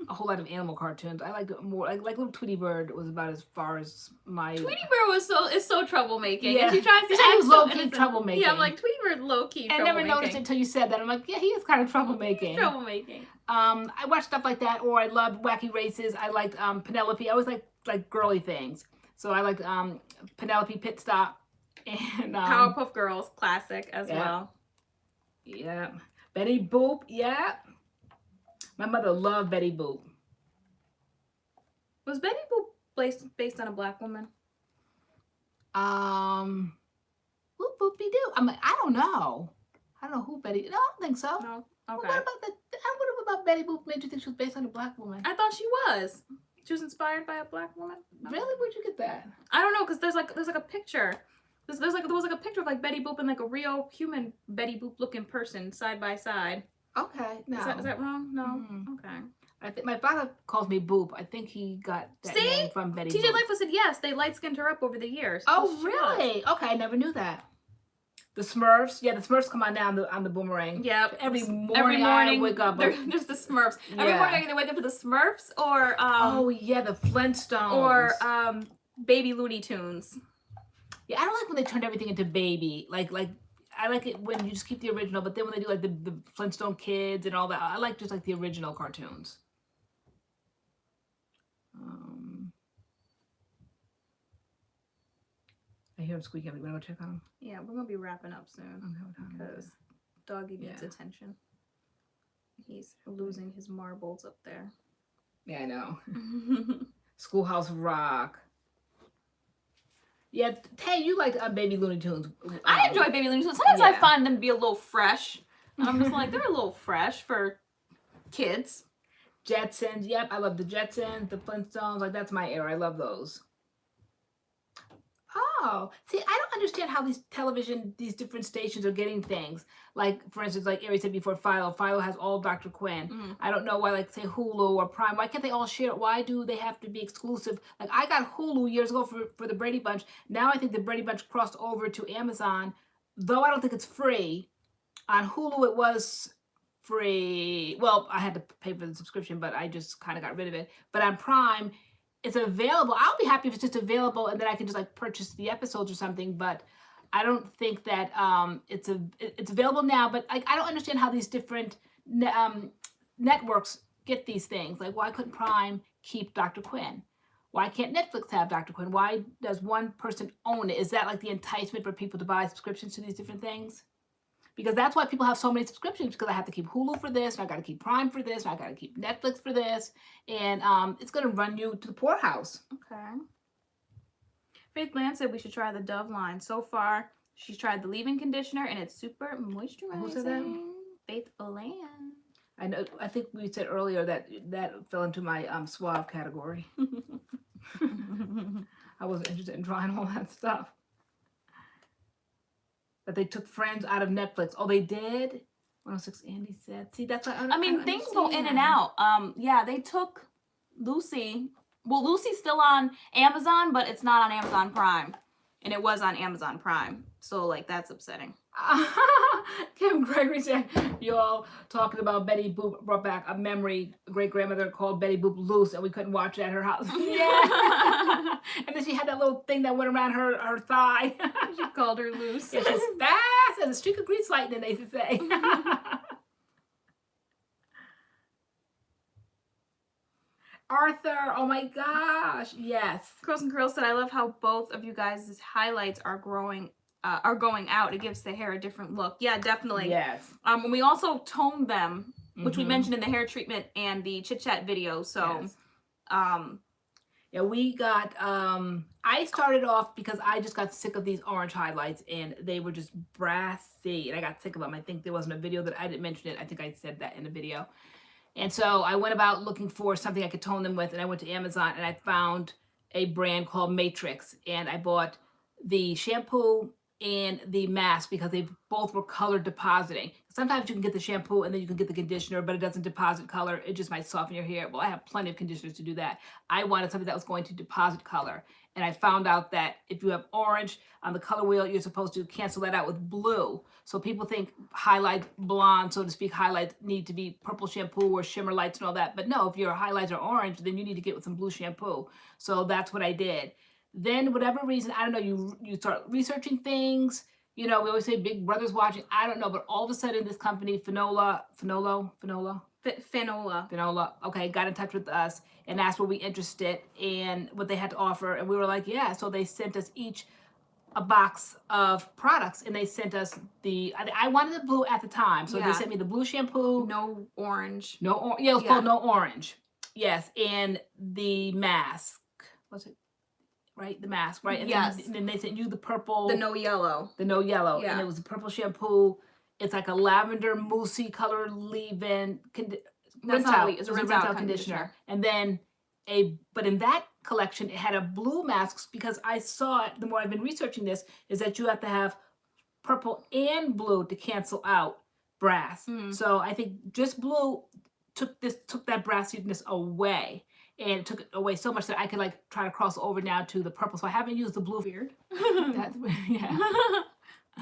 a whole lot of animal cartoons. I liked it more like little Tweety Bird was about as far as my Tweety Bird is so troublemaking. Yeah. And she tries to He was act low so key innocent. troublemaking. Yeah, I'm like Tweety Bird low key. I never noticed it until you said that. I'm like, yeah, he is kind of troublemaking. Troublemaking. I watched stuff like that, or I loved Wacky Races. I liked Penelope. I always like girly things. So I liked Penelope Pit Stop and Powerpuff Girls, classic as well. Yeah. Betty Boop, yeah. My mother loved Betty Boop. Was Betty Boop based on a black woman? Boop boopy doo. I'm like, I don't know. I don't know who Betty. No, I don't think so. No. Okay. What about Betty Boop made you think she was based on a black woman? I thought she was. She was inspired by a black woman. No. Really? Where'd you get that? I don't know, because there's like a picture. There was like a picture of like Betty Boop and like a real human Betty Boop looking person side by side. Okay. No. Is that wrong? No. Mm-hmm. Okay. I think my father calls me Boop. I think he got that name from Betty TJ Boop. Lightfoot said yes. They light skinned her up over the years. Oh, She really? was. Okay, I never knew that. The Smurfs. Yeah, the Smurfs come on down on the Boomerang. Yep. Every morning I wake up. There's the Smurfs. Every morning I either wake up to the Smurfs or oh yeah, the Flintstones. Or Baby Looney Tunes. Yeah, I don't like when they turned everything into baby. Like I like it when you just keep the original, but then when they do like the Flintstone Kids and all that, I like just like the original cartoons. I hear him squeaking. We wanna go check on him? Yeah, we're gonna be wrapping up soon because Doggy needs attention. He's losing his marbles up there. Yeah, I know. Schoolhouse Rock. Yeah, hey, you like Baby Looney Tunes. I enjoy Baby Looney Tunes. Sometimes yeah. I find them to be a little fresh. And I'm just like, they're a little fresh for kids. Jetsons, yep, I love the Jetsons, the Flintstones, like that's my era. I love those. Oh, see, I don't understand how these different stations are getting things. Like, for instance, like Ari said before, Philo. Philo has all Dr. Quinn. I don't know why, like, say Hulu or Prime. Why can't they all share it? Why do they have to be exclusive? Like, I got Hulu years ago for the Brady Bunch. Now I think the Brady Bunch crossed over to Amazon, though I don't think it's free. On Hulu, it was free. Well, I had to pay for the subscription, but I just kind of got rid of it. But on Prime, it's available. I'll be happy if it's just available and then I can just like purchase the episodes or something. But I don't think that it's available now. But like, I don't understand how these different networks get these things. Like, why couldn't Prime keep Dr. Quinn? Why can't Netflix have Dr. Quinn? Why does one person own it? Is that like the enticement for people to buy subscriptions to these different things? Because that's why people have so many subscriptions, because I have to keep Hulu for this, and I got to keep Prime for this, and I got to keep Netflix for this, and it's going to run you to the poorhouse. Okay. Faith Land said we should try the Dove line. So far, she's tried the leave-in conditioner, and it's super moisturizing. Who said that? Faith Land. I know. I think we said earlier that fell into my suave category. I wasn't interested in trying all that stuff. That they took Friends out of Netflix. Oh, they did? 106 Andy said. See, that's what I mean, things go in and out. Yeah, they took Lucy. Well, Lucy's still on Amazon, but it's not on Amazon Prime. And it was on Amazon Prime. So, like, that's upsetting. Kim Gregory said, you all talking about Betty Boop brought back a memory. A great-grandmother called Betty Boop loose, and we couldn't watch it at her house. Yeah. And then she had that little thing that went around her thigh. She called her loose. Yeah, she's fast as a streak of grease lightning, they used to say. Arthur, oh my gosh, yes. Curls and Curls said, I love how both of you guys' highlights are going out. It gives the hair a different look. Yeah, definitely. Yes. And we also toned them, which we mentioned in the hair treatment and the chit chat video. So, yes. Yeah, we got, I started off because I just got sick of these orange highlights and they were just brassy and I got sick of them. I think there wasn't a video that I didn't mention it. I think I said that in the video. And so I went about looking for something I could tone them with, and I went to Amazon and I found a brand called Matrix, and I bought the shampoo and the mask because they both were color depositing. Sometimes you can get the shampoo and then you can get the conditioner, but it doesn't deposit color. It just might soften your hair. Well, I have plenty of conditioners to do that. I wanted something that was going to deposit color. And I found out that if you have orange on the color wheel, you're supposed to cancel that out with blue. So people think highlight blonde, so to speak, highlights need to be purple shampoo or shimmer lights and all that. But no, if your highlights are orange, then you need to get with some blue shampoo. So that's what I did. Then whatever reason, I don't know, you start researching things. You know, we always say Big Brother's watching. I don't know, but all of a sudden this company, Finola, okay, got in touch with us and asked were we interested in what they had to offer. And we were like, yeah. So they sent us each a box of products and they sent us I wanted the blue at the time. So they sent me the blue shampoo. No orange. Yeah, it was called No Orange. Yes, and the mask. Was it? Right, the mask, right? And then they sent you the purple. The no yellow. The no yellow. Yeah. And it was a purple shampoo. It's like a lavender moussey color leave-in. It's a rinse out conditioner. And then but in that collection, it had a blue mask because I saw it, the more I've been researching this, is that you have to have purple and blue to cancel out brass. So I think just blue took that brassiness away. And it took it away so much that I could like try to cross over now to the purple. So I haven't used the blue. Weird. That's weird. Yeah.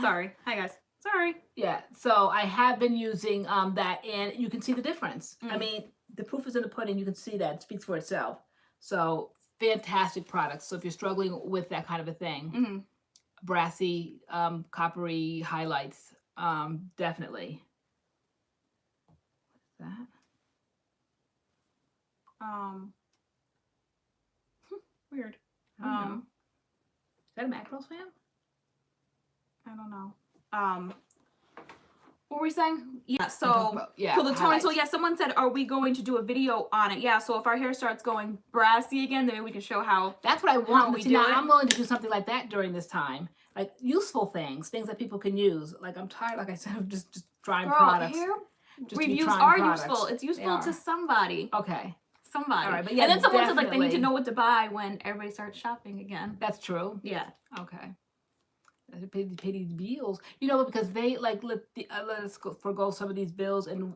Sorry. Hi guys. Sorry. Yeah. So I have been using that, and you can see the difference. I mean, the proof is in the pudding. You can see that. It speaks for itself. So fantastic products. So if you're struggling with that kind of a thing, brassy, coppery highlights, definitely. What's that? Weird. I don't know. Is that a MAD.CURLS fan? I don't know. What were we saying? Yeah, so for the toning. So yeah, someone said, are we going to do a video on it? Yeah, so if our hair starts going brassy again, then maybe we can show how. That's what I want. I'm willing to do something like that during this time. Like useful things that people can use. Like I'm tired, like I said, of just trying products. Hair reviews are useful. It's useful to somebody. Okay. somebody. All right, but yeah, and then someone said like they need to definitely. know what to buy when everybody starts shopping again. That's true. Yeah. Okay. Pay these bills, you know, because they like let us forgo some of these bills, and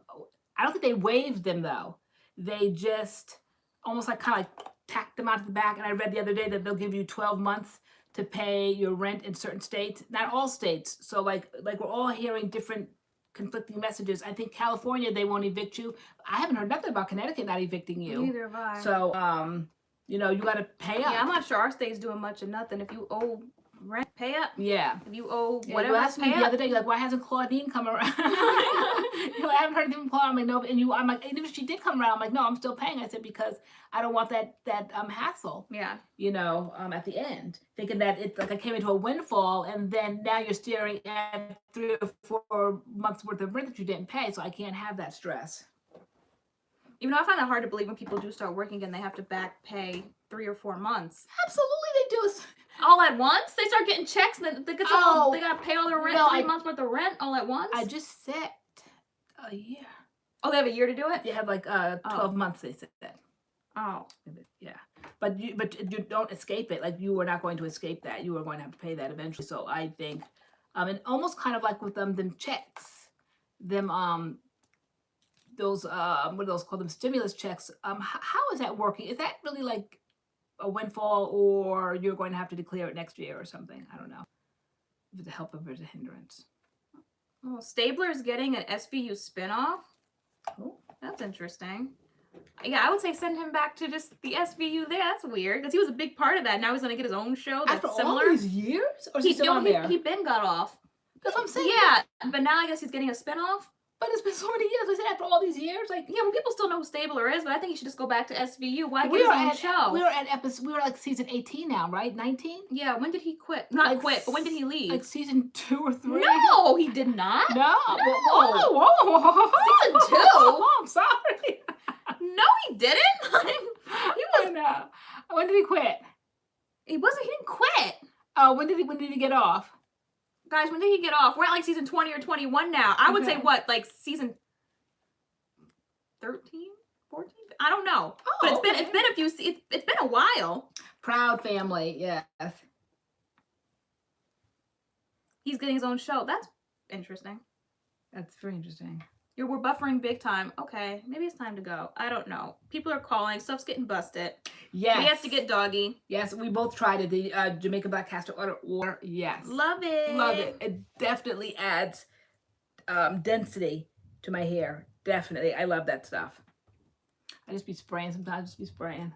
I don't think they waived them though. They just almost like kind of like tacked them out to the back. And I read the other day that they'll give you 12 months to pay your rent in certain states, not all states. So like we're all hearing different conflicting messages. I think California, they won't evict you. I haven't heard nothing about Connecticut not evicting you. Neither have I. So you know, you got to pay up. Yeah, I'm not sure our state's doing much of nothing. If you owe rent, pay up. Yeah. If you owe Yeah, whatever, you asked me pay the up. other day, like, why hasn't Claudine come around? You know, I haven't heard anything from Claudine. I'm like, no, and you, I'm like, even if she did come around, I'm like, no, I'm still paying. I said, because I don't want that hassle. Yeah. You know, at the end, thinking that it's like I came into a windfall, and then now you're staring at 3 or 4 months worth of rent that you didn't pay, so I can't have that stress. Even though I find that hard to believe when people do start working and they have to back pay 3 or 4 months. Absolutely, they do. All at once? They start getting checks and they get they gotta pay all their rent, no, 3 months worth of rent all at once? I just said a year. Oh, they have a year to do it? They have like 12 months, they said. Oh. Yeah. But you don't escape it. Like, you are not going to escape that. You are going to have to pay that eventually. So I think, and almost kind of like with them checks, those what are those called, them stimulus checks. How is that working? Is that really like a windfall, or you're going to have to declare it next year or something? I don't know. If it's a help, if it's a hindrance. Oh, Stabler's getting an SVU spinoff. Oh, that's interesting. Yeah, I would say send him back to just the SVU there. That's weird, because he was a big part of that. Now he's going to get his own show that's after similar. all these years? Or is he still on there? He been got off. That's what I'm saying. Yeah, but now I guess he's getting a spinoff. But it's been so many years. I said after all these years, like, yeah, well, people still know who Stabler is, but I think he should just go back to SVU. Why we get are his own at show? We were like season 18 now, right? 19? Yeah. When did he quit? Not like, quit, but when did he leave? Like season 2 or 3? No, he did not. No. No. Whoa. Season 2. Oh, I'm sorry. No, he didn't. He was. No. When did he quit? He wasn't. He didn't quit. Oh, when did he get off? Guys, when did he get off? We're at like season 20 or 21 now. I would say what, like season 13, 14? I don't know. Oh, but okay. it's been a few. It's been a while. Proud Family, yes. He's getting his own show. That's interesting. That's very interesting. We're buffering big time. Okay, maybe it's time to go. I don't know. People are calling. Stuff's getting busted. Yes. We have to get doggy. Yes, we both tried it. The Jamaica Black Castor Oil. Yes. Love it. Love it. It definitely adds density to my hair. Definitely. I love that stuff. I just be spraying sometimes. Just be spraying.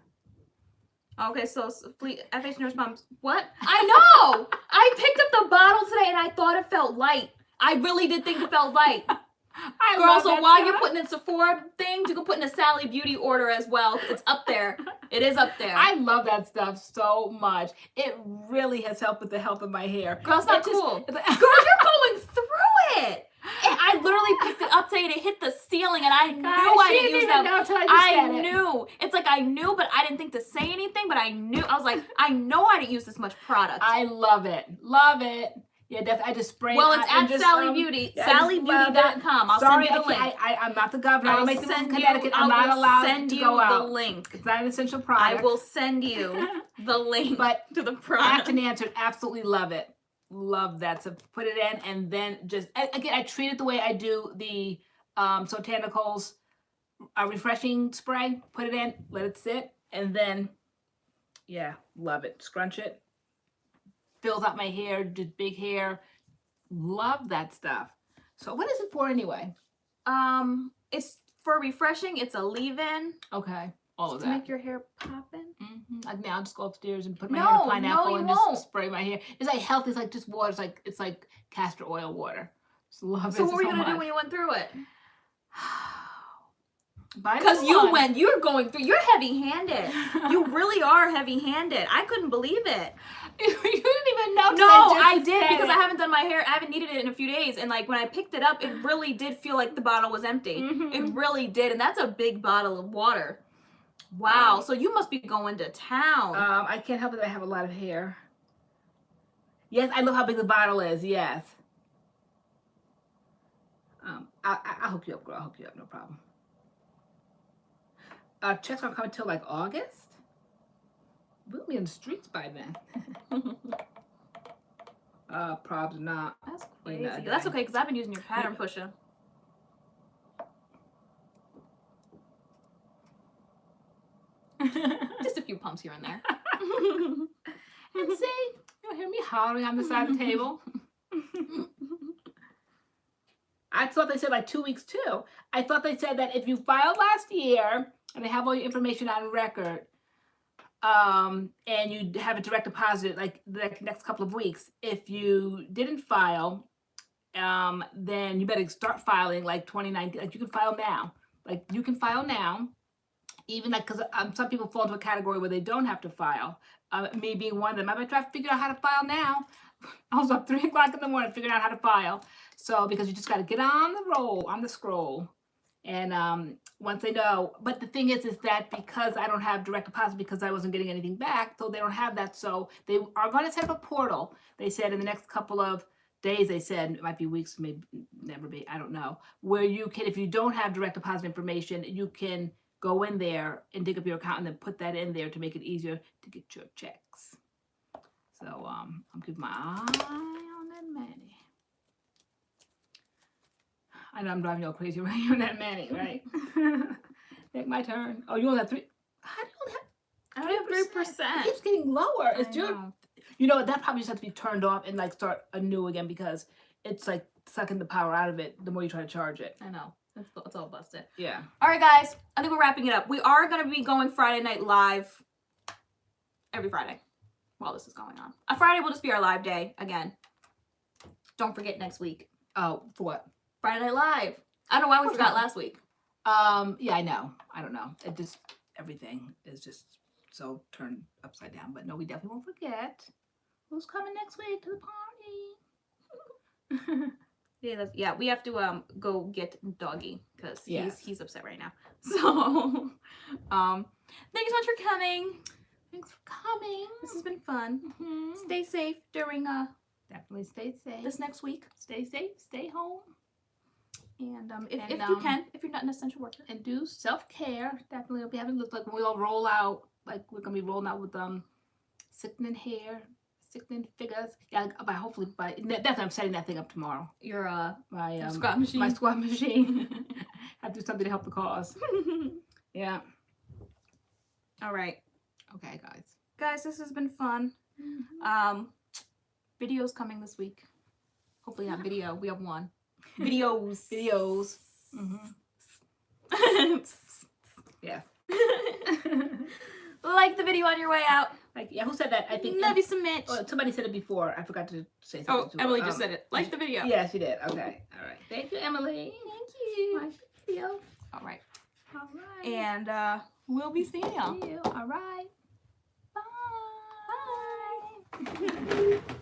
Okay, so FH Nurse Mom's, what? I know! I picked up the bottle today and I thought it felt light. I really did think it felt light. Girl, so while you're putting in Sephora things, you can put in a Sally Beauty order as well. It's up there. It is up there. I love that stuff so much. It really has helped with the health of my hair. Girl, it's not cool. Girl, you're going through it. And I literally picked it up today and it hit the ceiling and I knew I didn't use that. I knew. It's like I knew, but I didn't think to say anything, but I knew. I was like, I know I didn't use this much product. I love it. Love it. Yeah, definitely. I just spray it. Well, it's at Sally Beauty. SallyBeauty.com. I'll Sorry, send you the link. I'm not the governor. I'll make things in send Connecticut. you, I'm not allowed send to you go out. the link. It's not an essential product. I will send you the link to the product. Asked and answered. Absolutely love it. Love that. So put it in and then just, again, I treat it the way I do the Sotanicals refreshing spray. Put it in, let it sit, and then, yeah, love it. Scrunch it. Fills out my hair, just big hair. Love that stuff. So what is it for anyway? It's for refreshing. It's a leave-in. Okay. All of that. To make your hair poppin'. Like now, I'll just go upstairs and put my hair in a pineapple and just spray my hair. It's like healthy. It's like just water. It's like castor oil water. Just love it. So what were you gonna do when you went through it? Because you're going through. You're heavy-handed. You really are heavy-handed. I couldn't believe it. You didn't even know. No, I did because I haven't done my hair. I haven't needed it in a few days, and like when I picked it up, it really did feel like the bottle was empty. It really did, and that's a big bottle of water. Wow. So you must be going to town. I can't help it that I have a lot of hair. Yes, I love how big the bottle is. Yes. I'll hook you up, girl. I'll hook you up. No problem. checks aren't coming until like August. We'll be in the streets by then. Probably not. That's You crazy. know, That's okay, because I've been using your pattern pusher. Just a few pumps here and there. And see, you don't hear me hollering on the side of the table. I thought they said like 2 weeks too. I thought they said that if you filed last year and they have all your information on record, and you have a direct deposit like the next couple of weeks, if you didn't file, then you better start filing like 2019. Like you can file now. Like you can file now. Even like, because some people fall into a category where they don't have to file. Me being one of them. I try to figure out how to file now. I was up 3 o'clock in the morning figuring out how to file. So because you just got to get on the scroll. And once they know, but the thing is that because I don't have direct deposit because I wasn't getting anything back, so they don't have that. So they are going to set up a portal. They said in the next couple of days, they said, it might be weeks, maybe never be, I don't know, where you can, if you don't have direct deposit information, you can go in there and dig up your account and then put that in there to make it easier to get your checks. So I'm keeping my eye on that Maddie. I know I'm driving you all crazy right on that Maddie, right? Take my turn. Oh, you only have 3. How do you only have? I only have 3%. It keeps getting lower. It's your, know. you know, that probably just has to be turned off and like start anew again because it's like sucking the power out of it the more you try to charge it. I know. It's all busted. Yeah. All right, guys. I think we're wrapping it up. We are going to be going Friday night live every Friday while this is going on. A Friday will just be our live day again. Don't forget next week. Oh, for what? Friday Night Live. I don't know why we forgot last week. Yeah, I know. I don't know. It just, everything is just so turned upside down. But no, we definitely won't forget. Who's coming next week to the party? Yeah, we have to go get Doggy because he's upset right now. So, thank you so much for coming. Thanks for coming. This has been fun. Mm-hmm. Stay safe during Definitely stay safe. this next week. Stay safe. Stay home. And if you can, if you're not an essential worker, and do self-care. Definitely, we'll be having look like when we all roll out. Like we're gonna be rolling out with sickening hair, sickening figures. Yeah, by hopefully by definitely I'm setting that thing up tomorrow. your My squat machine. My squat machine. Have to do something to help the cause. Yeah. All right, Okay, guys. guys, this has been fun. Mm-hmm. Videos coming this week. Hopefully not video. We have one. Videos. Videos. Mm-hmm. Yeah. Like the video on your way out. Like, yeah, who said that? I think Love you some Mitch. Oh, somebody said it before. I forgot to say something. Oh, Emily just said it. Like the video. Yeah, she did. Okay. All right. Thank you, Emily. Thank you. Like the video. All right. All right. And we'll be seeing y'all. See you. All right. Bye.